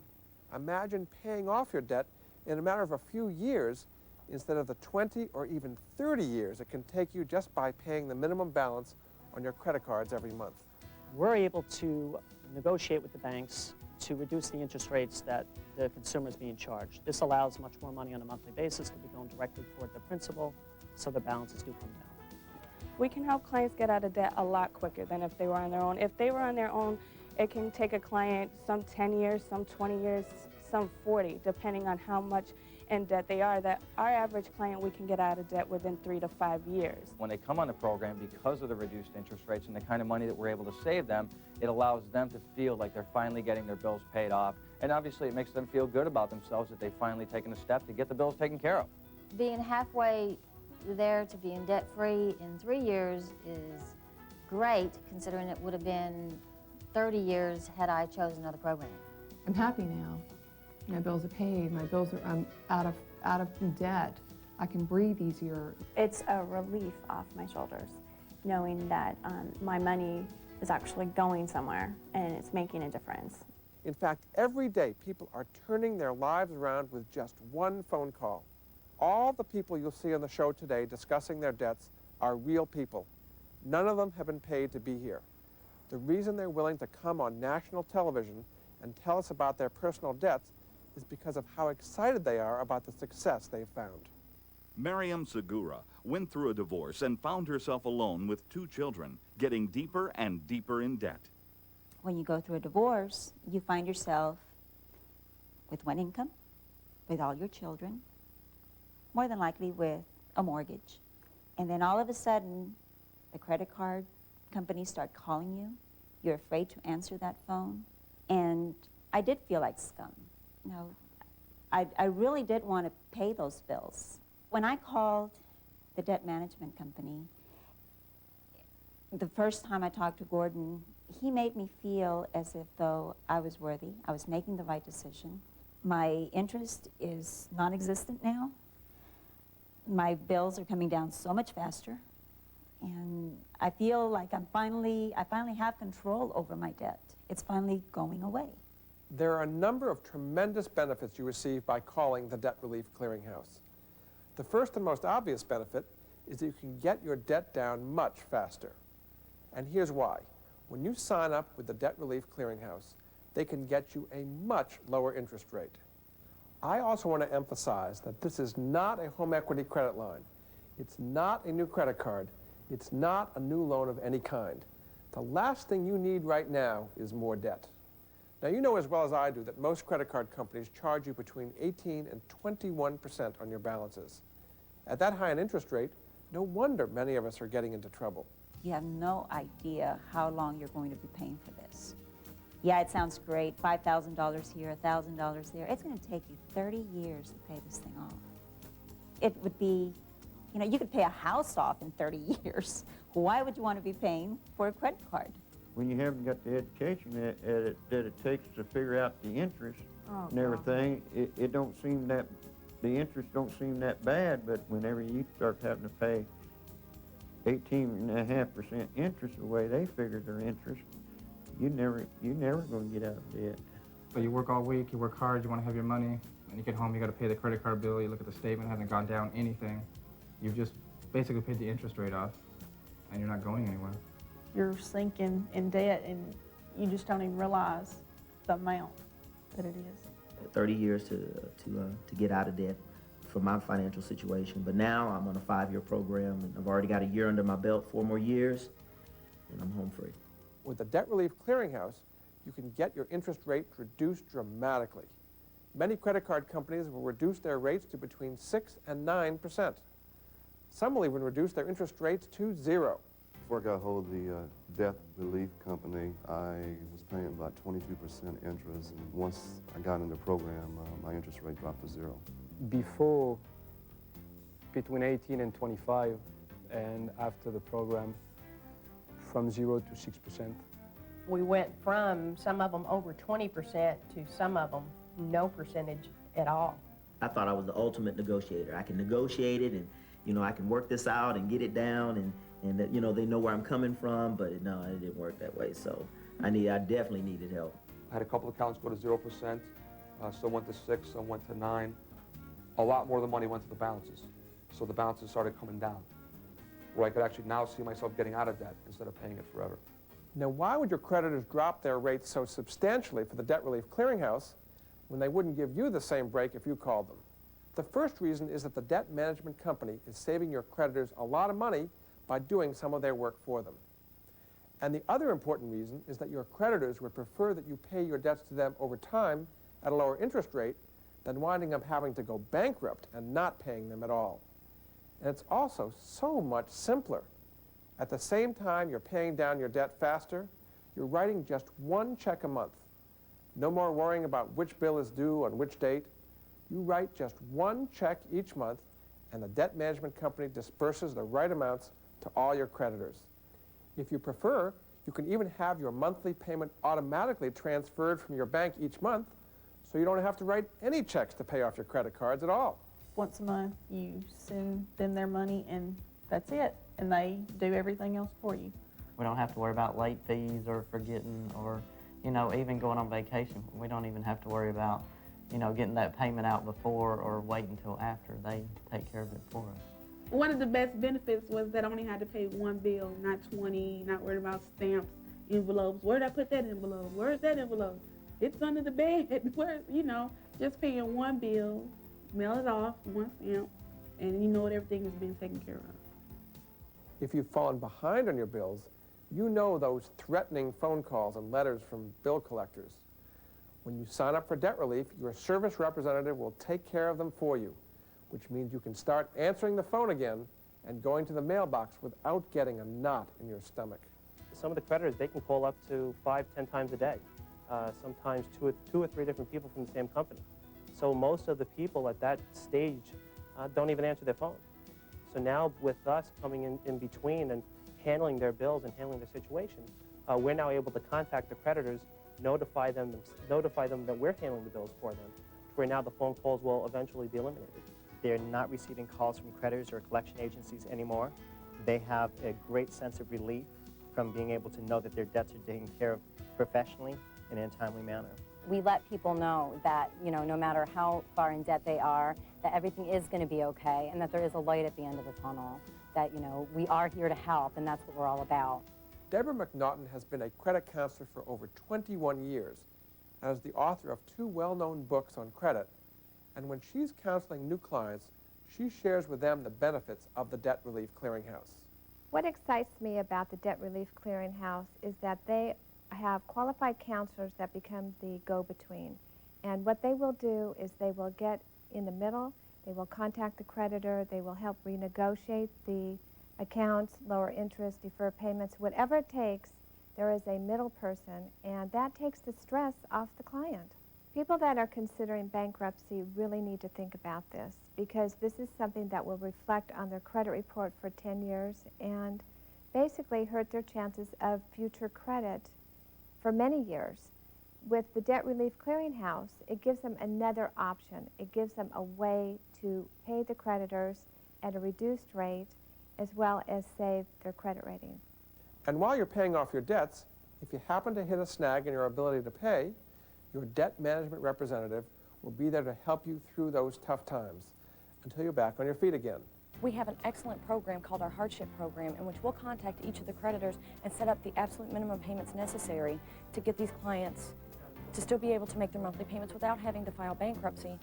Imagine paying off your debt in a matter of a few years instead of the 20 or even 30 years it can take you just by paying the minimum balance on your credit cards every month. We're able to negotiate with the banks to reduce the interest rates that the consumer is being charged. This allows much more money on a monthly basis to be going directly toward the principal, so the balances do come down. We can help clients get out of debt a lot quicker than if they were on their own. If they were on their own, it can take a client some 10 years, some 20 years, some 40, depending on how much in debt they are. That our average client, we can get out of debt within 3 to 5 years. When they come on the program, because of the reduced interest rates and the kind of money that we're able to save them, it allows them to feel like they're finally getting their bills paid off. And obviously it makes them feel good about themselves that they've finally taken a step to get the bills taken care of. Being halfway there to being debt-free in 3 years is great, considering it would have been 30 years had I chosen another program. I'm happy now. My bills are paid. My bills are, I'm out of debt. I can breathe easier. It's a relief off my shoulders, knowing that my money is actually going somewhere and it's making a difference. In fact, every day people are turning their lives around with just one phone call. All the people you'll see on the show today discussing their debts are real people. None of them have been paid to be here. The reason they're willing to come on national television and tell us about their personal debts is because of how excited they are about the success they've found. Miriam Segura went through a divorce and found herself alone with 2 children, getting deeper and deeper in debt. When you go through a divorce, you find yourself with one income, with all your children, more than likely with a mortgage. And then all of a sudden, the credit card companies start calling you. You're afraid to answer that phone. And I did feel like scum. You know, I really did want to pay those bills. When I called the debt management company, the first time I talked to Gordon, he made me feel as if though I was worthy, I was making the right decision. My interest is non-existent now. My bills are coming down so much faster. And I feel like I finally have control over my debt. It's finally going away. There are a number of tremendous benefits you receive by calling the Debt Relief Clearinghouse. The first and most obvious benefit is that you can get your debt down much faster. And here's why. When you sign up with the Debt Relief Clearinghouse, they can get you a much lower interest rate. I also want to emphasize that this is not a home equity credit line. It's not a new credit card. It's not a new loan of any kind. The last thing you need right now is more debt. Now, you know as well as I do that most credit card companies charge you between 18 and 21% on your balances. At that high an interest rate, no wonder many of us are getting into trouble. You have no idea how long you're going to be paying for this. Yeah, it sounds great, $5,000 here, $1,000 there. It's going to take you 30 years to pay this thing off. It would be, you know, you could pay a house off in 30 years. Why would you want to be paying for a credit card? When you haven't got the education that it takes to figure out the interest and everything, it don't seem that, the interest don't seem that bad, but whenever you start having to pay 18.5% interest the way they figure their interest, you're never going to get out of debt. So you work all week, you work hard, you want to have your money, and you get home, you got to pay the credit card bill, you look at the statement, it hasn't gone down anything. You've just basically paid the interest rate off, and you're not going anywhere. You're sinking in debt and you just don't even realize the amount that it is. 30 years to get out of debt for my financial situation, but now I'm on a 5-year program and I've already got a year under my belt, 4 more years, and I'm home free. With the Debt Relief Clearinghouse, you can get your interest rate reduced dramatically. Many credit card companies will reduce their rates to between 6 and 9%. Some will even reduce their interest rates to 0. Before I got hold of the debt relief company, I was paying about 22% interest, and once I got in the program, my interest rate dropped to 0. Before, between 18 and 25, and after the program, from 0 to 6%. We went from some of them over 20% to some of them no percentage at all. I thought I was the ultimate negotiator. I can negotiate it, and you know, I can work this out and get it down, and that, you know, they know where I'm coming from, but no, it didn't work that way. So I definitely needed help. I had a couple of accounts go to 0%, some went to 6, some went to 9. A lot more of the money went to the balances. So the balances started coming down, where I could actually now see myself getting out of debt instead of paying it forever. Now, why would your creditors drop their rates so substantially for the Debt Relief Clearinghouse when they wouldn't give you the same break if you called them? The first reason is that the debt management company is saving your creditors a lot of money by doing some of their work for them. And the other important reason is that your creditors would prefer that you pay your debts to them over time at a lower interest rate than winding up having to go bankrupt and not paying them at all. And it's also so much simpler. At the same time you're paying down your debt faster, you're writing just one check a month. No more worrying about which bill is due on which date. You write just one check each month, and the debt management company disperses the right amounts to all your creditors. If you prefer, you can even have your monthly payment automatically transferred from your bank each month, so you don't have to write any checks to pay off your credit cards at all. Once a month, you send them their money, and that's it. And they do everything else for you. We don't have to worry about late fees or forgetting or, you know, even going on vacation. We don't even have to worry about, you know, getting that payment out before or wait until after. They take care of it for us. One of the best benefits was that I only had to pay one bill, not 20, not worried about stamps, envelopes. Where'd I put that envelope? Where's that envelope? It's under the bed. Where, you know, just paying one bill, mail it off, one stamp, and you know that everything is being taken care of. If you've fallen behind on your bills, you know those threatening phone calls and letters from bill collectors. When you sign up for debt relief, your service representative will take care of them for you, which means you can start answering the phone again and going to the mailbox without getting a knot in your stomach. Some of the creditors, they can call up to 5, 10 times a day, sometimes two or three different people from the same company. So most of the people at that stage don't even answer their phone. So now with us coming in between and handling their bills and handling their situation, we're now able to contact the creditors, notify them that we're handling the bills for them, where now the phone calls will eventually be eliminated. They're not receiving calls from creditors or collection agencies anymore. They have a great sense of relief from being able to know that their debts are taken care of professionally and in a timely manner. We let people know that, you know, no matter how far in debt they are, that everything is going to be okay, and that there is a light at the end of the tunnel, that, you know, we are here to help, and that's what we're all about. Deborah McNaughton has been a credit counselor for over 21 years and is the author of 2 well-known books on credit. And when she's counseling new clients, she shares with them the benefits of the Debt Relief Clearinghouse. What excites me about the Debt Relief Clearinghouse is that they have qualified counselors that become the go-between. And what they will do is they will get in the middle, they will contact the creditor, they will help renegotiate the accounts, lower interest, defer payments, whatever it takes. There is a middle person, and that takes the stress off the client. People that are considering bankruptcy really need to think about this, because this is something that will reflect on their credit report for 10 years and basically hurt their chances of future credit for many years. With the Debt Relief Clearinghouse, it gives them another option. It gives them a way to pay the creditors at a reduced rate as well as save their credit rating. And while you're paying off your debts, if you happen to hit a snag in your ability to pay, your debt management representative will be there to help you through those tough times until you're back on your feet again. We have an excellent program called our hardship program, in which we'll contact each of the creditors and set up the absolute minimum payments necessary to get these clients to still be able to make their monthly payments without having to file bankruptcy,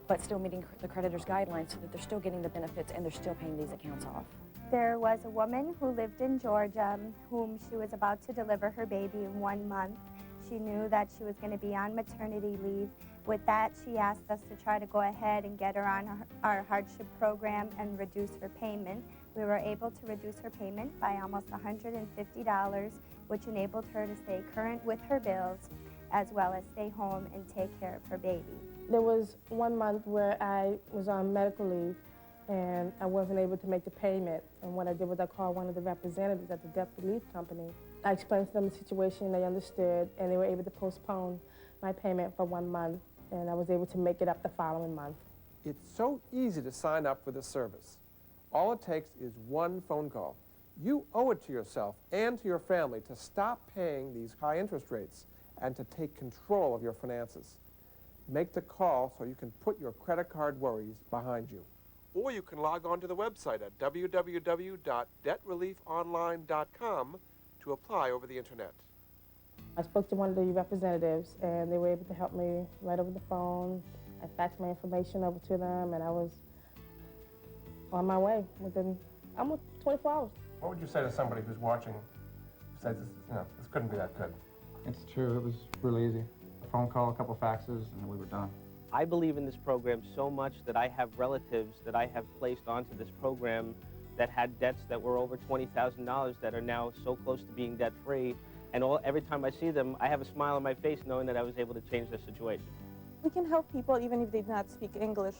but still meeting the creditor's guidelines so that they're still getting the benefits and they're still paying these accounts off. There was a woman who lived in Georgia whom she was about to deliver her baby in 1 month. She knew that she was going to be on maternity leave, With that, she asked us to try to go ahead and get her on our hardship program and reduce her payment. We were able to reduce her payment by almost $150, which enabled her to stay current with her bills, as well as stay home and take care of her baby. There was 1 month where I was on medical leave and I wasn't able to make the payment. And what I did was I called one of the representatives at the debt relief company. I explained to them the situation, they understood, and they were able to postpone my payment for 1 month, and I was able to make it up the following month. It's so easy to sign up for this service. All it takes is one phone call. You owe it to yourself and to your family to stop paying these high interest rates and to take control of your finances. Make the call so you can put your credit card worries behind you. Or you can log on to the website at www.debtreliefonline.com to apply over the internet. I spoke to one of the representatives, and they were able to help me right over the phone. I faxed my information over to them, and I was on my way within almost 24 hours. What would you say to somebody who's watching who says, this couldn't be that good? It's true. It was really easy. A phone call, a couple faxes, and we were done. I believe in this program so much that I have relatives that I have placed onto this program that had debts that were over $20,000 that are now so close to being debt-free. And every time I see them, I have a smile on my face knowing that I was able to change their situation. We can help people even if they do not speak English.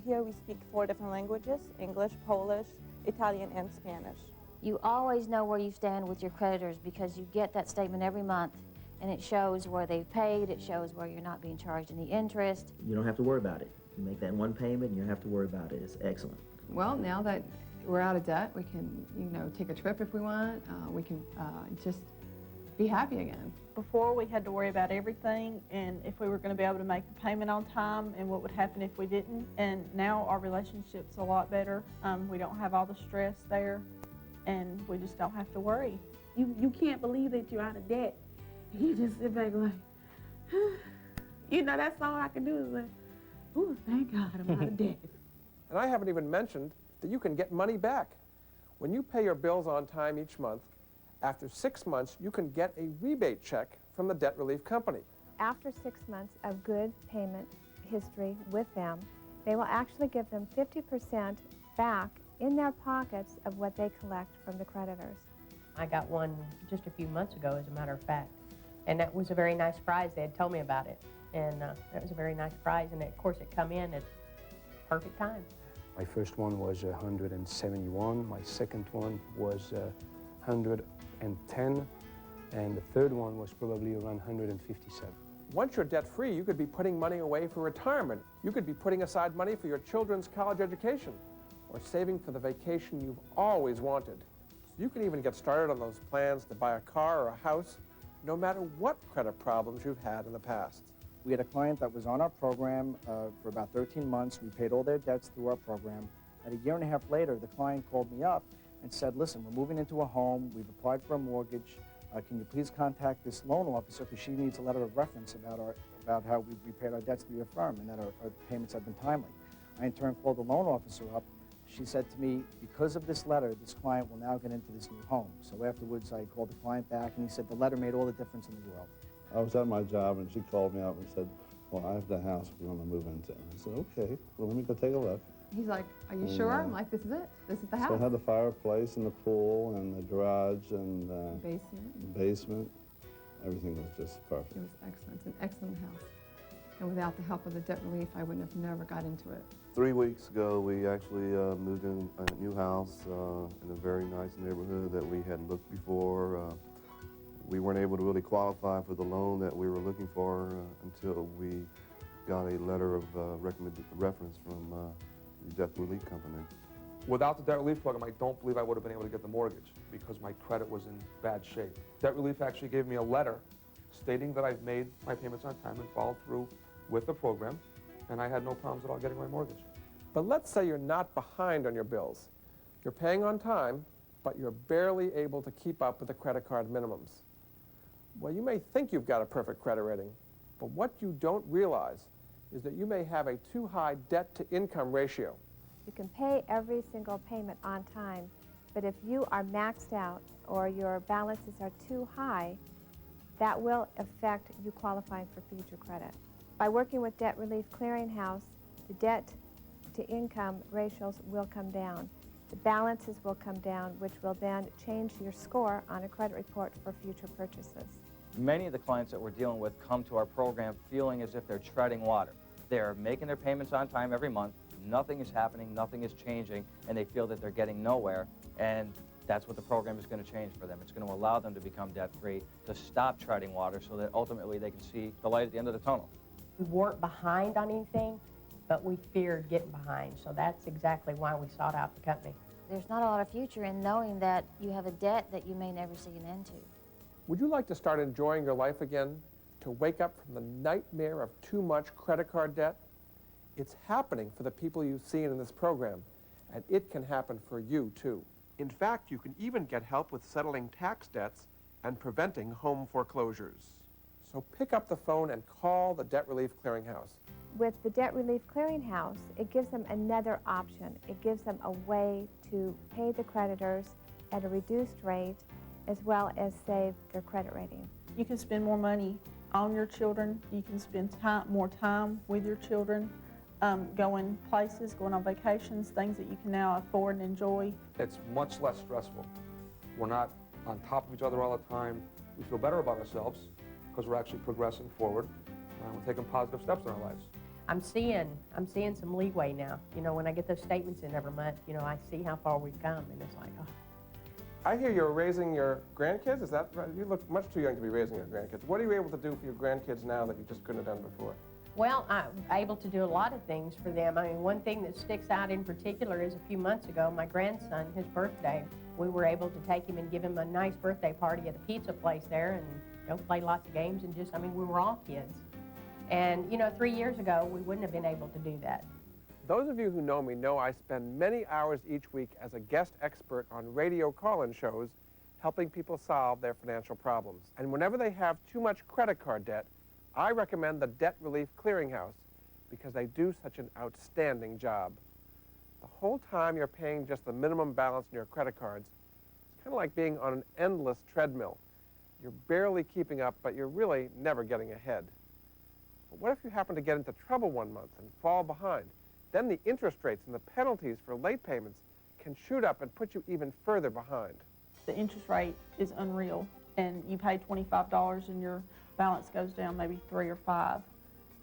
Here we speak 4 different languages: English, Polish, Italian, and Spanish. You always know where you stand with your creditors because you get that statement every month, and it shows where they've paid, it shows where you're not being charged any interest. You don't have to worry about it. You make that one payment, and you don't have to worry about it. It's excellent. Well, now that we're out of debt, we can, take a trip if we want. We can just be happy again. Before, we had to worry about everything and if we were going to be able to make the payment on time and what would happen if we didn't. And now our relationship's a lot better. We don't have all the stress there, and we just don't have to worry. You can't believe that you're out of debt. You just sit back like, that's all I can do is like, oh, thank God I'm out of debt. And I haven't even mentioned that you can get money back. When you pay your bills on time each month, after 6 months, you can get a rebate check from the debt relief company. After 6 months of good payment history with them, they will actually give them 50% back in their pockets of what they collect from the creditors. I got one just a few months ago, as a matter of fact, and that was a very nice prize. They had told me about it, and that was a very nice prize, and of course it come in at perfect time. My first one was 171, my second one was 110, and the third one was probably around 157. Once you're debt-free, you could be putting money away for retirement. You could be putting aside money for your children's college education or saving for the vacation you've always wanted. So you can even get started on those plans to buy a car or a house, no matter what credit problems you've had in the past. We had a client that was on our program for about 13 months. We paid all their debts through our program. And a year and a half later, the client called me up and said, listen, we're moving into a home. We've applied for a mortgage. Can you please contact this loan officer because she needs a letter of reference about how we've repaid our debts through your firm and that our payments have been timely. I in turn called the loan officer up. She said to me, because of this letter, this client will now get into this new home. So afterwards, I called the client back, and he said the letter made all the difference in the world. I was at my job, and she called me up and said, well, I have the house we want to move into. I said, okay, well, let me go take a look. He's like, are you sure? I'm like, this is it. This is the house. So I had the fireplace and the pool and the garage and basement. Everything was just perfect. It was excellent. It's an excellent house. And without the help of the debt relief, I wouldn't have never got into it. 3 weeks ago, we actually moved in a new house in a very nice neighborhood that we had looked before. We weren't able to really qualify for the loan that we were looking for until we got a letter of reference from the debt relief company. Without the debt relief program, I don't believe I would have been able to get the mortgage because my credit was in bad shape. Debt relief actually gave me a letter stating that I've made my payments on time and followed through with the program, and I had no problems at all getting my mortgage. But let's say you're not behind on your bills. You're paying on time, but you're barely able to keep up with the credit card minimums. Well, you may think you've got a perfect credit rating, but what you don't realize is that you may have a too high debt-to-income ratio. You can pay every single payment on time, but if you are maxed out or your balances are too high, that will affect you qualifying for future credit. By working with Debt Relief Clearinghouse, the debt to income ratios will come down. The balances will come down, which will then change your score on a credit report for future purchases. Many of the clients that we're dealing with come to our program feeling as if they're treading water. They're making their payments on time every month, nothing is happening, nothing is changing, and they feel that they're getting nowhere, and that's what the program is going to change for them. It's going to allow them to become debt-free, to stop treading water so that ultimately they can see the light at the end of the tunnel. We weren't behind on anything, but we feared getting behind, so that's exactly why we sought out the company. There's not a lot of future in knowing that you have a debt that you may never see an end to. Would you like to start enjoying your life again? To wake up from the nightmare of too much credit card debt? It's happening for the people you've seen in this program, and it can happen for you too. In fact, you can even get help with settling tax debts and preventing home foreclosures. So pick up the phone and call the Debt Relief Clearinghouse. With the Debt Relief Clearinghouse, it gives them another option. It gives them a way to pay the creditors at a reduced rate as well as save their credit rating. You can spend more money on your children. You can spend more time with your children, going places, going on vacations, things that you can now afford and enjoy. It's much less stressful. We're not on top of each other all the time. We feel better about ourselves because we're actually progressing forward. We're taking positive steps in our lives. I'm seeing some leeway now. You know, when I get those statements in every month, you know, I see how far we've come, and it's like, oh. I hear you're raising your grandkids, is that right? You look much too young to be raising your grandkids. What are you able to do for your grandkids now that you just couldn't have done before? Well, I'm able to do a lot of things for them. I mean, one thing that sticks out in particular is a few months ago, my grandson, his birthday, we were able to take him and give him a nice birthday party at a pizza place there and, you know, play lots of games and just, I mean, we were all kids. And, you know, 3 years ago, we wouldn't have been able to do that. Those of you who know me know I spend many hours each week as a guest expert on radio call-in shows helping people solve their financial problems. And whenever they have too much credit card debt, I recommend the Debt Relief Clearinghouse because they do such an outstanding job. The whole time you're paying just the minimum balance in your credit cards, it's kind of like being on an endless treadmill. You're barely keeping up, but you're really never getting ahead. But what if you happen to get into trouble one month and fall behind? Then the interest rates and the penalties for late payments can shoot up and put you even further behind. The interest rate is unreal, and you pay $25 and your balance goes down maybe 3 or 5,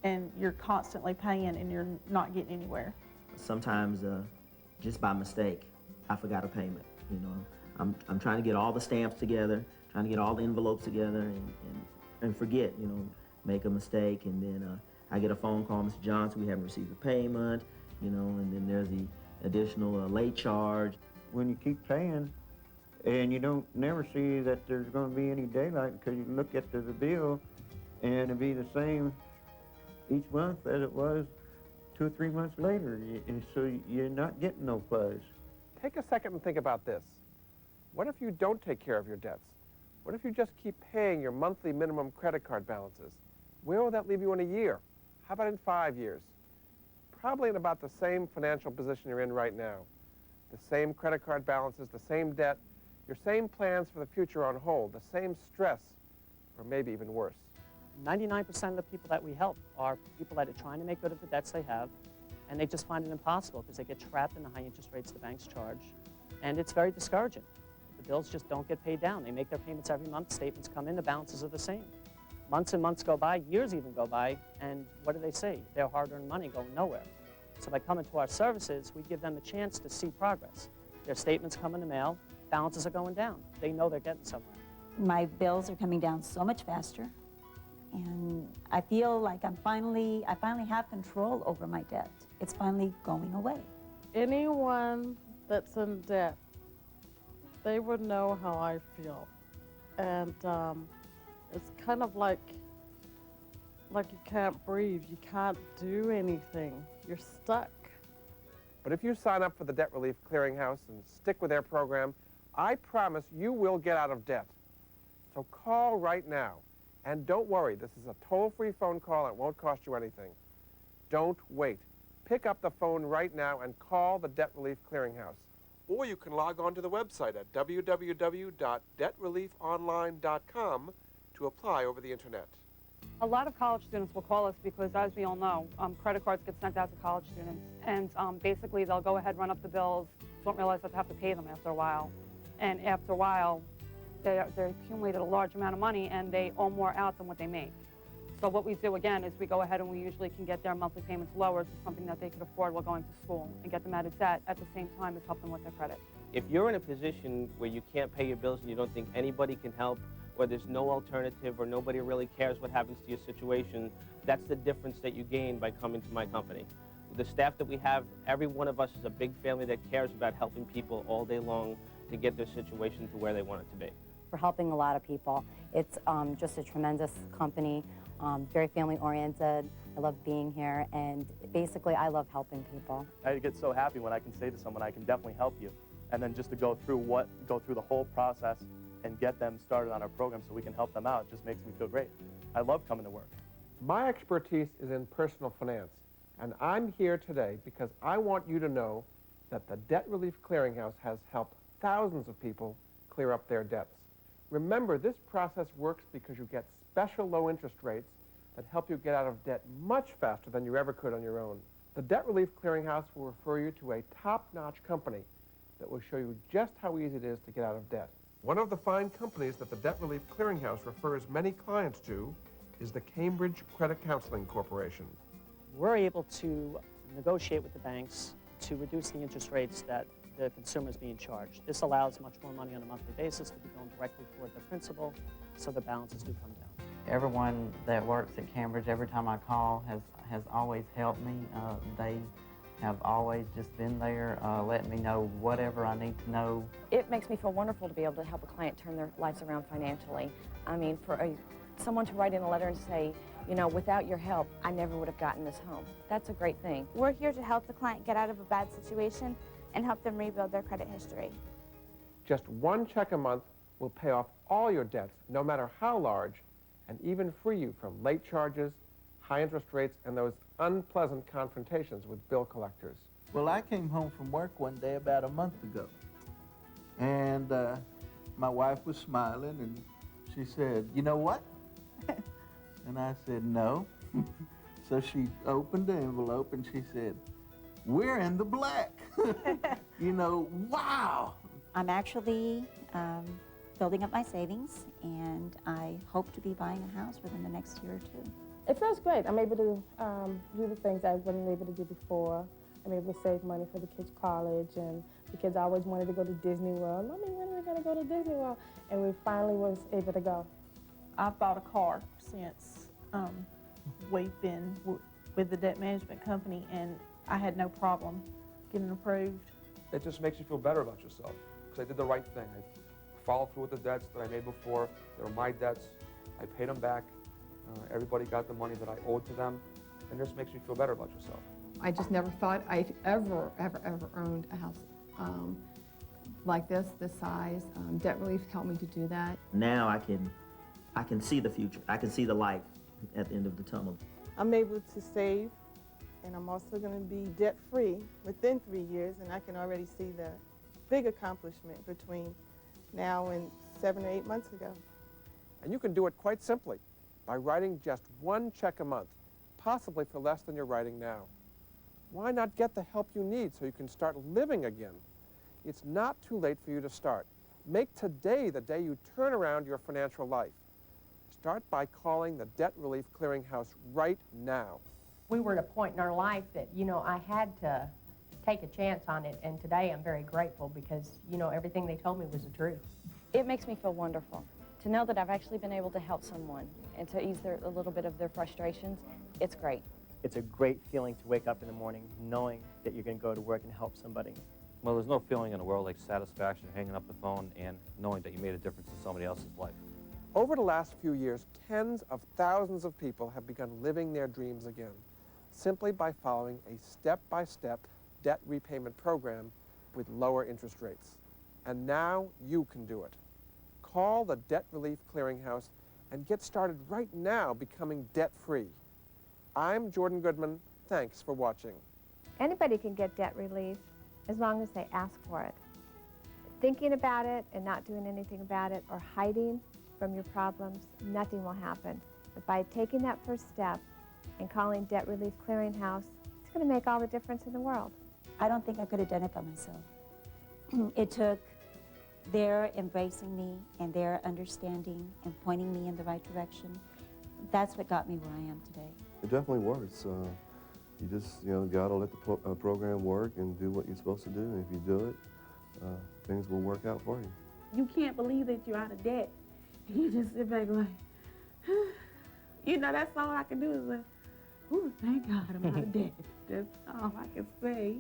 and you're constantly paying and you're not getting anywhere. Sometimes, just by mistake, I forgot a payment. You know, I'm trying to get all the stamps together, trying to get all the envelopes together, and forget. You know, make a mistake, and then I get a phone call, Mr. Johnson, we haven't received a payment. You know, and then there's the additional late charge. When you keep paying, and you don't never see that there's going to be any daylight because you look at the bill, and it'll be the same each month as it was 2 or 3 months later, and so you're not getting no fuzz. Take a second and think about this. What if you don't take care of your debts? What if you just keep paying your monthly minimum credit card balances? Where will that leave you in a year? How about in 5 years? Probably in about the same financial position you're in right now. The same credit card balances, the same debt, your same plans for the future on hold, the same stress, or maybe even worse. 99% of the people that we help are people that are trying to make good of the debts they have, and they just find it impossible because they get trapped in the high interest rates the banks charge, and it's very discouraging. The bills just don't get paid down. They make their payments every month, statements come in, the balances are the same. Months and months go by, years even go by, and what do they say? Their hard-earned money going nowhere. So by coming to our services, we give them a chance to see progress. Their statements come in the mail, balances are going down. They know they're getting somewhere. My bills are coming down so much faster, and I feel like I finally have control over my debt. It's finally going away. Anyone that's in debt, they would know how I feel. And it's kind of like you can't breathe, you can't do anything, you're stuck. But if you sign up for the Debt Relief Clearinghouse and stick with their program, I promise you will get out of debt. So call right now. And don't worry, this is a toll-free phone call and it won't cost you anything. Don't wait. Pick up the phone right now and call the Debt Relief Clearinghouse. Or you can log on to the website at www.debtreliefonline.com to apply over the internet. A lot of college students will call us because, as we all know, credit cards get sent out to college students. And basically, they'll go ahead, run up the bills, don't realize that they have to pay them after a while. And after a while, they're accumulated a large amount of money, and they owe more out than what they make. So what we do, again, is we go ahead and we usually can get their monthly payments lower to something that they could afford while going to school and get them out of debt at the same time as help them with their credit. If you're in a position where you can't pay your bills and you don't think anybody can help, or there's no alternative, or nobody really cares what happens to your situation, that's the difference that you gain by coming to my company. The staff that we have, every one of us is a big family that cares about helping people all day long to get their situation to where they want it to be. We're helping a lot of people. It's just a tremendous company, very family-oriented. I love being here, and basically I love helping people. I get so happy when I can say to someone, I can definitely help you. And then just to go through the whole process and get them started on our program so we can help them out just makes me feel great. I love coming to work. My expertise is in personal finance, and I'm here today because I want you to know that the Debt Relief Clearinghouse has helped thousands of people clear up their debts. Remember, this process works because you get special low interest rates that help you get out of debt much faster than you ever could on your own. The Debt Relief Clearinghouse will refer you to a top-notch company that will show you just how easy it is to get out of debt. One of the fine companies that the Debt Relief Clearinghouse refers many clients to is the Cambridge Credit Counseling Corporation. We're able to negotiate with the banks to reduce the interest rates that the consumer is being charged. This allows much more money on a monthly basis to be going directly toward the principal, so the balances do come down. Everyone that works at Cambridge, every time I call, has always helped me. They have always just been there, letting me know whatever I need to know. It makes me feel wonderful to be able to help a client turn their lives around financially. I mean, for someone to write in a letter and say, you know, without your help, I never would have gotten this home. That's a great thing. We're here to help the client get out of a bad situation and help them rebuild their credit history. Just one check a month will pay off all your debts, no matter how large, and even free you from late charges, high interest rates, and those unpleasant confrontations with bill collectors. Well, I came home from work one day about a month ago, and my wife was smiling, and she said, "You know what?" And I said, "No." So she opened the envelope, and she said, "We're in the black." You know, wow. I'm actually building up my savings, and I hope to be buying a house within the next year or two. It feels great. I'm able to do the things I wasn't able to do before. I'm able to save money for the kids' college, and the kids always wanted to go to Disney World. Mommy, when are we going to go to Disney World? And we finally was able to go. I've bought a car since we've been with the debt management company, and I had no problem getting approved. It just makes you feel better about yourself, because I did the right thing. I followed through with the debts that I made before. They were my debts. I paid them back. Everybody got the money that I owed to them, and it just makes you feel better about yourself. I just never thought I'd ever owned a house like this size. Debt relief helped me to do that. Now I can see the future. I can see the light at the end of the tunnel. I'm able to save, and I'm also going to be debt-free within 3 years, and I can already see the big accomplishment between now and 7 or 8 months ago. And you can do it quite simply by writing just one check a month, possibly for less than you're writing now. Why not get the help you need so you can start living again? It's not too late for you to start. Make today the day you turn around your financial life. Start by calling the Debt Relief Clearinghouse right now. We were at a point in our life that, you know, I had to take a chance on it, and today I'm very grateful because, you know, everything they told me was the truth. It makes me feel wonderful to know that I've actually been able to help someone and to ease a little bit of their frustrations. It's great. It's a great feeling to wake up in the morning knowing that you're going to go to work and help somebody. Well, there's no feeling in the world like satisfaction hanging up the phone and knowing that you made a difference in somebody else's life. Over the last few years, tens of thousands of people have begun living their dreams again, simply by following a step-by-step debt repayment program with lower interest rates. And now you can do it. Call the Debt Relief Clearinghouse and get started right now becoming debt-free. I'm Jordan Goodman. Thanks for watching. Anybody can get debt relief as long as they ask for it. Thinking about it and not doing anything about it or hiding from your problems, nothing will happen. But by taking that first step and calling Debt Relief Clearinghouse, it's going to make all the difference in the world. I don't think I could have done it by myself. It took their embracing me and their understanding and pointing me in the right direction. That's what got me where I am today. It definitely works. You just, gotta let the program work and do what you're supposed to do. And if you do it, things will work out for you. You can't believe that you're out of debt. You just sit back like, that's all I can do is like, ooh, thank God I'm out of debt. That's all I can say.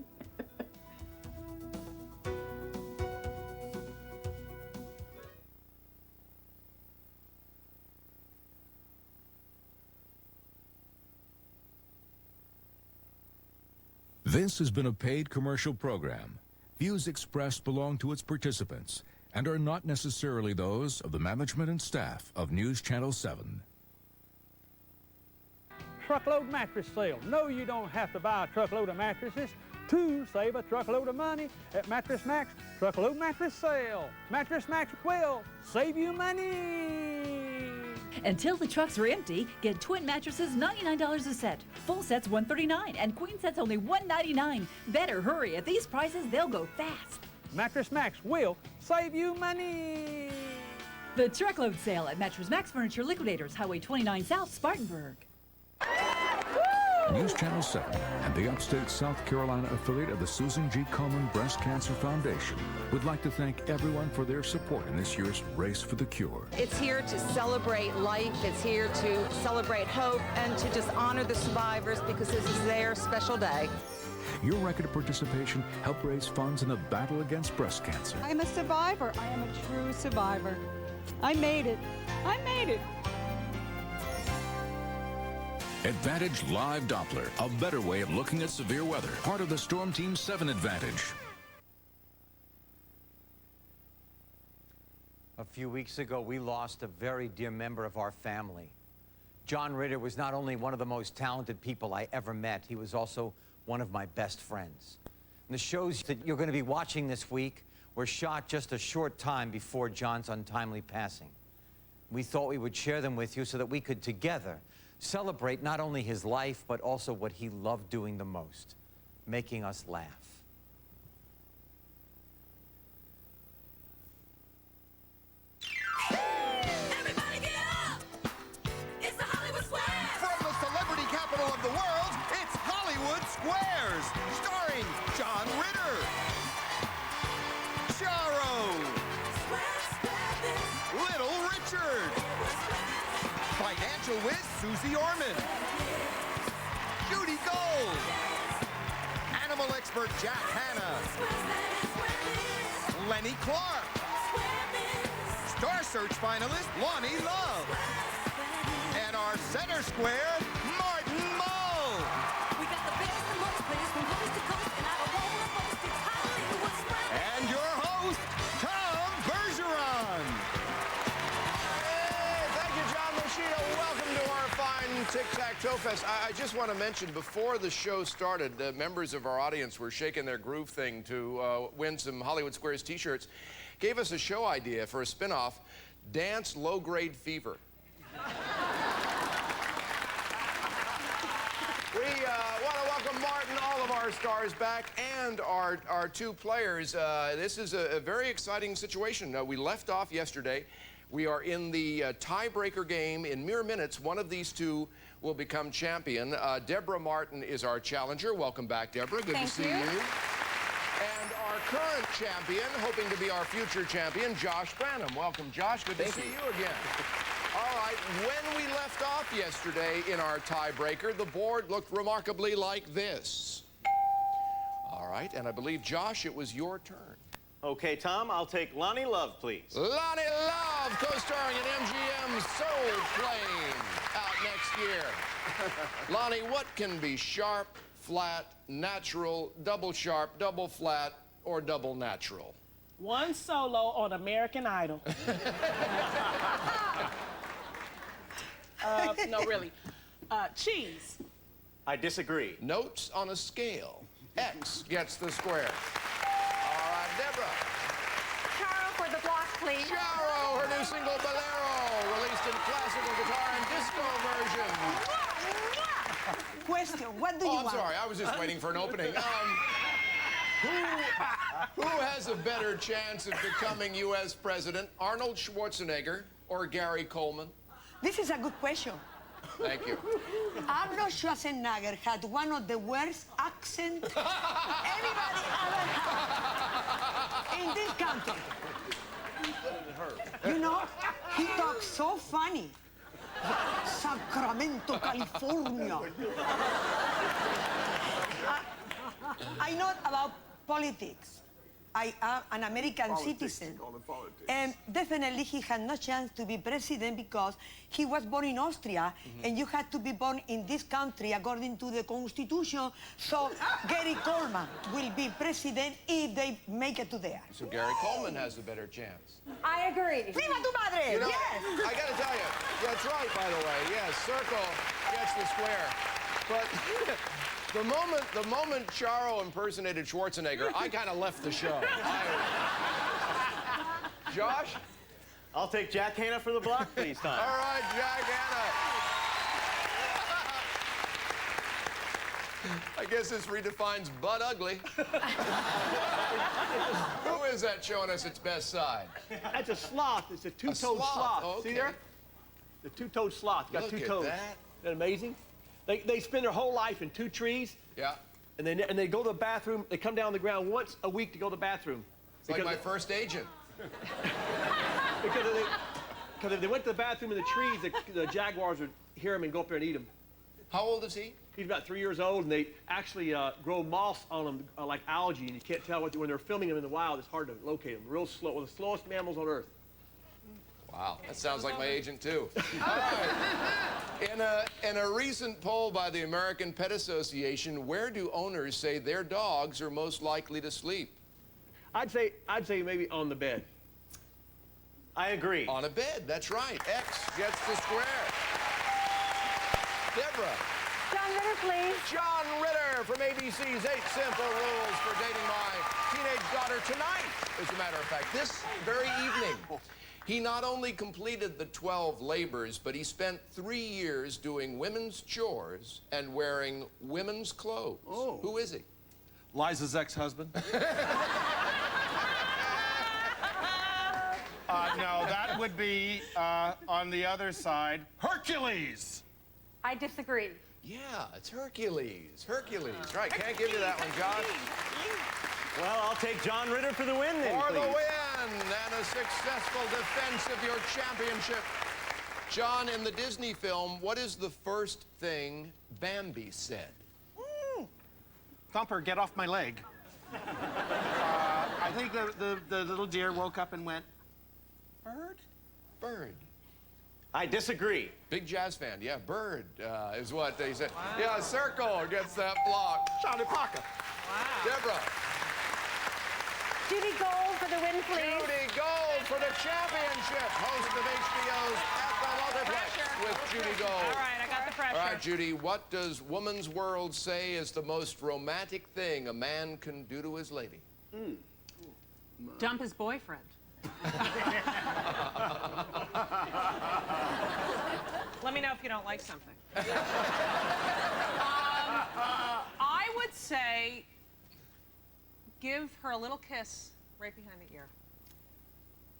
This has been a paid commercial program. Views expressed belong to its participants and are not necessarily those of the management and staff of News Channel 7. Truckload mattress sale. No, you don't have to buy a truckload of mattresses to save a truckload of money at Mattress Max Truckload Mattress Sale. Mattress Max will save you money. Until the trucks are empty, get twin mattresses $99 a set. Full sets $139 and queen sets only $199. Better hurry. At these prices, they'll go fast. Mattress Max will save you money. The truckload sale at Mattress Max Furniture Liquidators, Highway 29 South, Spartanburg. News Channel 7 and the upstate South Carolina affiliate of the Susan G. Komen Breast Cancer Foundation would like to thank everyone for their support in this year's Race for the Cure. It's here to celebrate life, it's here to celebrate hope, and to just honor the survivors because this is their special day. Your record of participation helped raise funds in the battle against breast cancer. I am a survivor. I am a true survivor. I made it. I made it. Advantage Live Doppler, a better way of looking at severe weather. Part of the Storm Team 7 Advantage. A few weeks ago, we lost a very dear member of our family. John Ritter was not only one of the most talented people I ever met, he was also one of my best friends. And the shows that you're going to be watching this week were shot just a short time before John's untimely passing. We thought we would share them with you so that we could together celebrate not only his life, but also what he loved doing the most, making us laugh. Everybody get up! It's the Hollywood Squares! From the celebrity capital of the world, it's Hollywood Squares, starring John Ritter, Charo, Little Richard, financial whiz Susie Orman, Judy Gold, animal expert Jack Hanna, Lenny Clark, Star Search finalist Lonnie Love, and our center square, Martin Mull. We got the biggest and most players from coast to coast, and I don't want to boast, it's Hollywood Squares. And your host, Tom Bergeron. Thank you, John Moschino. Welcome to our fine Tic-Tac-Toe Fest. I just want to mention, before the show started, the members of our audience were shaking their groove thing to win some Hollywood Squares t-shirts. Gave us a show idea for a spin-off, Dance Low-Grade Fever. We want to welcome Martin, all of our stars back, and our two players. This is a very exciting situation. We left off yesterday. We are in the tiebreaker game. In mere minutes, one of these two will become champion. Deborah Martin is our challenger. Welcome back, Deborah. Good to see you. And our current champion, hoping to be our future champion, Josh Branham. Welcome, Josh. Good to see you again. All right, when we left off yesterday in our tiebreaker, the board looked remarkably like this. All right, and I believe, Josh, it was your turn. Okay, Tom, I'll take Lonnie Love, please. Lonnie Love, co-starring in MGM's Soul Plane, out next year. Lonnie, what can be sharp, flat, natural, double sharp, double flat, or double natural? One solo on American Idol. No, really. Cheese. I disagree. Notes on a scale. X gets the square. All right, Deborah. Charo for the block, please. Charo, her new single, Bolero, released instant classical guitar and disco version. Question, what do you want? I'm sorry, I was just waiting for an opening. Who has a better chance of becoming U.S. president, Arnold Schwarzenegger or Gary Coleman? This is a good question. Thank you. Arnold Schwarzenegger had one of the worst accents anybody ever had in this country. You know, he talks so funny. Sacramento, California. I know about politics. I am an American citizen. And definitely he had no chance to be president because he was born in Austria, and you had to be born in this country according to the Constitution. So Gary Coleman will be president if they make it to there. So Gary Coleman has a better chance. I agree. Viva tu madre! You know, Yes! I gotta tell you, that's right, by the way. Yes, Circle gets the square. But the moment Charo impersonated Schwarzenegger, I kind of left the show. Josh? I'll take Jack Hanna for the block, please, Tom. All right, Jack Hanna. I guess this redefines butt ugly. Who is that showing us its best side? That's a sloth. It's a two-toed sloth. Okay. See there? The two-toed sloth. Got Look two at toes. that. Isn't that amazing? They spend their whole life in two trees. Yeah. And they go to the bathroom. They come down on the ground once a week to go to the bathroom. It's like my first agent. Because if they went to the bathroom in the trees, the jaguars would hear them and go up there and eat them. How old is he? He's about 3 years old, and they actually grow moss on them like algae, and you can't tell when they're filming them in the wild. It's hard to locate them. Real slow, one of the slowest mammals on Earth. Wow, that sounds like my agent too. All right. In a recent poll by the American Pet Association, where do owners say their dogs are most likely to sleep? I'd say maybe on the bed. I agree. On a bed, that's right. X gets the square. Deborah. John Ritter, please. John Ritter from ABC's 8 Simple Rules for Dating My Teenage Daughter tonight, as a matter of fact, this very evening. He not only completed the 12 labors, but he spent 3 years doing women's chores and wearing women's clothes. Oh. Who is he? Liza's ex-husband. No, that would be, on the other side, Hercules. I disagree. Yeah, it's Hercules. Hercules, right. Can't give you that one, Josh. Well, I'll take John Ritter for the win then, For please. the win and a successful defense of your championship. John, in the Disney film, what is the first thing Bambi said? Thumper, get off my leg. I think the little deer woke up and went, bird? Bird. I disagree. Big jazz fan, yeah, bird is what they said. Wow. Yeah, Circle gets that block. Charlie Parker. Wow. Deborah. Judy Gold for the win, please. Judy Gold for the championship. Host of HBO's At the Multiplex with Judy Gold. All right, I got the pressure. All right, Judy, what does Woman's World say is the most romantic thing a man can do to his lady? Dump his boyfriend. Let me know if you don't like something. I would say give her a little kiss right behind the ear.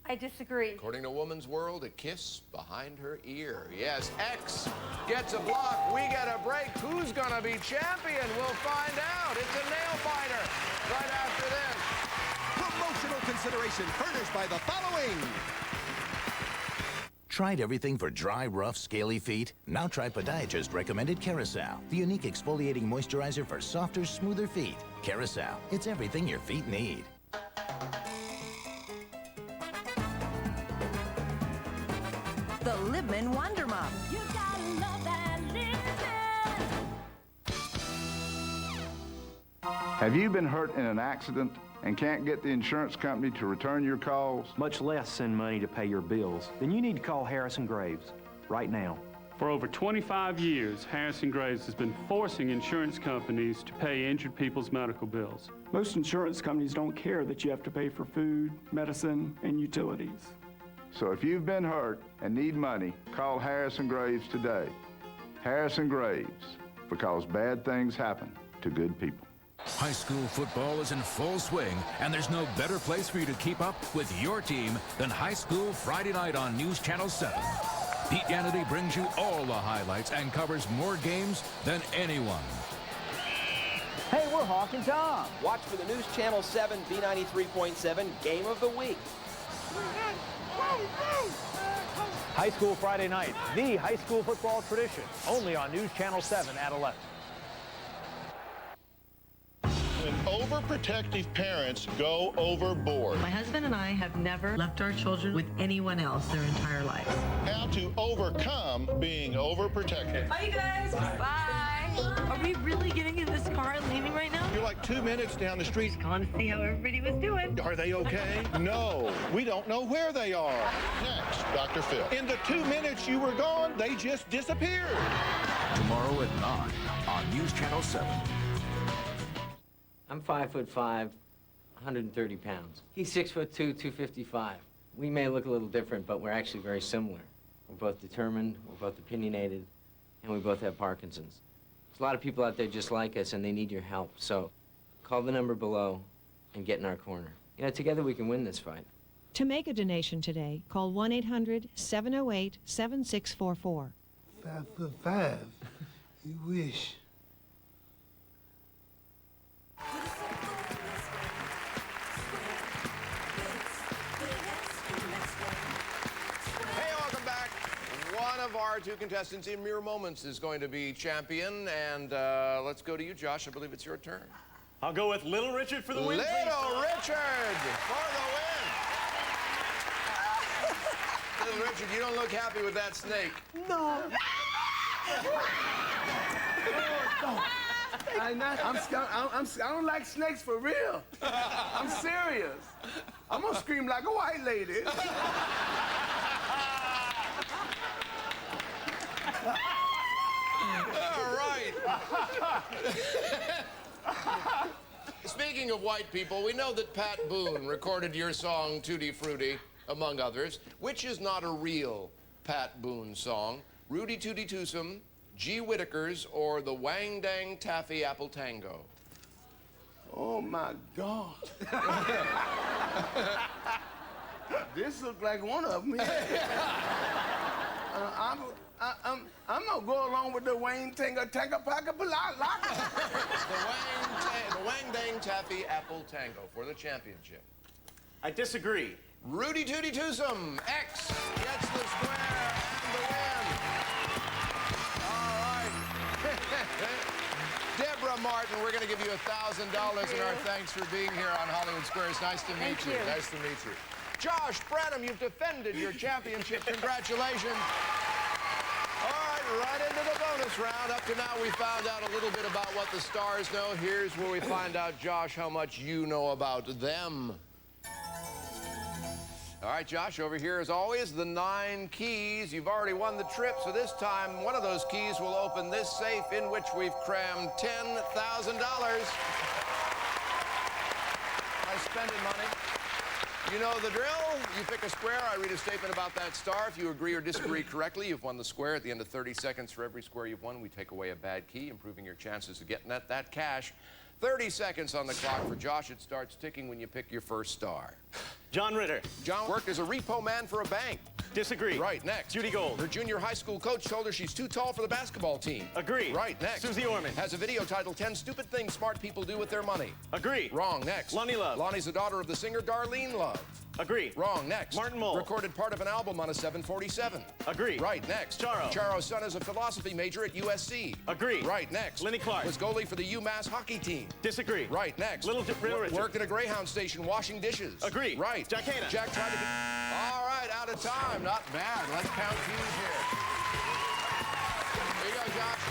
I disagree. According to Woman's World, a kiss behind her ear. Yes, X gets a block. We get a break. Who's gonna be champion? We'll find out. It's a nail biter right after this. Promotional consideration furnished by the following. Tried everything for dry, rough, scaly feet? Now try podiatrist-recommended Carousel, the unique exfoliating moisturizer for softer, smoother feet. Carousel, it's everything your feet need. The Libman Wonder Mom. You gotta love that Libman. Have you been hurt in an accident and can't get the insurance company to return your calls? Much less send money to pay your bills? Then you need to call Harrison Graves right now. For over 25 years, Harrison Graves has been forcing insurance companies to pay injured people's medical bills. Most insurance companies don't care that you have to pay for food, medicine, and utilities. So if you've been hurt and need money, call Harrison Graves today. Harrison Graves, because bad things happen to good people. High school football is in full swing, and there's no better place for you to keep up with your team than High School Friday Night on News Channel 7. Pete Gannady brings you all the highlights and covers more games than anyone. Hey, we're Hawk and Tom. Watch for the News Channel 7 B93.7 Game of the Week. High School Friday Night, the high school football tradition, only on News Channel 7 at 11. When overprotective parents go overboard. My husband and I have never left our children with anyone else their entire lives. How to overcome being overprotective. Bye, you guys. Bye. Are we really getting in this car and leaving right now? You're like 2 minutes down the street. Calling to see how everybody was doing. Are they okay? No, we don't know where they are. Next, Dr. Phil. In the 2 minutes you were gone, they just disappeared. Tomorrow at 9 on News Channel 7. I'm 5'5", 130 pounds. He's 6'2", 255. We may look a little different, but we're actually very similar. We're both determined, we're both opinionated, and we both have Parkinson's. There's a lot of people out there just like us, and they need your help. So call the number below and get in our corner. You know, together we can win this fight. To make a donation today, call 1-800-708-7644. 5'5". You wish. One of our two contestants in mere moments is going to be champion, and let's go to you, Josh. I believe it's your turn. I'll go with Little Richard for the win. Little Richard for the win. Little Richard, you don't look happy with that snake. No. I don't like snakes for real. I'm serious. I'm gonna scream like a white lady. All right. Speaking of white people, we know that Pat Boone recorded your song, Tutti Frutti, among others. Which is not a real Pat Boone song? Rudy Tooty Twosome, G. Whittaker's, or the Wang Dang Taffy Apple Tango? Oh, my God. This looks like one of them. I'm gonna go along with the Wang Tango Tango Paka Palaka. The Wang Dang Taffy Apple Tango for the championship. I disagree. Rudy Tooty Twosome, X, gets the square and the win. All right. Deborah Martin, we're going to give you $1,000 and our thanks for being here on Hollywood Squares. Nice to meet you. Nice to meet you. Josh Bradham, you've defended your championship. Congratulations. Right into the bonus round. Up to now, we found out a little bit about what the stars know. Here's where we find out, Josh, how much you know about them. All right, Josh, over here, as always, the 9 keys. You've already won the trip, so this time, one of those keys will open this safe in which we've crammed $10,000. By spending money. You know the drill. You pick a square. I read a statement about that star. If you agree or disagree correctly, you've won the square. At the end of 30 seconds for every square you've won, we take away a bad key, improving your chances of getting that cash. 30 seconds on the clock for Josh. It starts ticking when you pick your first star. John Ritter. John worked as a repo man for a bank. Disagree. Right, next. Judy Gold. Her junior high school coach told her she's too tall for the basketball team. Agree. Right, next. Susie Orman. Has a video titled 10 Stupid Things Smart People Do With Their Money. Agree. Wrong, next. Lonnie Love. Lonnie's the daughter of the singer Darlene Love. Agree. Wrong, next. Martin Mull. Recorded part of an album on a 747. Agree. Right, next. Charo. Charo's son is a philosophy major at USC. Agree. Right, next. Lenny Clark. Was goalie for the UMass hockey team. Disagree. Right, next. Little Richard. Worked at a Greyhound station washing dishes. Agree. Right. Jack Hanna. Jack tried to... All right, out of time. Not bad. Let's count keys here. Here you go, Josh.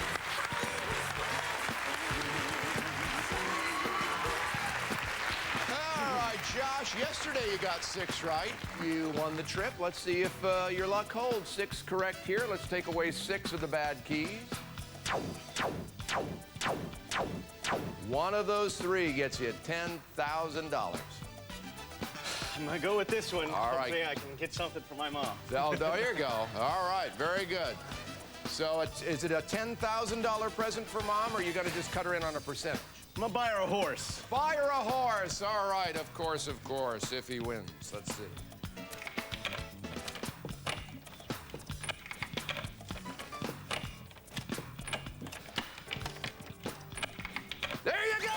All right, Josh, yesterday you got 6 right. You won the trip. Let's see if your luck holds. 6 correct here. Let's take away 6 of the bad keys. One of those 3 gets you $10,000. I'm gonna go with this one. All right. Hopefully I can get something for my mom. Oh, there you go. All right, very good. So is it a $10,000 present for Mom, or are you going to just cut her in on a percentage? I'm gonna buy her a horse. Buy her a horse. All right, of course, if he wins. Let's see. There you go!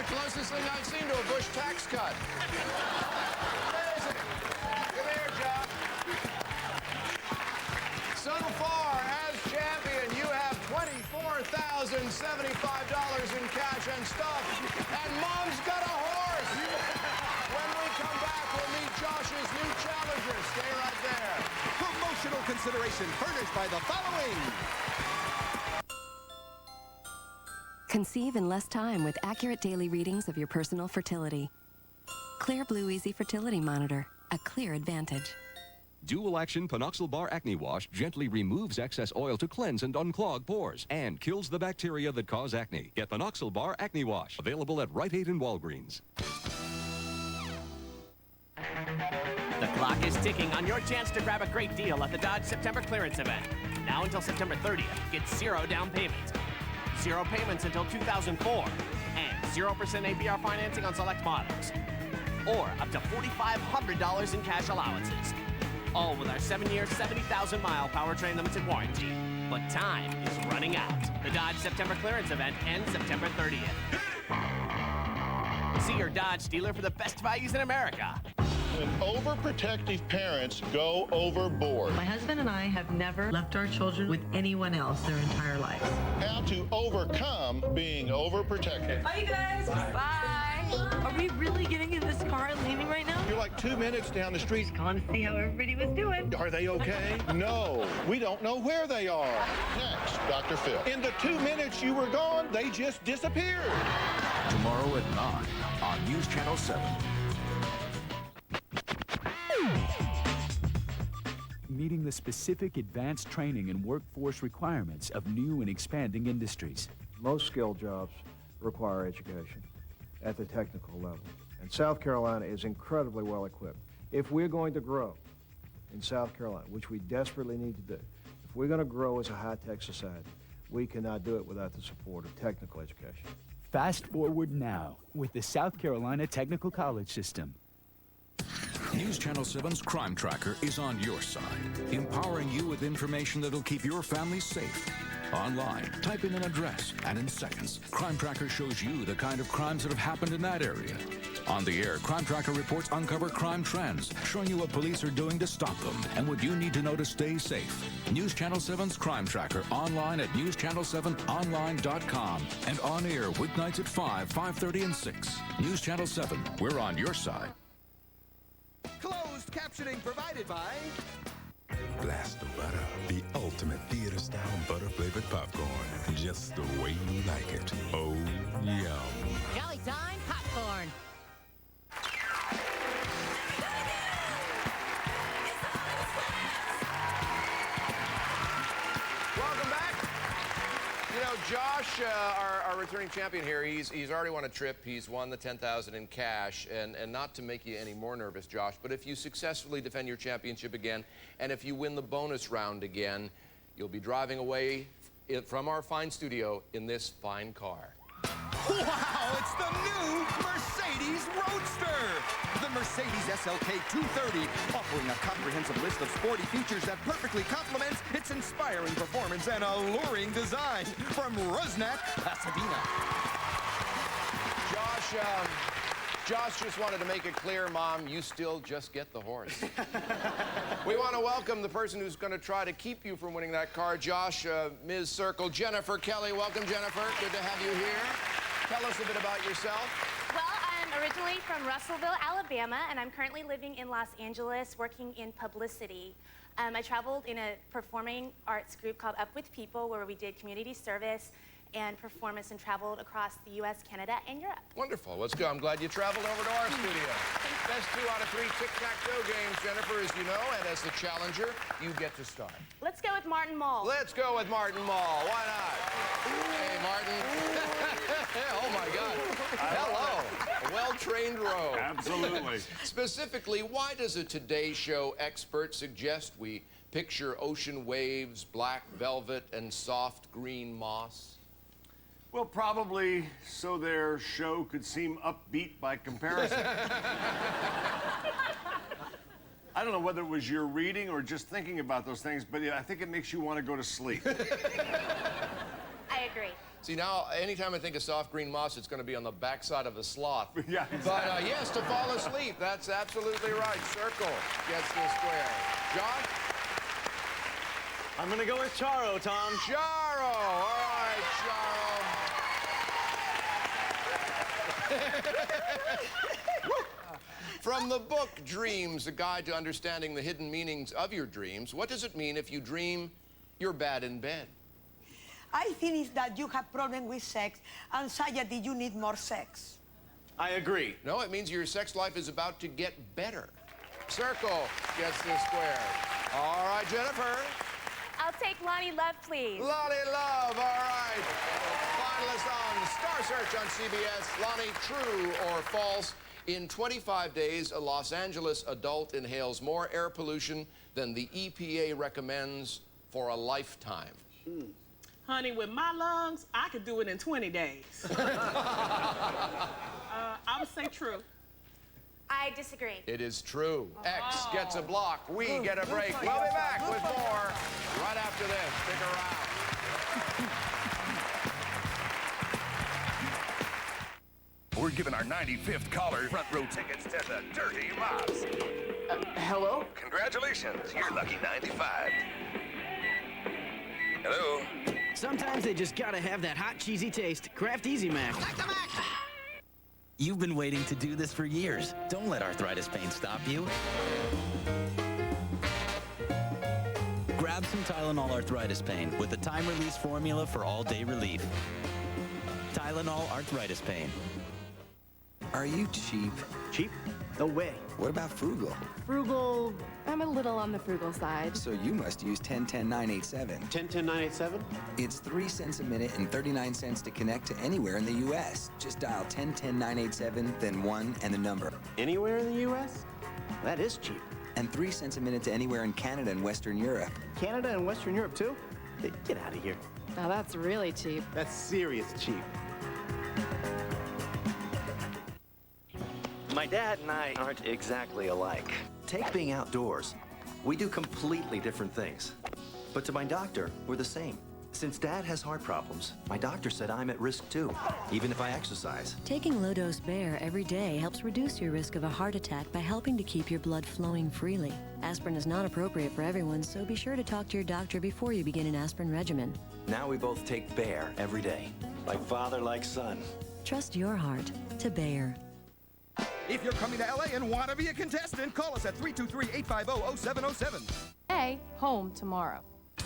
Closest thing I've seen to a Bush tax cut. Amazing. Come here, Josh. So far, as champion, you have $24,075 in cash and stuff, and Mom's got a horse. When we come back, we'll meet Josh's new challenger. Stay right there. Promotional consideration furnished by the following. Conceive in less time with accurate daily readings of your personal fertility. Clear Blue Easy Fertility Monitor, a clear advantage. Dual-action Panoxyl Bar Acne Wash gently removes excess oil to cleanse and unclog pores and kills the bacteria that cause acne. Get Panoxyl Bar Acne Wash, available at Rite Aid and Walgreens. The clock is ticking on your chance to grab a great deal at the Dodge September clearance event. Now until September 30th, get 0 down payment, 0 payments until 2004, and 0% APR financing on select models, or up to $4,500 in cash allowances. All with our 7-year, 70,000-mile powertrain limited warranty. But time is running out. The Dodge September clearance event ends September 30th. See your Dodge dealer for the best values in America. When overprotective parents go overboard. My husband and I have never left our children with anyone else their entire life. How to overcome being overprotective. Bye, you guys. Bye. Are we really getting in this car and leaving right now? You're like 2 minutes down the street. Calling to see how everybody was doing. Are they okay? No, we don't know where they are. Next, Dr. Phil. In the 2 minutes you were gone, they just disappeared. Tomorrow at 9 on News Channel 7. Meeting the specific advanced training and workforce requirements of new and expanding industries. Most skilled jobs require education at the technical level, and South Carolina is incredibly well equipped. If we're going to grow in South Carolina, which we desperately need to do, if we're going to grow as a high-tech society, we cannot do it without the support of technical education. Fast forward now with the South Carolina Technical College System. News Channel 7's Crime Tracker is on your side, empowering you with information that'll keep your family safe. Online, type in an address, and in seconds, Crime Tracker shows you the kind of crimes that have happened in that area. On the air, Crime Tracker reports uncover crime trends, showing you what police are doing to stop them and what you need to know to stay safe. News Channel 7's Crime Tracker, online at newschannel7online.com and on air weeknights at 5, 5:30, and 6. News Channel 7, we're on your side. Closed captioning provided by Blast of Butter, the ultimate theater-style butter-flavored popcorn. Just the way you like it. Oh, yum. Jolly Time popcorn. Welcome back. You know, Josh, our returning champion here, he's already won a trip. He's won the $10,000 in cash. And not to make you any more nervous, Josh, but if you successfully defend your championship again, and if you win the bonus round again, you'll be driving away from our fine studio in this fine car. Wow, it's the new Mercedes Roadster! The Mercedes SLK 230, offering a comprehensive list of sporty features that perfectly complements its inspiring performance and alluring design from Rusnak, Pasadena. Josh just wanted to make it clear, Mom, you still just get the horse. We want to welcome the person who's going to try to keep you from winning that car, Josh, Ms. Circle, Jennifer Kelly. Welcome, Jennifer. Good to have you here. Tell us a bit about yourself. Well, I'm originally from Russellville, Alabama, and I'm currently living in Los Angeles working in publicity. I traveled in a performing arts group called Up With People, where we did community service and performance and traveled across the U.S., Canada, and Europe. Wonderful. Let's go. I'm glad you traveled over to our studio. Best 2 out of 3 tic-tac-toe games, Jennifer, as you know, and as the challenger, you get to start. Let's go with Martin Mull. Let's go with Martin Mull. Why not? Hey, Martin. Oh, my God. Hello. A well-trained rogue. Absolutely. Specifically, why does a Today Show expert suggest we picture ocean waves, black velvet, and soft green moss? Well, probably so their show could seem upbeat by comparison. I don't know whether it was your reading or just thinking about those things, but yeah, I think it makes you want to go to sleep. I agree. See, now, anytime I think of soft green moss, it's going to be on the backside of a sloth. Yeah, exactly. But, yes, to fall asleep. That's absolutely right. Circle gets the square. John? I'm going to go with Charo, Tom. Charo. All right, Charo. From the book Dreams, a guide to understanding the hidden meanings of your dreams, what does it mean if you dream you're bad in bed? I think it's that you have problem with sex, anxiety, you need more sex. I agree. No, it means your sex life is about to get better. Circle gets the square. All right, Jennifer. I'll take Lonnie Love, please. Lonnie Love, all right. Finalist on Star Search on CBS. Lonnie, true or false? In 25 days, a Los Angeles adult inhales more air pollution than the EPA recommends for a lifetime. Honey, with my lungs, I could do it in 20 days. I would say true. I disagree. It is true. X gets a block. We get a break. We'll be back with more right after this. Stick around. We're giving our 95th caller front row tickets to the Dirty Mops. Hello? Congratulations, you're lucky 95. Hello? Sometimes they just gotta have that hot, cheesy taste. Kraft Easy Mac. You've been waiting to do this for years. Don't let arthritis pain stop you. Grab some Tylenol arthritis pain with the time-release formula for all-day relief. Tylenol arthritis pain. Are you cheap? Cheap? No way. What about frugal? Frugal, I'm a little on the frugal side. So you must use 10-10-987. 10-10-987? It's 3 cents a minute and 39 cents to connect to anywhere in the U.S. Just dial 10-10-987, then 1 and the number. Anywhere in the U.S.? That is cheap. And 3 cents a minute to anywhere in Canada and Western Europe. Canada and Western Europe, too? Get out of here. Now that's really cheap. That's serious cheap. My dad and I aren't exactly alike. Take being outdoors. We do completely different things. But to my doctor, we're the same. Since Dad has heart problems, my doctor said I'm at risk too, even if I exercise. Taking low-dose Bear every day helps reduce your risk of a heart attack by helping to keep your blood flowing freely. Aspirin is not appropriate for everyone, so be sure to talk to your doctor before you begin an aspirin regimen. Now we both take Bear every day. Like father, like son. Trust your heart to Bayer. If you're coming to LA and want to be a contestant, call us at 323-850-0707. Hey, home tomorrow.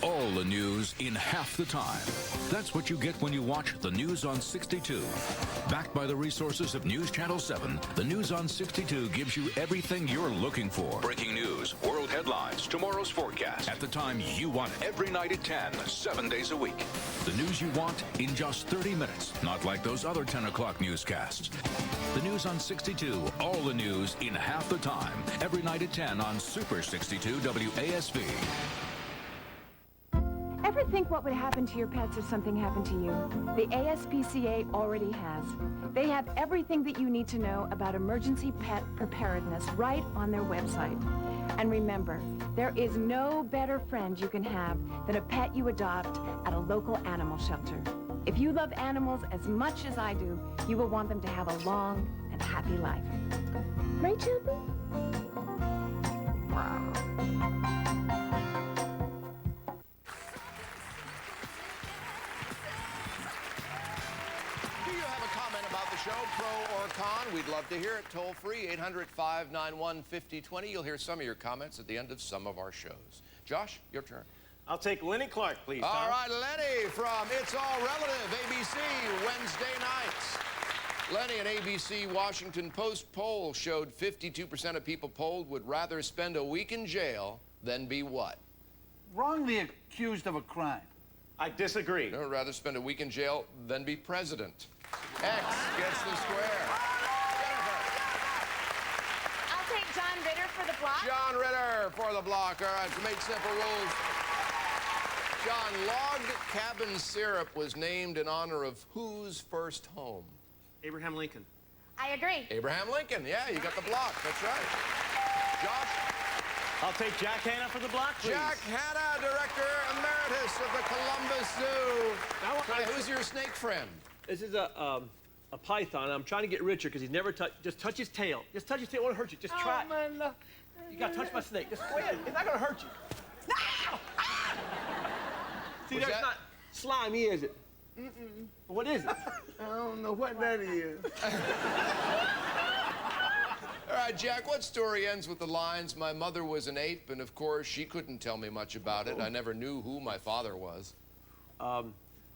All the news in half the time. That's what you get when you watch the News on 62. Backed by the resources of News Channel 7, the News on 62 gives you everything you're looking for. Breaking news, world headlines, tomorrow's forecast. At the time you want it. Every night at 10, 7 days a week. The news you want in just 30 minutes. Not like those other 10 o'clock newscasts. The News on 62. All the news in half the time. Every night at 10 on Super 62 WASP. Ever think what would happen to your pets if something happened to you? The ASPCA already has. They have everything that you need to know about emergency pet preparedness right on their website. And remember, there is no better friend you can have than a pet you adopt at a local animal shelter. If you love animals as much as I do, you will want them to have a long and happy life. Right, Chubby? the show, pro or con. We'd love to hear it. Toll free, 800-591-5020. You'll hear some of your comments at the end of some of our shows. Josh, your turn. I'll take Lenny Clark, please, Tom. All right, Lenny from It's All Relative, ABC, Wednesday nights. Lenny, an ABC Washington Post poll showed 52% of people polled would rather spend a week in jail than be what? Wrongly accused of a crime. I disagree. I'd rather spend a week in jail than be president. X gets the square. I'll take John Ritter for the block. John Ritter for the block. All right, to make simple rules. John, log cabin syrup was named in honor of whose first home? Abraham Lincoln. I agree. Abraham Lincoln. Yeah, you got the block. That's right. Josh? I'll take Jack Hanna for the block, please. Jack Hanna, Director Emeritus of the Columbus Zoo. Who's your snake friend? This is a python. I'm trying to get Richard because he's never touched. Just touch his tail. Just touch his tail. It won't hurt you. Just try. Man. You got to touch my snake. Just go ahead. It's not going to hurt you. See, that's not slimy, is it? Mm-mm. What is it? I don't know what that is. All right, Jack, what story ends with the lines, "My mother was an ape, and of course she couldn't tell me much about it. I never knew who my father was"? I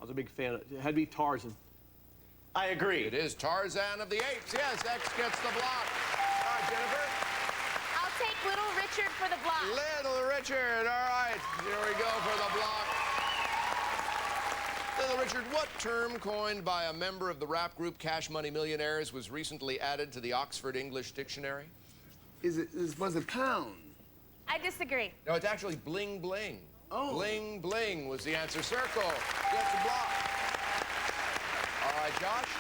was a big fan of it. It had to be Tarzan. I agree. It is Tarzan of the Apes. Yes, X gets the block. All right, Jennifer? I'll take Little Richard for the block. Little Richard. All right, here we go for the block. Little Richard, what term coined by a member of the rap group Cash Money Millionaires was recently added to the Oxford English Dictionary? Was it pound? I disagree. No, it's actually bling bling. Oh. Bling bling was the answer. Circle gets the block. All right, Josh?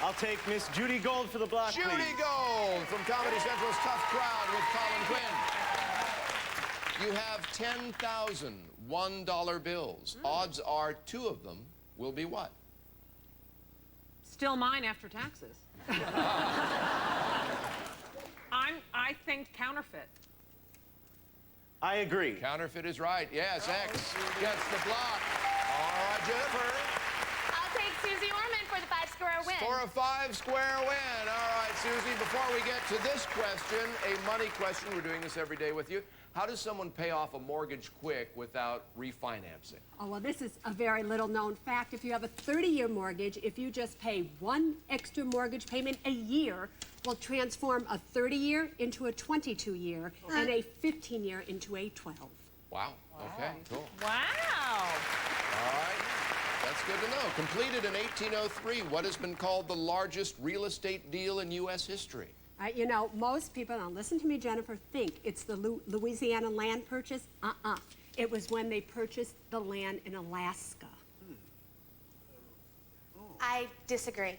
I'll take Miss Judy Gold for the block, Judy please. Gold from Comedy Central's Tough Crowd with Colin Quinn. You have 10,000 $1 bills. Odds are 2 of them will be what? Still mine after taxes. I think counterfeit. I agree. Counterfeit is right. Yes, X gets the block. All right, Jennifer. I'll take Susie Orman for the 5-square win. For a 5-square win. All right, Susie, before we get to this question, a money question. We're doing this every day with you. How does someone pay off a mortgage quick without refinancing? Oh, well, this is a very little-known fact. If you have a 30-year mortgage, if you just pay one extra mortgage payment a year, will transform a 30-year into a 22-year and a 15-year into a 12. Wow. Okay, cool. Wow. All right. That's good to know. Completed in 1803, what has been called the largest real estate deal in U.S. history? You know, most people, now listen to me, Jennifer, think it's the Louisiana land purchase. It was when they purchased the land in Alaska. I disagree.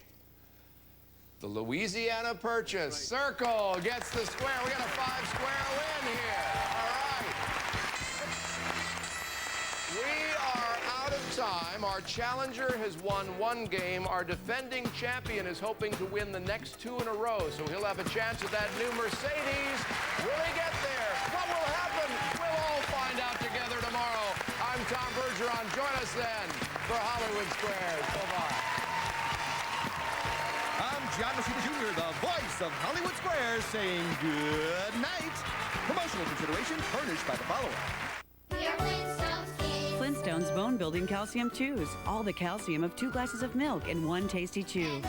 The Louisiana Purchase. Circle gets the square. We got a 5-square win here. All right. We are out of time. Our challenger has won 1 game. Our defending champion is hoping to win the next 2 in a row, so he'll have a chance at that new Mercedes. Will he get there? What will happen? We'll all find out together tomorrow. I'm Tom Bergeron. Join us then for Hollywood Squares. Bye-bye. I'm John Messina Jr., the voice of Hollywood Squares, saying good night. Promotional consideration furnished by the following. Flintstones bone-building calcium chews. All the calcium of 2 glasses of milk in 1 tasty chew.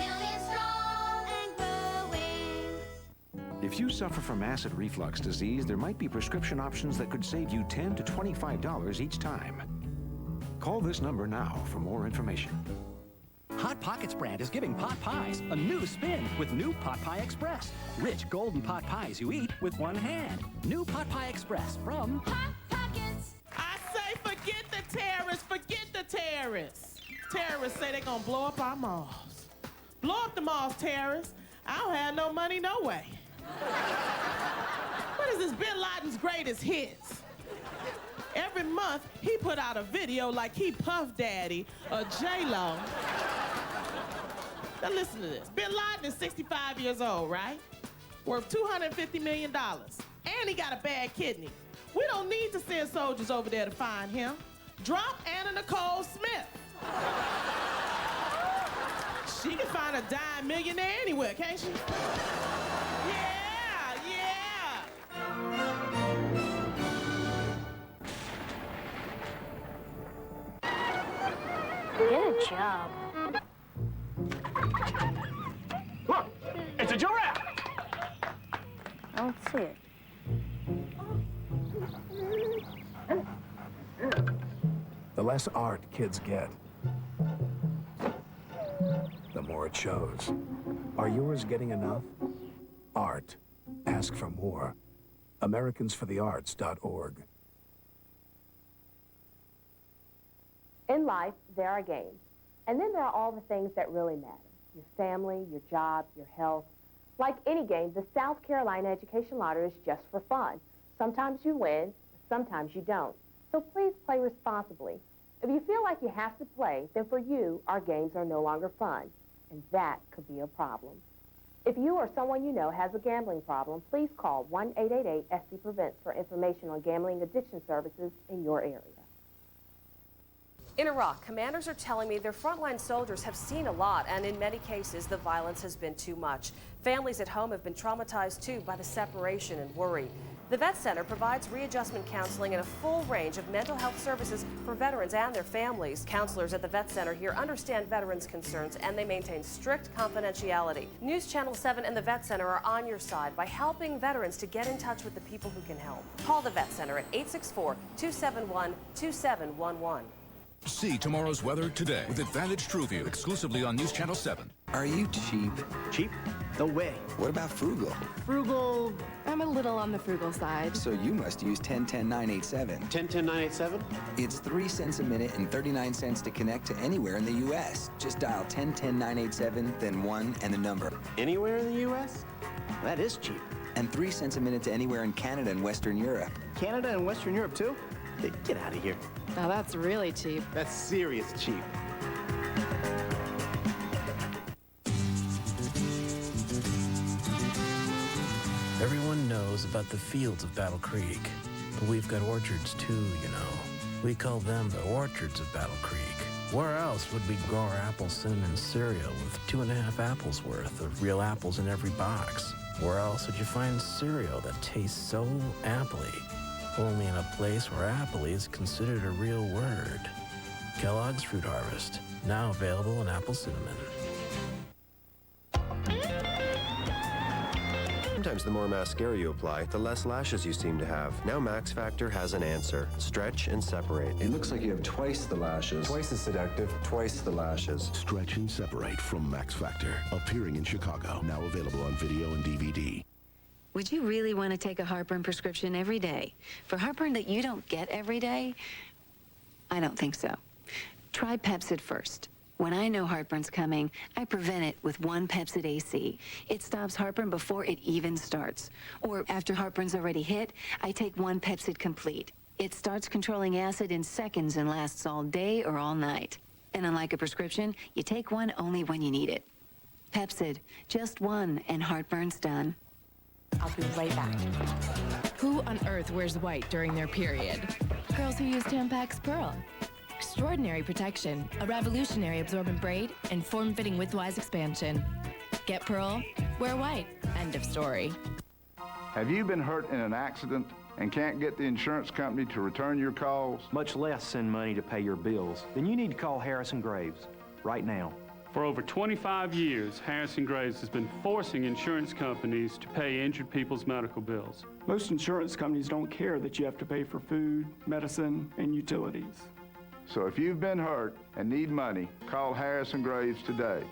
If you suffer from acid reflux disease, there might be prescription options that could save you $10 to $25 each time. Call this number now for more information. Hot Pockets brand is giving pot pies a new spin with new Pot Pie Express. Rich golden pot pies you eat with one hand. New Pot Pie Express from Hot Pockets. I say forget the terrorists, forget the terrorists. Terrorists say they're gonna blow up our malls. Blow up the malls, terrorists. I don't have no money, no way. What is this Bin Laden's greatest hits? Every month, he put out a video like he Puff Daddy or J-Lo. Now listen to this. Bin Laden is 65 years old, right? Worth $250 million. And he got a bad kidney. We don't need to send soldiers over there to find him. Drop Anna Nicole Smith. She can find a dime millionaire anywhere, can't she? Yeah, yeah. Get a job. Look, it's a giraffe. I don't see it. The less art kids get, the more it shows. Are yours getting enough? Art. Ask for more. AmericansForTheArts.org. In life, there are games. And then there are all the things that really matter. Your family, your job, your health. Like any game, the South Carolina Education Lottery is just for fun. Sometimes you win, sometimes you don't. So please play responsibly. If you feel like you have to play, then for you, our games are no longer fun. And that could be a problem. If you or someone you know has a gambling problem, please call 1-888-SC-PREVENTS for information on gambling addiction services in your area. In Iraq, commanders are telling me their frontline soldiers have seen a lot, and in many cases, the violence has been too much. Families at home have been traumatized, too, by the separation and worry. The Vet Center provides readjustment counseling and a full range of mental health services for veterans and their families. Counselors at the Vet Center here understand veterans' concerns, and they maintain strict confidentiality. News Channel 7 and the Vet Center are on your side by helping veterans to get in touch with the people who can help. Call the Vet Center at 864-271-2711. See tomorrow's weather today with Advantage TrueView exclusively on News Channel 7. Are you cheap? Cheap? No way. What about frugal? Frugal, I'm a little on the frugal side. So you must use 1010-987. 1010-987? It's 3 cents a minute and 39 cents to connect to anywhere in the U.S. Just dial 1010-987, then 1 and the number. Anywhere in the U.S.? That is cheap. And 3 cents a minute to anywhere in Canada and Western Europe. Canada and Western Europe, too? Get out of here. Now that's really cheap. That's serious cheap. Everyone knows about the fields of Battle Creek, but we've got orchards too, you know. We call them the orchards of Battle Creek. Where else would we grow our apple cinnamon cereal with 2.5 apples worth of real apples in every box? Where else would you find cereal that tastes so appley? Only in a place where appley is considered a real word. Kellogg's Fruit Harvest, now available in apple cinnamon. Sometimes the more mascara you apply, the less lashes you seem to have. Now Max Factor has an answer. Stretch and separate. It looks like you have twice the lashes. Twice as seductive, twice the lashes. Stretch and Separate from Max Factor. Appearing in Chicago. Now available on video and DVD. Would you really want to take a heartburn prescription every day? For heartburn that you don't get every day? I don't think so. Try Pepcid first. When I know heartburn's coming, I prevent it with 1 Pepcid AC. It stops heartburn before it even starts. Or after heartburn's already hit, I take 1 Pepcid Complete. It starts controlling acid in seconds and lasts all day or all night. And unlike a prescription, you take one only when you need it. Pepcid, just 1 and heartburn's done. I'll be right back. Who on earth wears white during their period? Girls who use Tampax Pearl. Extraordinary protection, a revolutionary absorbent braid, and form-fitting widthwise expansion. Get Pearl, wear white. End of story. Have you been hurt in an accident and can't get the insurance company to return your calls? Much less send money to pay your bills. Then you need to call Harrison Graves right now. For over 25 years, Harrison Graves has been forcing insurance companies to pay injured people's medical bills. Most insurance companies don't care that you have to pay for food, medicine, and utilities. So if you've been hurt and need money, call Harrison Graves today.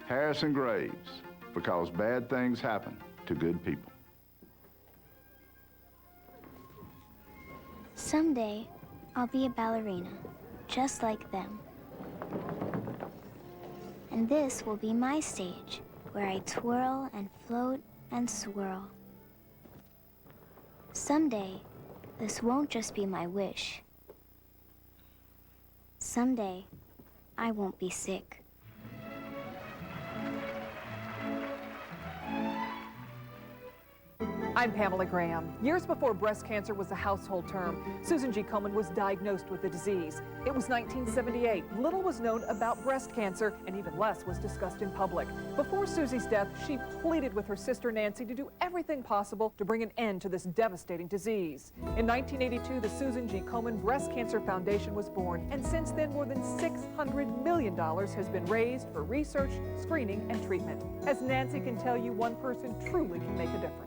Harrison Graves, because bad things happen to good people. Someday, I'll be a ballerina, just like them. And this will be my stage, where I twirl and float and swirl. Someday, this won't just be my wish. Someday, I won't be sick. I'm Pamela Graham. Years before breast cancer was a household term, Susan G. Komen was diagnosed with the disease. It was 1978. Little was known about breast cancer, and even less was discussed in public. Before Susie's death, she pleaded with her sister Nancy to do everything possible to bring an end to this devastating disease. In 1982, the Susan G. Komen Breast Cancer Foundation was born, and since then, more than $600 million has been raised for research, screening, and treatment. As Nancy can tell you, one person truly can make a difference.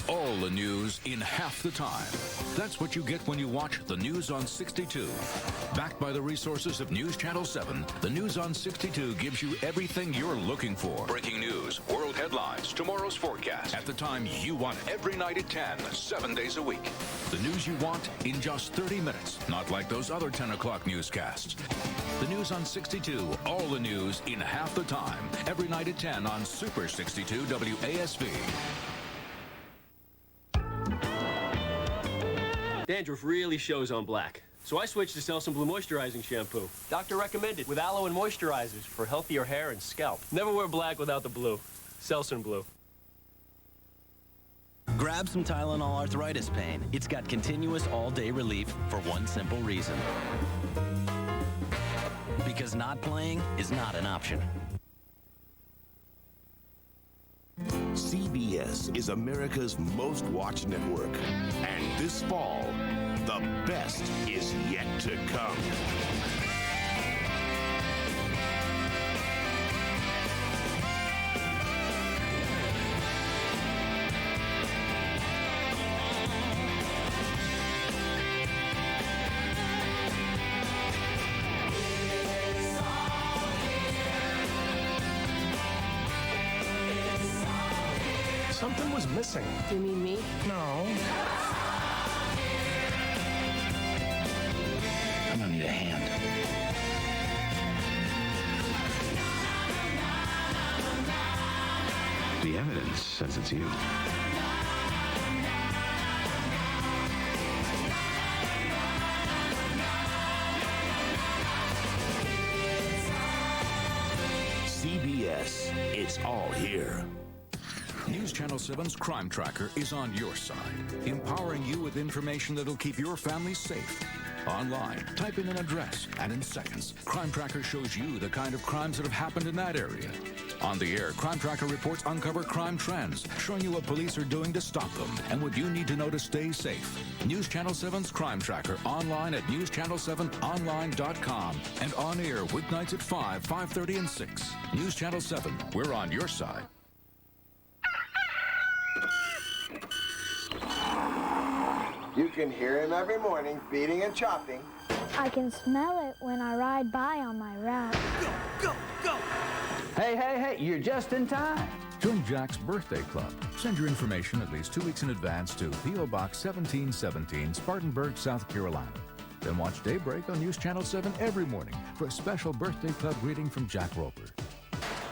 All the news in half the time. That's what you get when you watch the News on 62. Backed by the resources of News Channel 7, the News on 62 gives you everything you're looking for. Breaking news, world headlines, tomorrow's forecast, at the time you want it, every night at 10, 7 days a week. The news you want in just 30 minutes, not like those other 10 o'clock newscasts. The News on 62, all the news in half the time, every night at 10 on Super 62 WASP. Dandruff really shows on black. So I switched to Selsun Blue Moisturizing Shampoo. Doctor recommended with aloe and moisturizers for healthier hair and scalp. Never wear black without the blue. Selsun Blue. Grab some Tylenol arthritis pain. It's got continuous all-day relief for one simple reason. Because not playing is not an option. CBS is America's most watched network. And this fall, the best is yet to come. Something was missing. You mean me? No. I'm gonna need a hand. The evidence says it's you. CBS, it's all here. News Channel 7's Crime Tracker is on your side, empowering you with information that'll keep your family safe. Online, type in an address, and in seconds, Crime Tracker shows you the kind of crimes that have happened in that area. On the air, Crime Tracker reports uncover crime trends, showing you what police are doing to stop them and what you need to know to stay safe. News Channel 7's Crime Tracker, online at newschannel7online.com and on air weeknights at 5, 5:30, and 6. News Channel 7, we're on your side. You can hear him every morning beating and chopping. I can smell it when I ride by on my route. Go, go! Hey, you're just in time. Join Jack's Birthday Club. Send your information at least 2 weeks in advance to P.O. Box 1717, Spartanburg, South Carolina. Then watch Daybreak on News Channel 7 every morning for a special Birthday Club greeting from Jack Roper.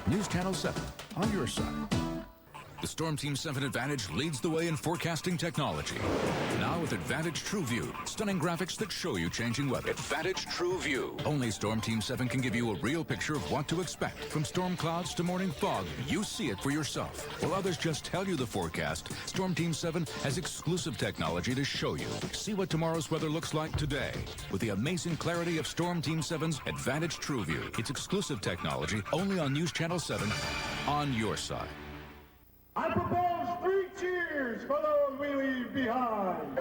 News Channel 7, on your side. The Storm Team 7 Advantage leads the way in forecasting technology. Now with Advantage True View, stunning graphics that show you changing weather. Advantage True View. Only Storm Team 7 can give you a real picture of what to expect. From storm clouds to morning fog, you see it for yourself. While others just tell you the forecast, Storm Team 7 has exclusive technology to show you. See what tomorrow's weather looks like today with the amazing clarity of Storm Team 7's Advantage True View. It's exclusive technology only on News Channel 7, on your side. I propose 3 cheers for those we leave behind.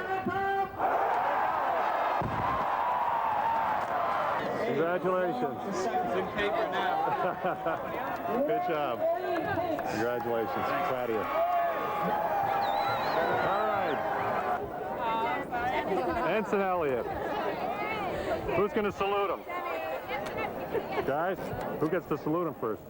Congratulations. It's in paper now. Good job. Congratulations. Proud of you. All right. Ensign Elliott. Who's going to salute him? Guys, who gets to salute him first?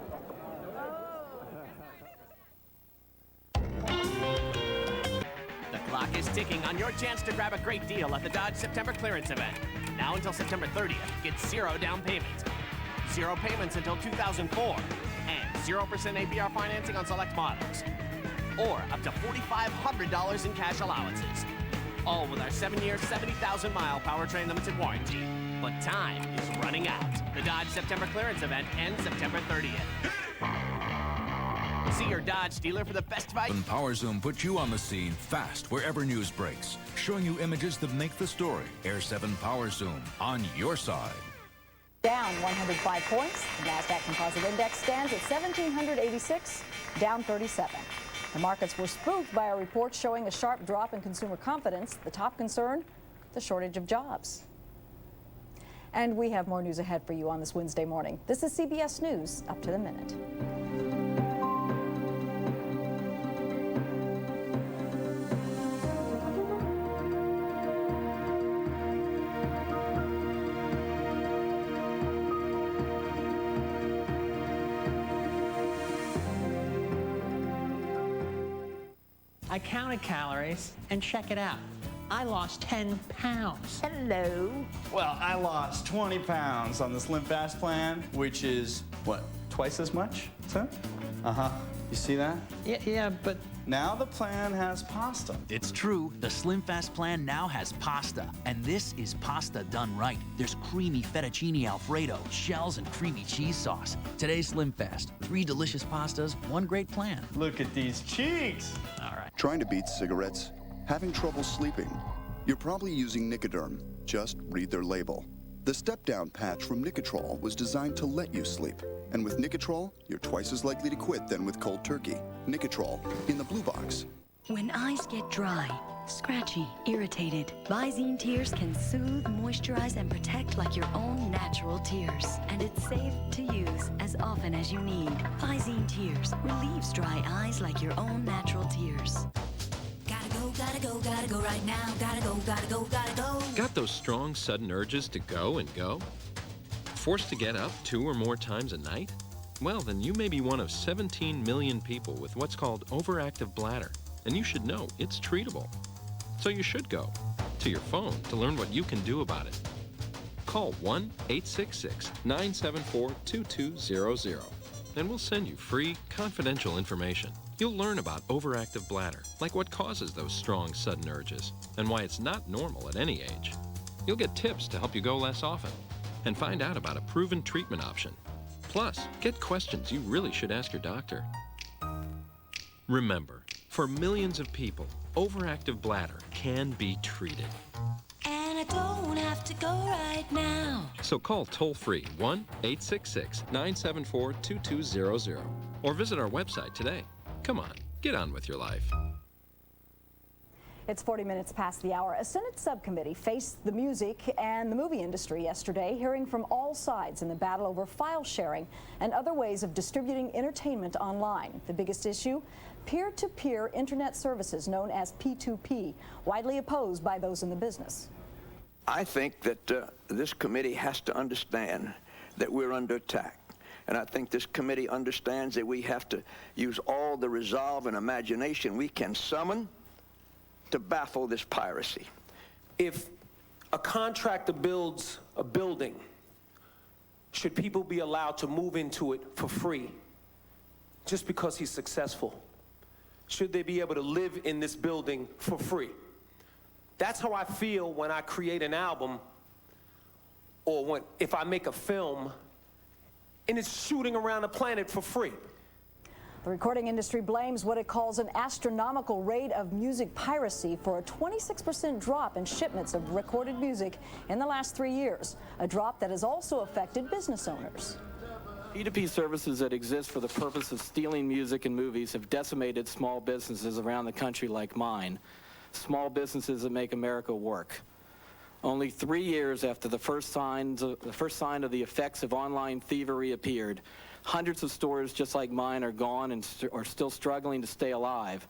The clock is ticking on your chance to grab a great deal at the Dodge September clearance event. Now until September 30th, get 0 down payment, 0 payments until 2004, and 0% APR financing on select models, or up to $4,500 in cash allowances. All with our 7-year, 70,000-mile powertrain limited warranty. But time is running out. The Dodge September clearance event ends September 30th. See your Dodge dealer for the best advice. And Power Zoom puts you on the scene fast wherever news breaks, showing you images that make the story. Air 7 Power Zoom, on your side. Down 105 points. The NASDAQ Composite Index stands at 1,786, down 37. The markets were spooked by a report showing a sharp drop in consumer confidence. The top concern, the shortage of jobs. And we have more news ahead for you on this Wednesday morning. This is CBS News, up to the minute. I counted calories, and check it out. I lost 10 pounds. Hello. Well, I lost 20 pounds on the Slim Fast plan, which is, what, twice as much, sir? Uh-huh. You see that? Yeah, but... Now the plan has pasta. It's true. The Slim Fast plan now has pasta. And this is pasta done right. There's creamy fettuccine Alfredo, shells, and creamy cheese sauce. Today's Slim Fast. 3 delicious pastas, 1 great plan. Look at these cheeks. All right. Trying to beat cigarettes? Having trouble sleeping? You're probably using Nicoderm. Just read their label. The step-down patch from Nicotrol was designed to let you sleep. And with Nicotrol, you're twice as likely to quit than with cold turkey. Nicotrol, in the blue box. When eyes get dry, scratchy, irritated, Visine Tears can soothe, moisturize, and protect like your own natural tears. And it's safe to use as often as you need. Visine Tears relieves dry eyes like your own natural tears. Gotta go right now. Gotta go. Got those strong, sudden urges to go and go? Forced to get up 2 or more times a night? Well, then you may be one of 17 million people with what's called overactive bladder, and you should know it's treatable. So you should go to your phone to learn what you can do about it. Call 1-866-974-2200, and we'll send you free, confidential information. You'll learn about overactive bladder, like what causes those strong, sudden urges, and why it's not normal at any age. You'll get tips to help you go less often, and find out about a proven treatment option. Plus, get questions you really should ask your doctor. Remember, for millions of people, overactive bladder can be treated. And I don't have to go right now. So call toll-free 1-866-974-2200 or visit our website today. Come on, get on with your life. It's 40 minutes past the hour. A Senate subcommittee faced the music and the movie industry yesterday, hearing from all sides in the battle over file sharing and other ways of distributing entertainment online. The biggest issue, peer-to-peer internet services known as P2P, widely opposed by those in the business. I think that this committee has to understand that we're under attack. And I think this committee understands that we have to use all the resolve and imagination we can summon to baffle this piracy. If a contractor builds a building, should people be allowed to move into it for free just because he's successful? Should they be able to live in this building for free? That's how I feel when I create an album, or if I make a film and it's shooting around the planet for free. The recording industry blames what it calls an astronomical rate of music piracy for a 26% drop in shipments of recorded music in the last 3 years, a drop that has also affected business owners. P2P services that exist for the purpose of stealing music and movies have decimated small businesses around the country like mine, small businesses that make America work. Only 3 years after the first sign of the effects of online thievery appeared, hundreds of stores just like mine are gone and are still struggling to stay alive.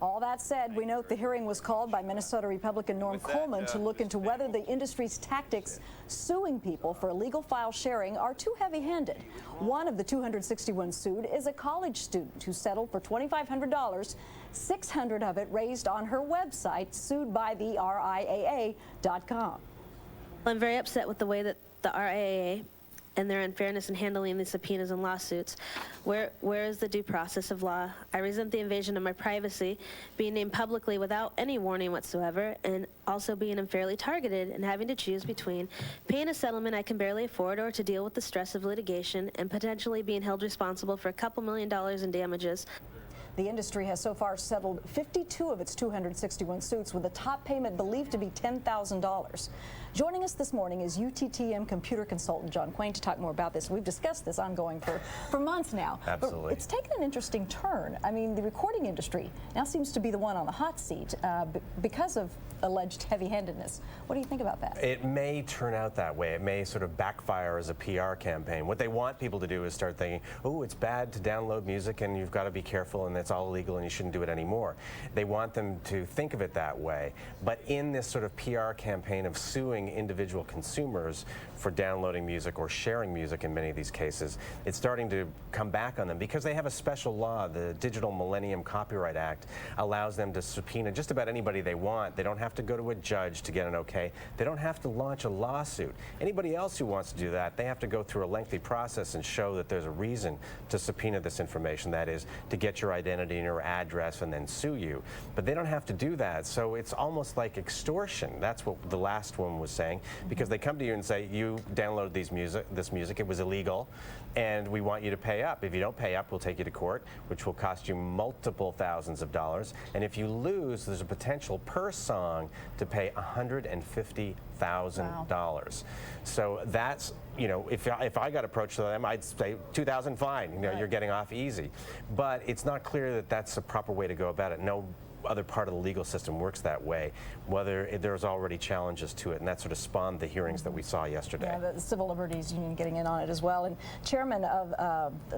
All that said, we note the hearing was called by Minnesota Republican Norm Coleman to look into whether the industry's tactics suing people for illegal file sharing are too heavy-handed. One of the 261 sued is a college student who settled for $2,500, $600 of it raised on her website, sued by the RIAA.com. I'm very upset with the way that the RIAA and their unfairness in handling the subpoenas and lawsuits. Where is the due process of law? I resent the invasion of my privacy, being named publicly without any warning whatsoever, and also being unfairly targeted and having to choose between paying a settlement I can barely afford or to deal with the stress of litigation and potentially being held responsible for a couple $1 million in damages. The industry has so far settled 52 of its 261 suits, with the top payment believed to be $10,000. Joining us this morning is UTTM computer consultant John Quain to talk more about this. We've discussed this ongoing for months now. Absolutely. But it's taken an interesting turn. I mean, the recording industry now seems to be the one on the hot seat because of alleged heavy-handedness. What do you think about that? It may turn out that way. It may sort of backfire as a PR campaign. What they want people to do is start thinking, oh, it's bad to download music and you've got to be careful and it's all illegal and you shouldn't do it anymore. They want them to think of it that way. But in this sort of PR campaign of suing individual consumers for downloading music or sharing music in many of these cases, it's starting to come back on them because they have a special law. The Digital Millennium Copyright Act allows them to subpoena just about anybody they want. They don't have to go to a judge to get an okay. They don't have to launch a lawsuit. Anybody else who wants to do that, they have to go through a lengthy process and show that there's a reason to subpoena this information, that is, to get your identity and your address and then sue you. But they don't have to do that, so it's almost like extortion. That's what the last one was saying, because they come to you and say, you downloaded this music, it was illegal, and we want you to pay up. If you don't pay up, we'll take you to court, which will cost you multiple thousands of dollars. And if you lose, there's a potential per song to pay $150,000. Wow. So that's, you know, if I got approached to them, I'd say $2,000, fine. You know, you're getting off easy. But it's not clear that that's a proper way to go about it. No other part of the legal system works that way, whether there's already challenges to it, and that sort of spawned the hearings that we saw yesterday. Yeah, the Civil Liberties Union getting in on it as well. And chairman of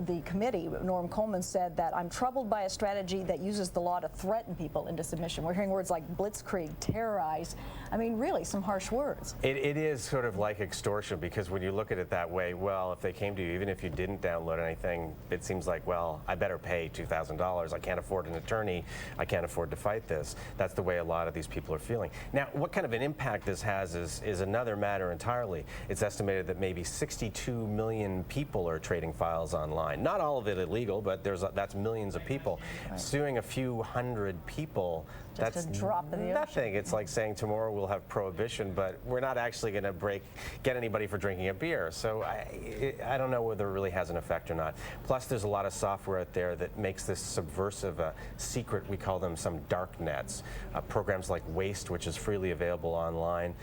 the committee, Norm Coleman, said that I'm troubled by a strategy that uses the law to threaten people into submission. We're hearing words like blitzkrieg, terrorize. I mean, really some harsh words. It is sort of like extortion, because when you look at it that way, well, if they came to you, even if you didn't download anything, it seems like, well, I better pay $2,000. I can't afford an attorney. I can't afford to fight this. That's the way a lot of these people are feeling. Now, what kind of an impact this has is another matter entirely. It's estimated that maybe 62 million people are trading files online. Not all of it illegal, but that's millions of people. Right. Suing a few hundred people, just that's a drop in the nothing. ocean. It's like saying tomorrow we'll have prohibition, but we're not actually going to get anybody for drinking a beer. So I don't know whether it really has an effect or not. Plus, there's a lot of software out there that makes this subversive secret. We call them some dark nets. Programs like Waste, which is freely available online.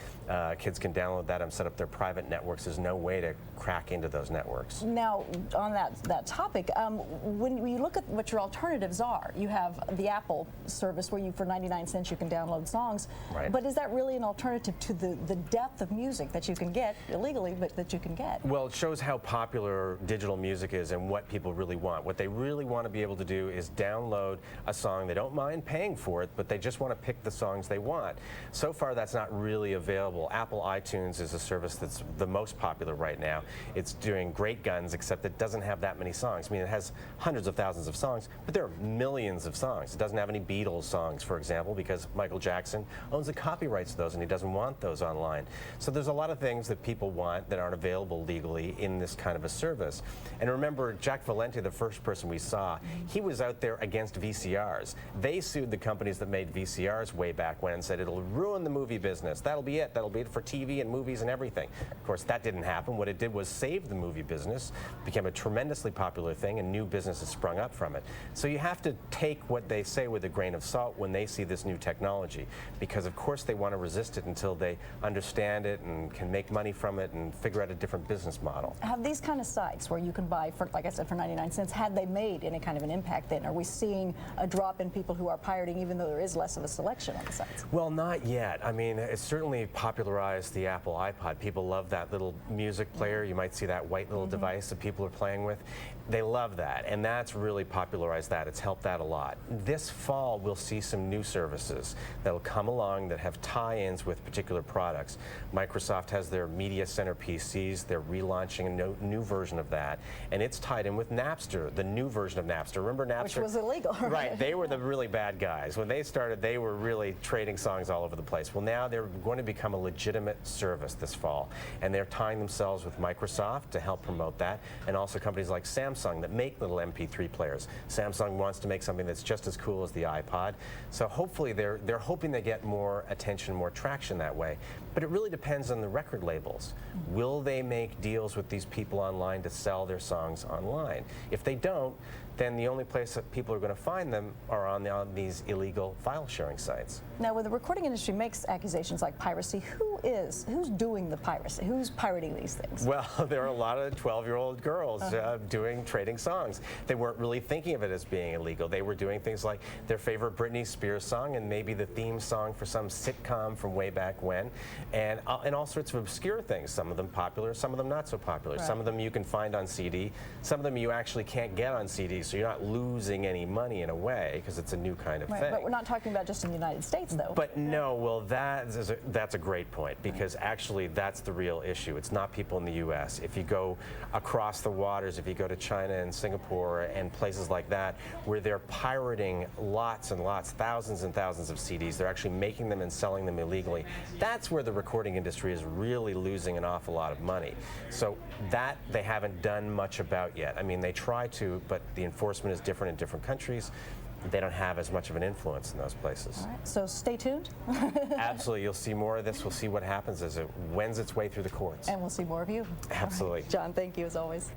Kids can download that and set up their private networks. There's no way to crack into those networks. Now, on that topic, when you look at what your alternatives are, you have the Apple service where for 99 cents you can download songs. Right. But is that really an alternative to the depth of music that you can get illegally, but that you can get? Well, it shows how popular digital music is and what people really want. What they really want to be able to do is download a song. They don't mind paying for it, but they just want to pick the songs they want. So far, that's not really available. Apple iTunes is a service that's the most popular right now. It's doing great guns, except it doesn't have that many songs. I mean, it has hundreds of thousands of songs, but there are millions of songs. It doesn't have any Beatles songs, for example, because Michael Jackson owns the copyrights to those and he doesn't want those online. So there's a lot of things that people want that aren't available legally in this kind of a service. And remember, Jack Valenti, the first person we saw, he was out there against VCRs. They sued the companies that made VCRs way back when and said it'll ruin the movie business. That'll be it. That'll be it for TV and movies and everything. Of course, that didn't happen. What it did was save the movie business, became a tremendously popular thing, and new businesses sprung up from it. So you have to take what they say with a grain of salt when they see this new technology, because of course they want to resist it until they understand it and can make money from it and figure out a different business model. Have these kind of sites where you can buy, for, like I said, for 99 cents, had they made any kind of an impact then? Are we seeing a drop in people who are pirating even though there is less of a selection on the sites? Well, not yet. I mean, it certainly popularized the Apple iPod. People love that little music player. You might see that white little device that people are playing with. They love that, and that's really popularized that. It's helped that a lot. This fall, we'll see some new services that'll come along that have tie-ins with particular products. Microsoft has their Media Center PCs. They're relaunching a new version of that, and it's tied in with Napster, the new version of Napster. Remember Napster? Which was illegal. Right. They were the really bad guys. When they started, they were really trading songs all over the place. Well, now they're going to become a legitimate service this fall, and they're tying themselves with Microsoft to help promote that, and also companies like Samsung that make little MP3 players. Samsung wants to make something that's just as cool as the iPod. So hopefully they're hoping they get more attention, more traction that way. But it really depends on the record labels. Will they make deals with these people online to sell their songs online? If they don't, then the only place that people are going to find them are on these illegal file sharing sites. Now, when the recording industry makes accusations like piracy, who's doing the piracy? Who's pirating these things? Well, there are a lot of 12-year-old girls trading songs. They weren't really thinking of it as being illegal. They were doing things like their favorite Britney Spears song and maybe the theme song for some sitcom from way back when, and all sorts of obscure things. Some of them popular, some of them not so popular. Right. Some of them you can find on CD. Some of them you actually can't get on CD. So you're not losing any money in a way because it's a new kind of thing. But we're not talking about just in the United States, though. But no, well, that's a great point, because actually that's the real issue. It's not people in the U.S. If you go across the waters, if you go to China and Singapore and places like that, where they're pirating lots and lots, thousands and thousands of CDs, they're actually making them and selling them illegally. That's where the recording industry is really losing an awful lot of money. So that they haven't done much about yet. I mean, they try to, but the enforcement is different in different countries. They don't have as much of an influence in those places. All right, so stay tuned. Absolutely, you'll see more of this. We'll see what happens as it wends its way through the courts. And we'll see more of you. Absolutely. Right. John, thank you as always.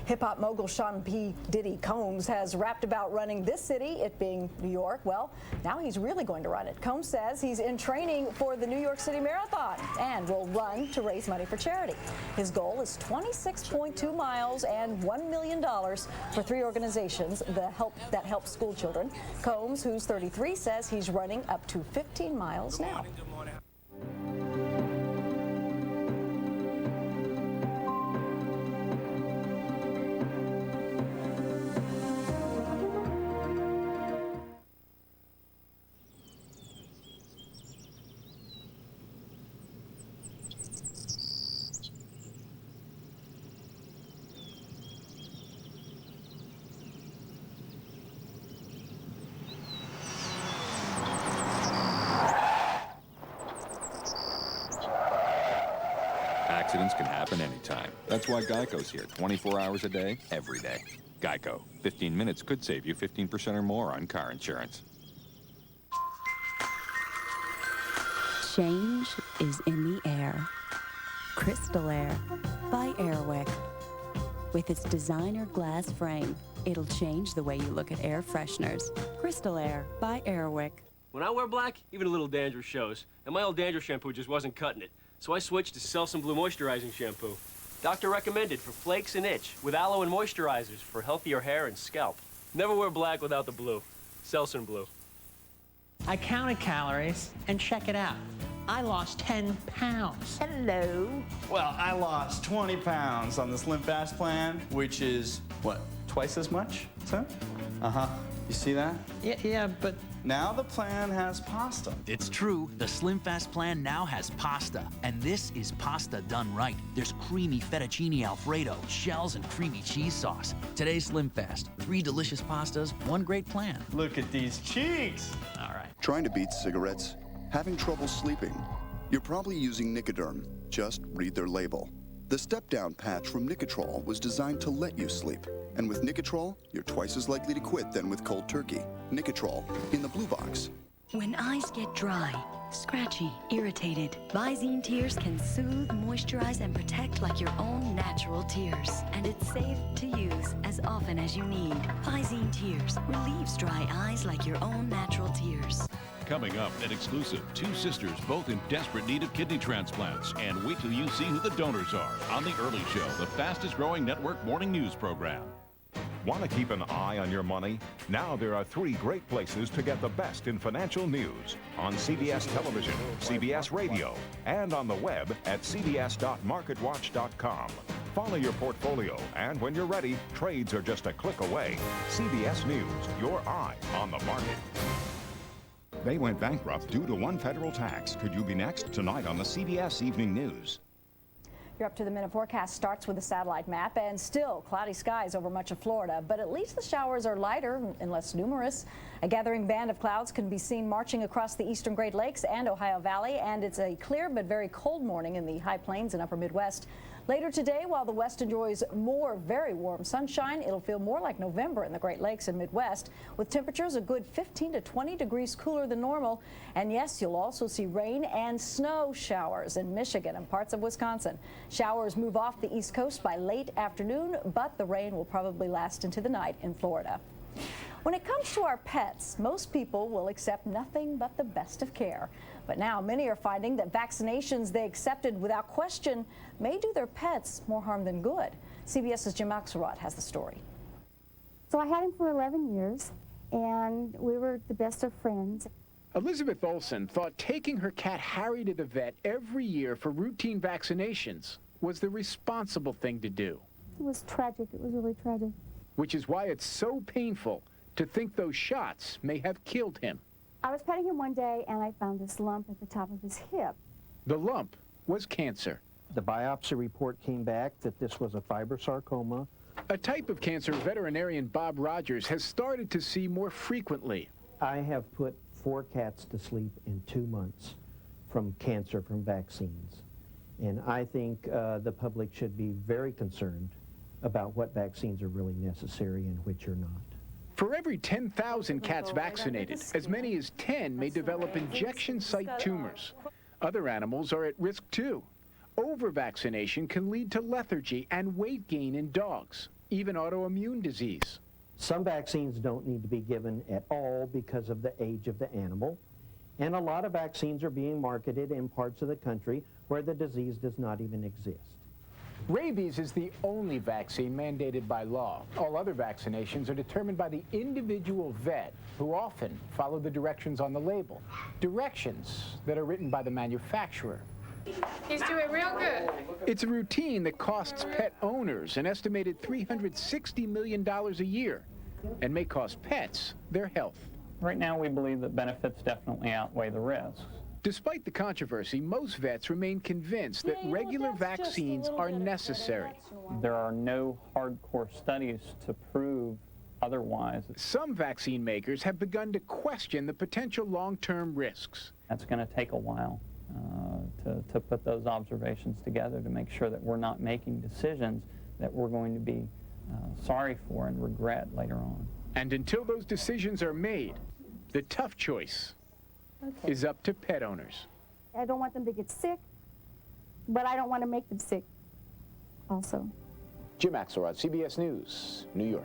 Hip-hop mogul Sean P. Diddy Combs has rapped about running this city, it being New York. Well, now he's really going to run it. Combs says he's in training for the New York City Marathon and will run to raise money for charity. His goal is 26.2 miles and $1 million for 3 organizations that help school children. Combs, who's 33, says he's running up to 15 miles now. Accidents can happen anytime. That's why Geico's here 24 hours a day, every day. Geico. 15 minutes could save you 15% or more on car insurance. Change is in the air. Crystal Air by Airwick. With its designer glass frame, it'll change the way you look at air fresheners. Crystal Air by Airwick. When I wear black, even a little dandruff shows. And my old dandruff shampoo just wasn't cutting it. So I switched to Selsun Blue Moisturizing Shampoo. Doctor recommended for flakes and itch, with aloe and moisturizers for healthier hair and scalp. Never wear black without the blue. Selsun Blue. I counted calories, and check it out. I lost 10 pounds. Hello. Well, I lost 20 pounds on the Slim Fast plan, which is, what, twice as much, sir? Uh-huh. You see that? Yeah, but... Now the plan has pasta. It's true. The Slim Fast plan now has pasta. And this is pasta done right. There's creamy fettuccine Alfredo, shells, and creamy cheese sauce. Today's Slim Fast. 3 delicious pastas, 1 great plan. Look at these cheeks. All right. Trying to beat cigarettes? Having trouble sleeping? You're probably using Nicoderm. Just read their label. The step-down patch from Nicotrol was designed to let you sleep. And with Nicotrol, you're twice as likely to quit than with cold turkey. Nicotrol, in the blue box. When eyes get dry, scratchy, irritated, Visine Tears can soothe, moisturize, and protect like your own natural tears. And it's safe to use as often as you need. Visine Tears relieves dry eyes like your own natural tears. Coming up, an exclusive, 2 sisters both in desperate need of kidney transplants. And wait till you see who the donors are on The Early Show, the fastest growing network morning news program. Want to keep an eye on your money? Now there are 3 great places to get the best in financial news. On CBS Television, CBS Radio, and on the web at cbs.marketwatch.com. Follow your portfolio, and when you're ready, trades are just a click away. CBS News, your eye on the market. They went bankrupt due to one federal tax. Could you be next? Tonight on the CBS Evening News. You're up to the minute forecast starts with a satellite map, and still cloudy skies over much of Florida, but at least the showers are lighter and less numerous. A gathering band of clouds can be seen marching across the eastern Great Lakes and Ohio Valley, and it's a clear but very cold morning in the high plains and upper Midwest. Later today, while the West enjoys more very warm sunshine, it'll feel more like November in the Great Lakes and Midwest, with temperatures a good 15 to 20 degrees cooler than normal. And yes, you'll also see rain and snow showers in Michigan and parts of Wisconsin. Showers move off the East Coast by late afternoon, but the rain will probably last into the night in Florida. When it comes to our pets, most people will accept nothing but the best of care. But now many are finding that vaccinations they accepted without question may do their pets more harm than good. CBS's Jim Axelrod has the story. So I had him for 11 years, and we were the best of friends. Elizabeth Olson thought taking her cat Harry to the vet every year for routine vaccinations was the responsible thing to do. It was tragic. It was really tragic. Which is why it's so painful to think those shots may have killed him. I was petting him one day, and I found this lump at the top of his hip. The lump was cancer. The biopsy report came back that this was a fibrosarcoma. A type of cancer veterinarian Bob Rogers has started to see more frequently. I have put 4 cats to sleep in 2 months from cancer from vaccines. And I think the public should be very concerned about what vaccines are really necessary and which are not. For every 10,000 cats vaccinated, as many as 10 may develop injection site tumors. Other animals are at risk too. Over-vaccination can lead to lethargy and weight gain in dogs, even autoimmune disease. Some vaccines don't need to be given at all because of the age of the animal. And a lot of vaccines are being marketed in parts of the country where the disease does not even exist. Rabies is the only vaccine mandated by law. All other vaccinations are determined by the individual vet, who often follow the directions on the label. Directions that are written by the manufacturer. He's doing real good. It's a routine that costs pet owners an estimated $360 million a year and may cost pets their health. Right now, we believe that benefits definitely outweigh the risks. Despite the controversy, most vets remain convinced that regular vaccines are necessary. There are no hardcore studies to prove otherwise. Some vaccine makers have begun to question the potential long-term risks. That's going to take a while to put those observations together to make sure that we're not making decisions that we're going to be sorry for and regret later on. And until those decisions are made, the tough choice is up to pet owners. I don't want them to get sick, but I don't want to make them sick also. Jim Axelrod, CBS News, New York.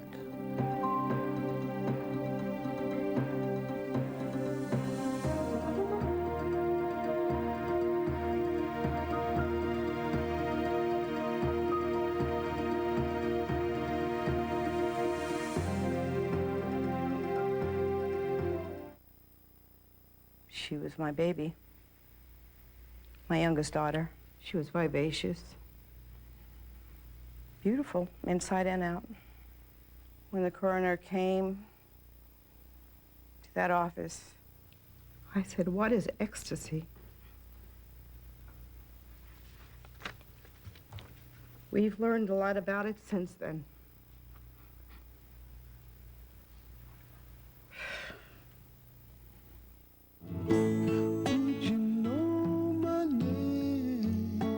She was my baby, my youngest daughter. She was vivacious, beautiful, inside and out. When the coroner came to that office, I said, "What is ecstasy?" We've learned a lot about it since then.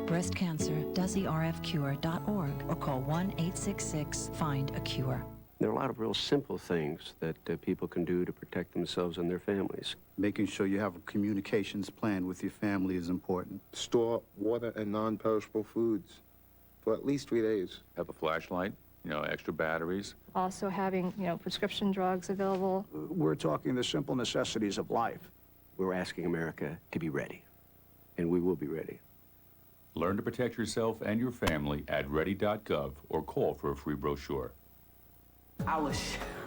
Breast cancer, doeserfcure.org or call 1-866-FIND-A-CURE. There are a lot of real simple things that people can do to protect themselves and their families. Making sure you have a communications plan with your family is important. Store water and non-perishable foods for at least 3 days. Have a flashlight, extra batteries. Also having, prescription drugs available. We're talking the simple necessities of life. We're asking America to be ready, and we will be ready. Learn to protect yourself and your family at ready.gov or call for a free brochure. I was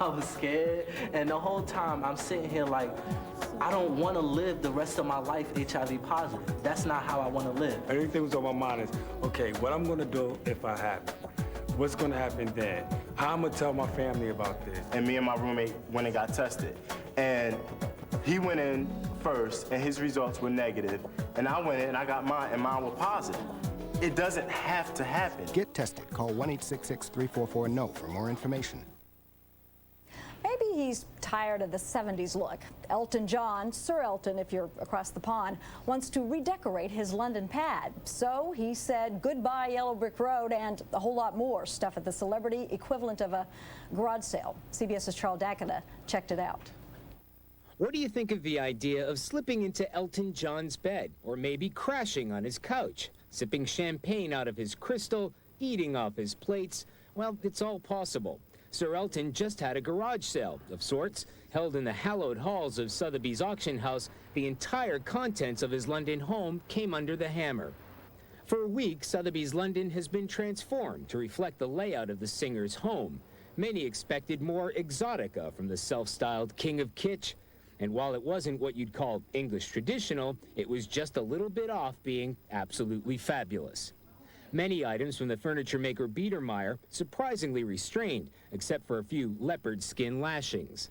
I was scared, and the whole time I'm sitting here like, I don't want to live the rest of my life HIV positive. That's not how I want to live. Everything was on my mind is, okay, what I'm going to do if I have it? What's going to happen then? How I'm going to tell my family about this? And me and my roommate went and got tested. And he went in first, and his results were negative. And I went in, and I got mine, and mine was positive. It doesn't have to happen. Get tested. Call 1-866-344-NO for more information. Maybe he's tired of the 70s look. Elton John, Sir Elton if you're across the pond, wants to redecorate his London pad. So he said goodbye Yellow Brick Road and a whole lot more stuff at the celebrity equivalent of a garage sale. CBS's Charles Dakota checked it out. What do you think of the idea of slipping into Elton John's bed, or maybe crashing on his couch, sipping champagne out of his crystal, eating off his plates? Well, it's all possible. Sir Elton just had a garage sale, of sorts, held in the hallowed halls of Sotheby's auction house. The entire contents of his London home came under the hammer. For a week, Sotheby's London has been transformed to reflect the layout of the singer's home. Many expected more exotica from the self-styled king of kitsch. And while it wasn't what you'd call English traditional, it was just a little bit off being absolutely fabulous. Many items from the furniture maker Biedermeier surprisingly restrained, except for a few leopard skin lashings.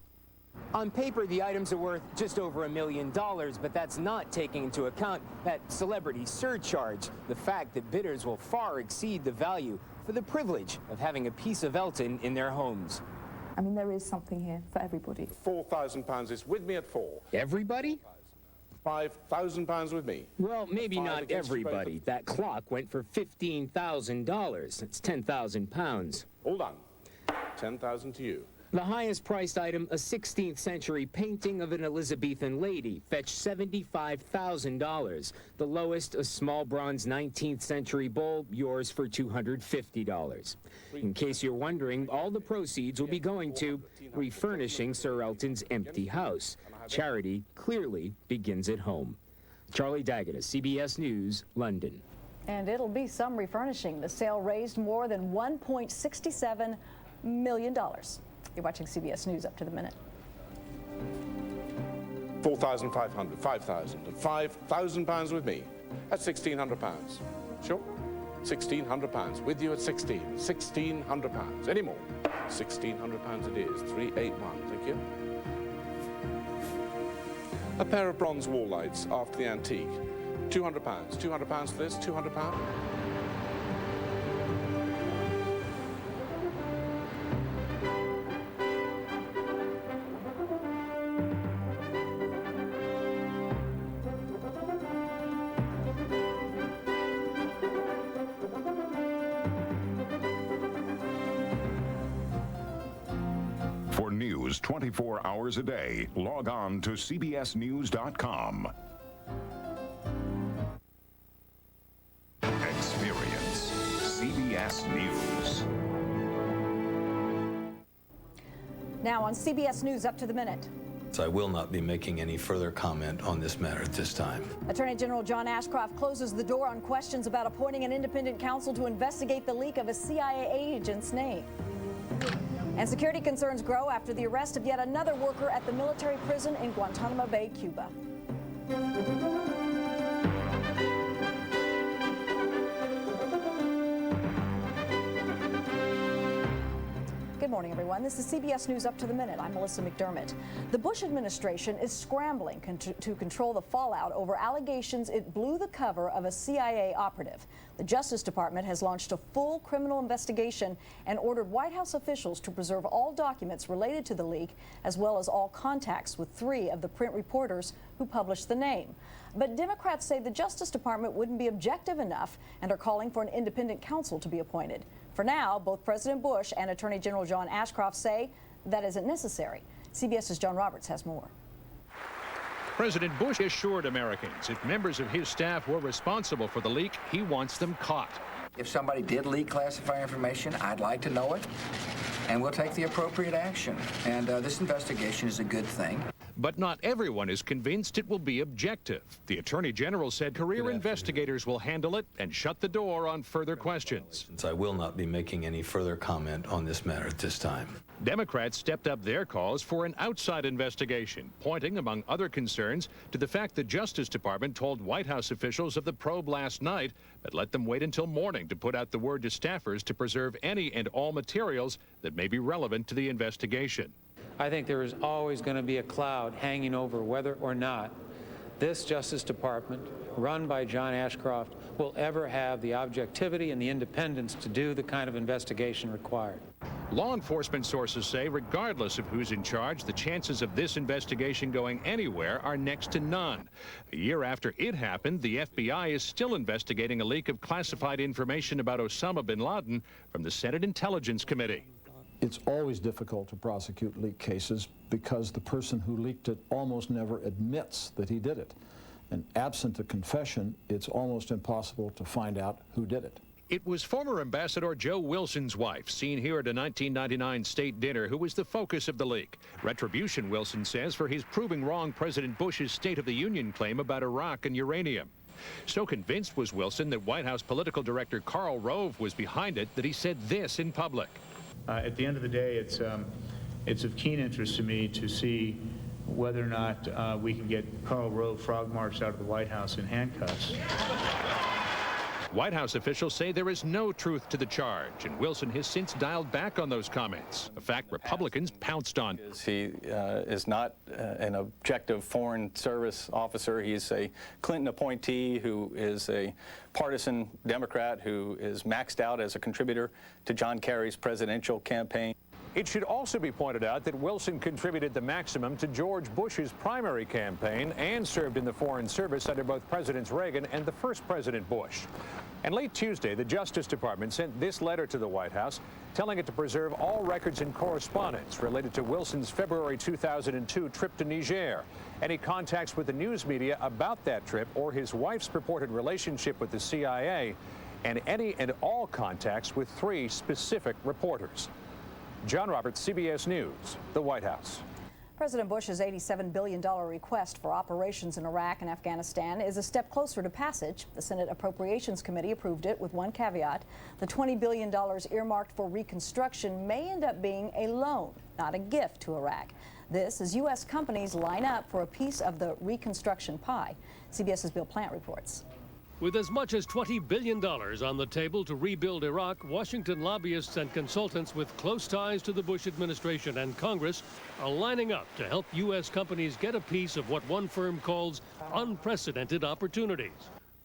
On paper, the items are worth just over $1 million, but that's not taking into account that celebrity surcharge, the fact that bidders will far exceed the value for the privilege of having a piece of Elton in their homes. I mean, there is something here for everybody. £4,000 is with me at 4. Everybody? £5,000 with me. Well, maybe not everybody. That clock went for $15,000. That's 10,000 pounds. Hold on. 10,000 to you. The highest priced item, a 16th century painting of an Elizabethan lady, fetched $75,000. The lowest, a small bronze 19th century bowl, yours for $250. In case you're wondering, all the proceeds will be going to refurnishing Sir Elton's empty house. Charity clearly begins at home. Charlie Daggett, CBS News, London. And it'll be some refurnishing. The sale raised more than $1.67 million. You're watching CBS News Up to the Minute. 4,500, 5,000, and £5,000 with me. That's £1,600. Sure? £1,600 with you at 16. £1,600. Any more? £1,600 it is. 381. Thank you. A pair of bronze wall lights after the antique. £200. £200 for this. £200. For news 24 hours a day, log on to cbsnews.com. Experience CBS News. Now on CBS News Up to the Minute. I will not be making any further comment on this matter at this time. Attorney General John Ashcroft closes the door on questions about appointing an independent counsel to investigate the leak of a CIA agent's name. And security concerns grow after the arrest of yet another worker at the military prison in Guantanamo Bay, Cuba. Good morning, everyone. This is CBS News Up to the Minute. I'm Melissa McDermott. The Bush administration is scrambling to control the fallout over allegations it blew the cover of a CIA operative. The Justice Department has launched a full criminal investigation and ordered White House officials to preserve all documents related to the leak, as well as all contacts with 3 of the print reporters who published the name. But Democrats say the Justice Department wouldn't be objective enough and are calling for an independent counsel to be appointed. For now, both President Bush and Attorney General John Ashcroft say that isn't necessary. CBS's John Roberts has more. President Bush assured Americans if members of his staff were responsible for the leak, he wants them caught. If somebody did leak classified information, I'd like to know it, and we'll take the appropriate action. And this investigation is a good thing. But not everyone is convinced it will be objective. The Attorney General said career investigators will handle it and shut the door on further questions. I will not be making any further comment on this matter at this time. Democrats stepped up their calls for an outside investigation, pointing, among other concerns, to the fact the Justice Department told White House officials of the probe last night, but let them wait until morning to put out the word to staffers to preserve any and all materials that may be relevant to the investigation. I think there is always going to be a cloud hanging over whether or not this Justice Department, run by John Ashcroft, will ever have the objectivity and the independence to do the kind of investigation required. Law enforcement sources say, regardless of who's in charge, the chances of this investigation going anywhere are next to none. A year after it happened, the FBI is still investigating a leak of classified information about Osama bin Laden from the Senate Intelligence Committee. It's always difficult to prosecute leak cases because the person who leaked it almost never admits that he did it. And absent a confession, it's almost impossible to find out who did it. It was former Ambassador Joe Wilson's wife, seen here at a 1999 state dinner, who was the focus of the leak. Retribution, Wilson says, for his proving wrong President Bush's State of the Union claim about Iraq and uranium. So convinced was Wilson that White House political director Karl Rove was behind it that he said this in public. At the end of the day, it's of keen interest to me to see whether or not we can get Karl Rove frog marched out of the White House in handcuffs. White House officials say there is no truth to the charge, and Wilson has since dialed back on those comments, a fact Republicans pounced on. He is not an objective foreign service officer. He's a Clinton appointee who is a partisan Democrat who is maxed out as a contributor to John Kerry's presidential campaign. It should also be pointed out that Wilson contributed the maximum to George Bush's primary campaign and served in the Foreign Service under both Presidents Reagan and the first President Bush. And late Tuesday, the Justice Department sent this letter to the White House, telling it to preserve all records and correspondence related to Wilson's February 2002 trip to Niger, any contacts with the news media about that trip or his wife's purported relationship with the CIA, and any and all contacts with 3 specific reporters. John Roberts, CBS News, the White House. President Bush's $87 billion request for operations in Iraq and Afghanistan is a step closer to passage. The Senate Appropriations Committee approved it with one caveat. The $20 billion earmarked for reconstruction may end up being a loan, not a gift to Iraq. This as U.S. companies line up for a piece of the reconstruction pie. CBS's Bill Plant reports. With as much as $20 billion on the table to rebuild Iraq, Washington lobbyists and consultants with close ties to the Bush administration and Congress are lining up to help U.S. companies get a piece of what one firm calls unprecedented opportunities.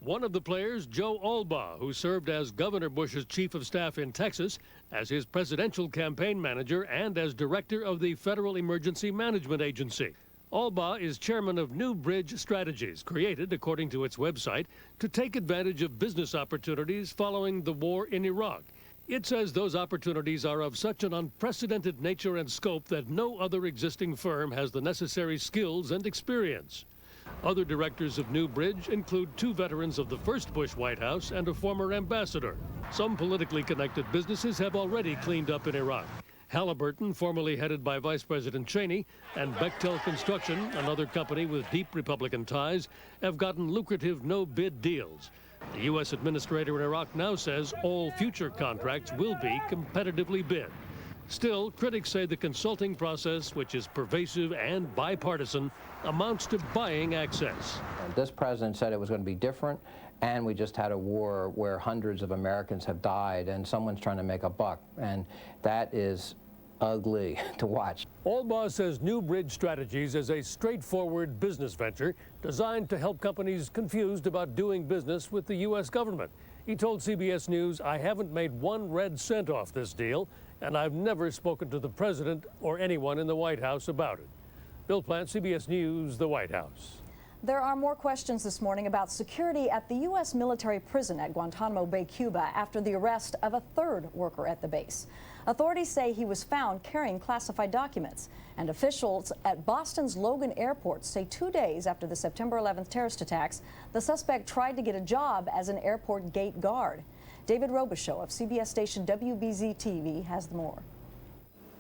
One of the players, Joe Albaugh, who served as Governor Bush's chief of staff in Texas, as his presidential campaign manager, and as director of the Federal Emergency Management Agency. Albaugh is chairman of New Bridge Strategies, created, according to its website, to take advantage of business opportunities following the war in Iraq. It says those opportunities are of such an unprecedented nature and scope that no other existing firm has the necessary skills and experience. Other directors of New Bridge include 2 veterans of the first Bush White House and a former ambassador. Some politically connected businesses have already cleaned up in Iraq. Halliburton, formerly headed by Vice President Cheney, and Bechtel Construction, another company with deep Republican ties, have gotten lucrative no-bid deals. The U.S. administrator in Iraq now says all future contracts will be competitively bid. Still, critics say the consulting process, which is pervasive and bipartisan, amounts to buying access. This president said it was going to be different, and we just had a war where hundreds of Americans have died, and someone's trying to make a buck, and that is ugly to watch. Albaugh says New Bridge Strategies is a straightforward business venture designed to help companies confused about doing business with the U.S. government. He told CBS News, "I haven't made 1 red cent off this deal, and I've never spoken to the president or anyone in the White House about it." Bill Plant, CBS News, the White House. There are more questions this morning about security at the U.S. military prison at Guantanamo Bay, Cuba, after the arrest of a 3rd worker at the base. Authorities say he was found carrying classified documents, and officials at Boston's Logan Airport say 2 days after the September 11th terrorist attacks, the suspect tried to get a job as an airport gate guard. David Robichaux of CBS station WBZ-TV has more.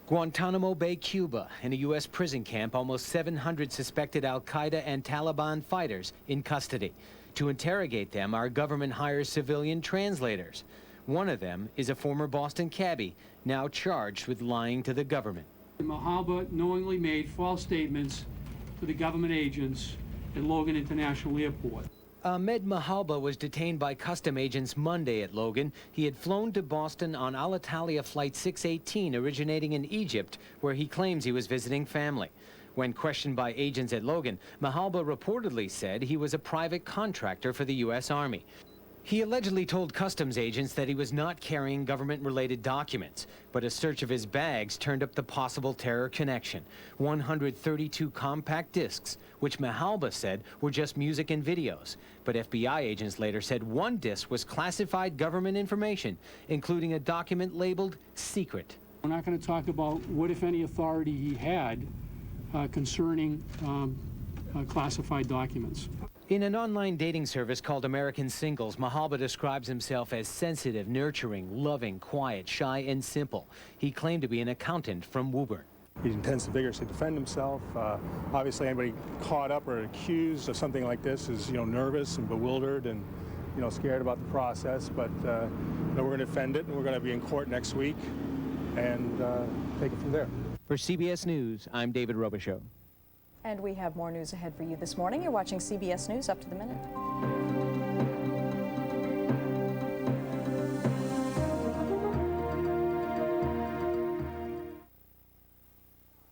Guantanamo Bay, Cuba. In a U.S. prison camp, almost 700 suspected al-Qaeda and Taliban fighters in custody. To interrogate them, our government hires civilian translators. One of them is a former Boston cabbie, now charged with lying to the government. Mahalba knowingly made false statements to the government agents at Logan International Airport. Ahmed Mahalba was detained by custom agents Monday at Logan. He had flown to Boston on Alitalia Flight 618, originating in Egypt, where he claims he was visiting family. When questioned by agents at Logan, Mahalba reportedly said he was a private contractor for the U.S. Army. He allegedly told customs agents that he was not carrying government-related documents, but a search of his bags turned up the possible terror connection: 132 compact discs, which Mahalba said were just music and videos. But FBI agents later said one disc was classified government information, including a document labeled secret. We're not going to talk about what, if any, authority he had concerning classified documents. In an online dating service called American Singles, Mahalba describes himself as sensitive, nurturing, loving, quiet, shy, and simple. He claimed to be an accountant from Woburn. He intends to vigorously defend himself. Obviously, anybody caught up or accused of something like this is, nervous and bewildered and, scared about the process. But we're going to defend it, and we're going to be in court next week and take it from there. For CBS News, I'm David Robichaux. And we have more news ahead for you this morning. You're watching CBS News Up to the Minute.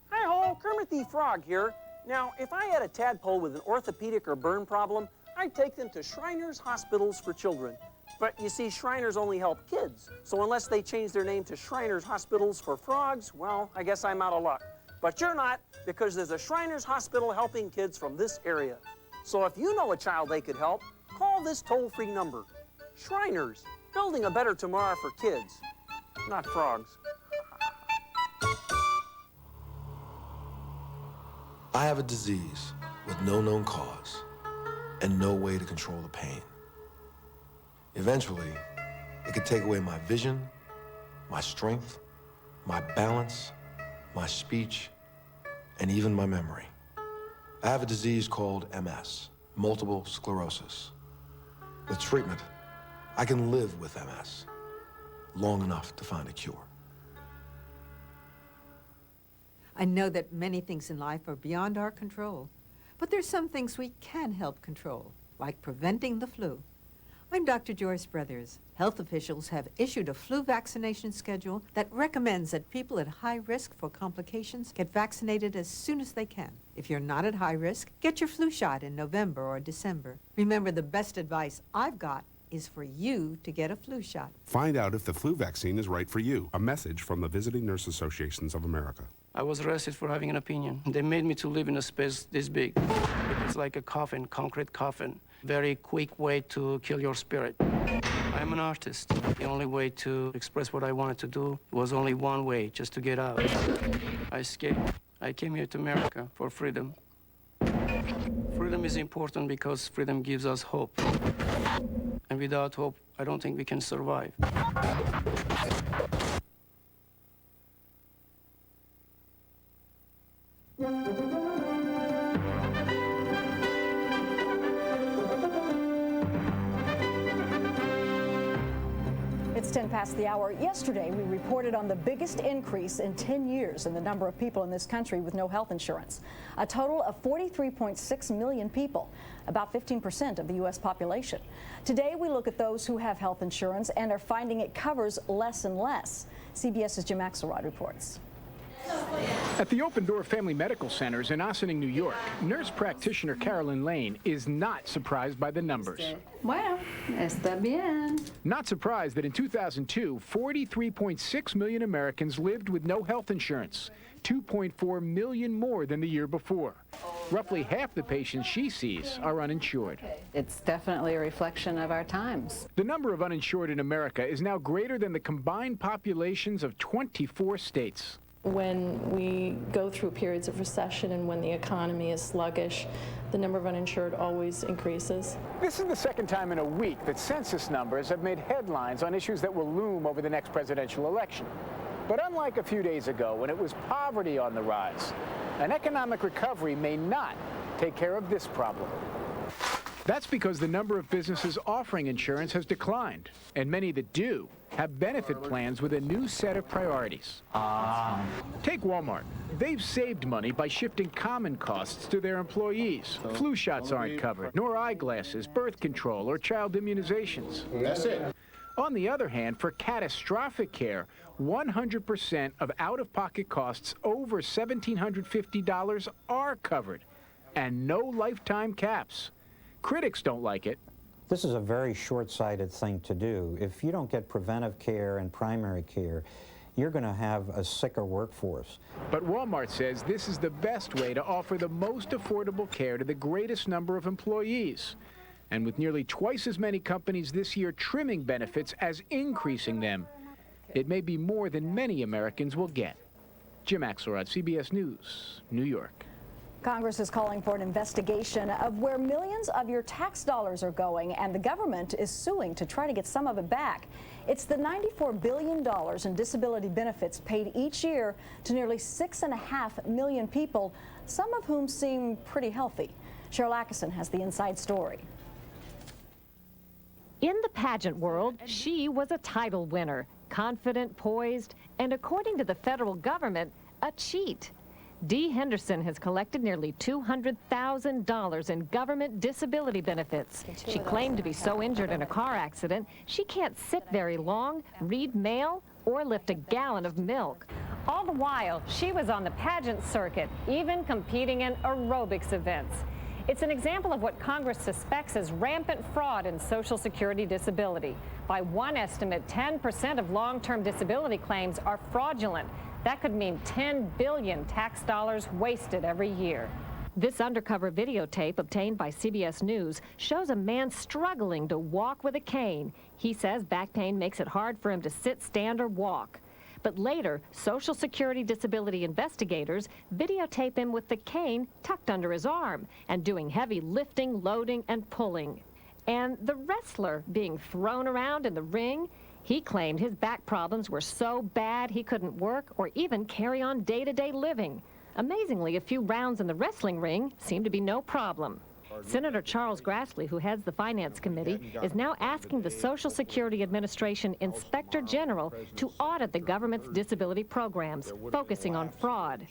Hi-ho, Kermit the Frog here. Now, if I had a tadpole with an orthopedic or burn problem, I'd take them to Shriners Hospitals for Children. But you see, Shriners only help kids. So unless they change their name to Shriners Hospitals for Frogs, well, I guess I'm out of luck. But you're not, because there's a Shriners Hospital helping kids from this area. So if you know a child they could help, call this toll-free number. Shriners, building a better tomorrow for kids, not frogs. I have a disease with no known cause and no way to control the pain. Eventually, it could take away my vision, my strength, my balance, my speech, and even my memory. I have a disease called MS, multiple sclerosis. With treatment, I can live with MS long enough to find a cure. I know that many things in life are beyond our control, but there's some things we can help control, like preventing the flu. I'm Dr. Joyce Brothers. Health officials have issued a flu vaccination schedule that recommends that people at high risk for complications get vaccinated as soon as they can. If you're not at high risk, get your flu shot in November or December. Remember, the best advice I've got is for you to get a flu shot. Find out if the flu vaccine is right for you. A message from the Visiting Nurse Associations of America. I was arrested for having an opinion. They made me to live in a space this big. It's like a coffin, concrete coffin. Very quick way to kill your spirit. I'm an artist. The only way to express what I wanted to do was only one way, just to get out. I escaped. I came here to America for freedom. Freedom is important because freedom gives us hope. And without hope, I don't think we can survive. It's 10 past the hour. Yesterday, we reported on the biggest increase in 10 years in the number of people in this country with no health insurance. A total of 43.6 million people, about 15% of the U.S. population. Today, we look at those who have health insurance and are finding it covers less and less. CBS's Jim Axelrod reports. At the Open Door Family Medical Centers in Ossining, New York, nurse practitioner Carolyn Lane is not surprised by the numbers. Bueno, está bien. Not surprised that in 2002, 43.6 million Americans lived with no health insurance, 2.4 million more than the year before. Roughly half the patients she sees are uninsured. It's definitely a reflection of our times. The number of uninsured in America is now greater than the combined populations of 24 states. When we go through periods of recession and when the economy is sluggish, the number of uninsured always increases. This is the second time in a week that census numbers have made headlines on issues that will loom over the next presidential election. But unlike a few days ago when it was poverty on the rise, an economic recovery may not take care of this problem. That's because the number of businesses offering insurance has declined, and many that do have benefit plans with a new set of priorities. Take Walmart. They've saved money by shifting common costs to their employees. Flu shots aren't covered, nor eyeglasses, birth control, or child immunizations. That's it. On the other hand, for catastrophic care, 100% of out-of-pocket costs over $1,750 are covered, and no lifetime caps. Critics don't like it. This is a very short-sighted thing to do. If you don't get preventive care and primary care, you're going to have a sicker workforce. But Walmart says this is the best way to offer the most affordable care to the greatest number of employees. And with nearly twice as many companies this year trimming benefits as increasing them, it may be more than many Americans will get. Jim Axelrod, CBS News, New York. Congress is calling for an investigation of where millions of your tax dollars are going, and the government is suing to try to get some of it back. It's the $94 billion in disability benefits paid each year to nearly 6.5 million people, some of whom seem pretty healthy. Cheryl Atkinson has the inside story. In the pageant world, she was a title winner, confident, poised, and according to the federal government, a cheat. Dee Henderson has collected nearly $200,000 in government disability benefits. She claimed to be so injured in a car accident, she can't sit very long, read mail, or lift a gallon of milk. All the while, she was on the pageant circuit, even competing in aerobics events. It's an example of what Congress suspects as rampant fraud in Social Security disability. By one estimate, 10% of long-term disability claims are fraudulent. That could mean 10 billion tax dollars wasted every year. This undercover videotape obtained by CBS News shows a man struggling to walk with a cane. He says back pain makes it hard for him to sit, stand, or walk. But later, Social Security disability investigators videotape him with the cane tucked under his arm and doing heavy lifting, loading, and pulling. And the wrestler being thrown around in the ring, he claimed his back problems were so bad he couldn't work or even carry on day-to-day living. Amazingly, a few rounds in the wrestling ring seemed to be no problem. Senator Charles Grassley, who heads the Finance Committee, is now asking the Social Security Administration Inspector General to audit the government's disability programs, focusing on fraud.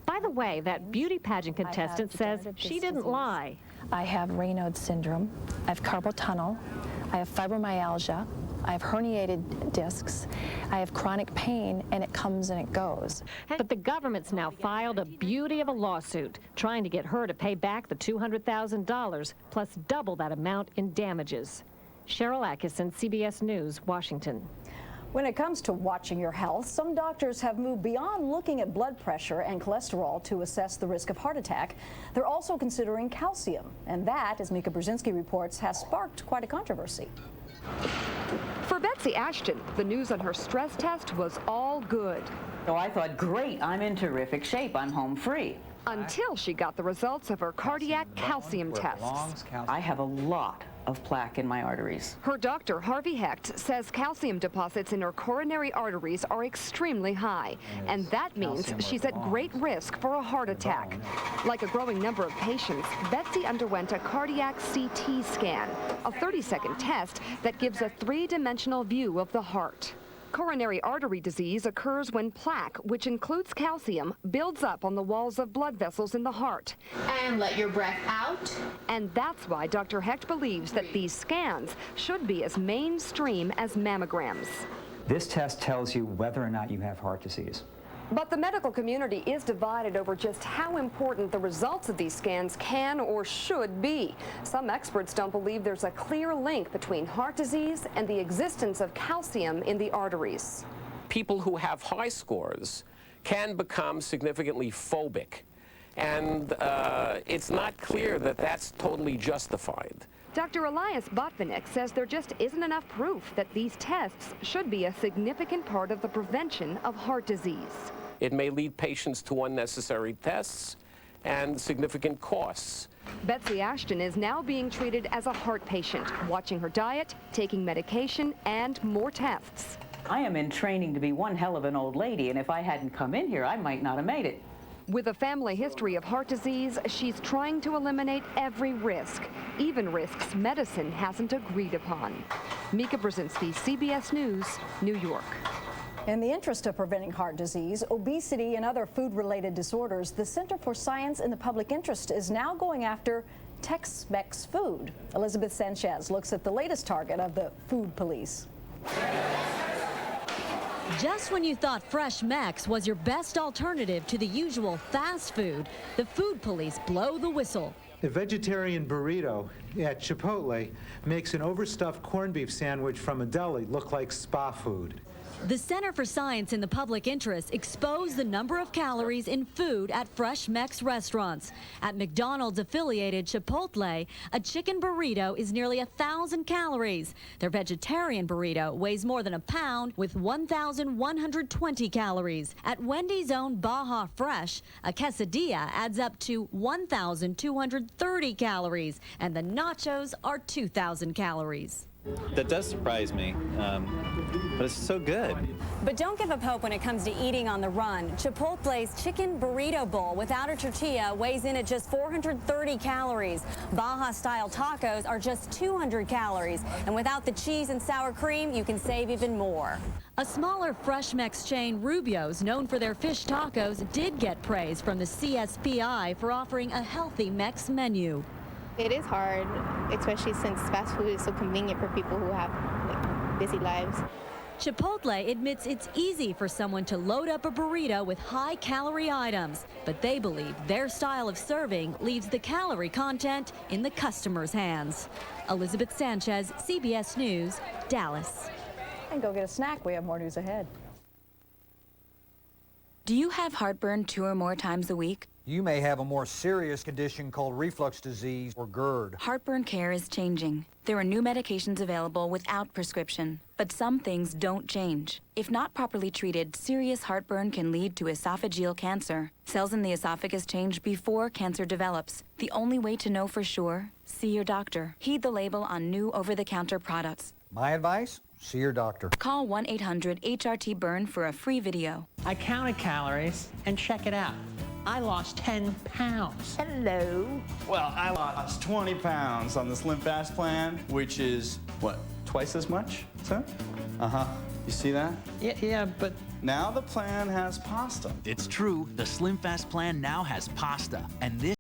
By the way, that beauty pageant contestant says she didn't lie. I have Raynaud's syndrome, I have carpal tunnel, I have fibromyalgia, I have herniated discs, I have chronic pain, and it comes and it goes. But the government's now filed a beauty of a lawsuit, trying to get her to pay back the $200,000, plus double that amount in damages. Cheryl Atkinson, CBS News, Washington. When it comes to watching your health, some doctors have moved beyond looking at blood pressure and cholesterol to assess the risk of heart attack. They're also considering calcium, and that, as Mika Brzezinski reports, has sparked quite a controversy. For Betsy Ashton, the news on her stress test was all good. So I thought, great, I'm in terrific shape, I'm home free. Until she got the results of her cardiac calcium tests. I have a lot of plaque in my arteries. Her doctor, Harvey Hecht, says calcium deposits in her coronary arteries are extremely high, and that means she's at great risk for a heart attack. Like a growing number of patients, Betsy underwent a cardiac CT scan, a 30-second test that gives a three-dimensional view of the heart. Coronary artery disease occurs when plaque, which includes calcium, builds up on the walls of blood vessels in the heart. And let your breath out. And that's why Dr. Hecht believes that these scans should be as mainstream as mammograms. This test tells you whether or not you have heart disease. But the medical community is divided over just how important the results of these scans can or should be. Some experts don't believe there's a clear link between heart disease and the existence of calcium in the arteries. People who have high scores can become significantly phobic, and it's not clear that that's totally justified. Dr. Elias Botvinnik says there just isn't enough proof that these tests should be a significant part of the prevention of heart disease. It may lead patients to unnecessary tests and significant costs. Betsy Ashton is now being treated as a heart patient, watching her diet, taking medication, and more tests. I am in training to be one hell of an old lady, and if I hadn't come in here, I might not have made it. With a family history of heart disease, she's trying to eliminate every risk, even risks medicine hasn't agreed upon. Mika Brzezinski, CBS News, New York. In the interest of preventing heart disease, obesity, and other food-related disorders, the Center for Science in the Public Interest is now going after Tex-Mex food. Elizabeth Sanchez looks at the latest target of the food police. Just when you thought Fresh Mex was your best alternative to the usual fast food, the food police blow the whistle. A vegetarian burrito at Chipotle makes an overstuffed corned beef sandwich from a deli look like spa food. The Center for Science in the Public Interest exposed the number of calories in food at Fresh Mex restaurants. At McDonald's-affiliated Chipotle, a chicken burrito is nearly 1,000 calories. Their vegetarian burrito weighs more than a pound with 1,120 calories. At Wendy's own Baja Fresh, a quesadilla adds up to 1,230 calories, and the nachos are 2,000 calories. That does surprise me, but it's so good. But don't give up hope when it comes to eating on the run. Chipotle's chicken burrito bowl without a tortilla weighs in at just 430 calories. Baja-style tacos are just 200 calories. And without the cheese and sour cream, you can save even more. A smaller Fresh Mex chain, Rubio's, known for their fish tacos, did get praise from the CSPI for offering a healthy Mex menu. It is hard, especially since fast food is so convenient for people who have busy lives. Chipotle admits it's easy for someone to load up a burrito with high-calorie items, but they believe their style of serving leaves the calorie content in the customer's hands. Elizabeth Sanchez, CBS News, Dallas. And go get a snack. We have more news ahead. Do you have heartburn 2 or more times a week? You may have a more serious condition called reflux disease or GERD. Heartburn care is changing. There are new medications available without prescription, but some things don't change. If not properly treated, serious heartburn can lead to esophageal cancer. Cells in the esophagus change before cancer develops. The only way to know for sure, see your doctor. Heed the label on new over-the-counter products. My advice? See your doctor. Call 1-800-HRT-BURN for a free video. I counted calories, and check it out. I lost 10 pounds. Hello. Well, I lost 20 pounds on the Slim Fast plan, which is, what, twice as much, sir? Uh-huh. You see that? Yeah, but... Now the plan has pasta. It's true. The Slim Fast plan now has pasta. And this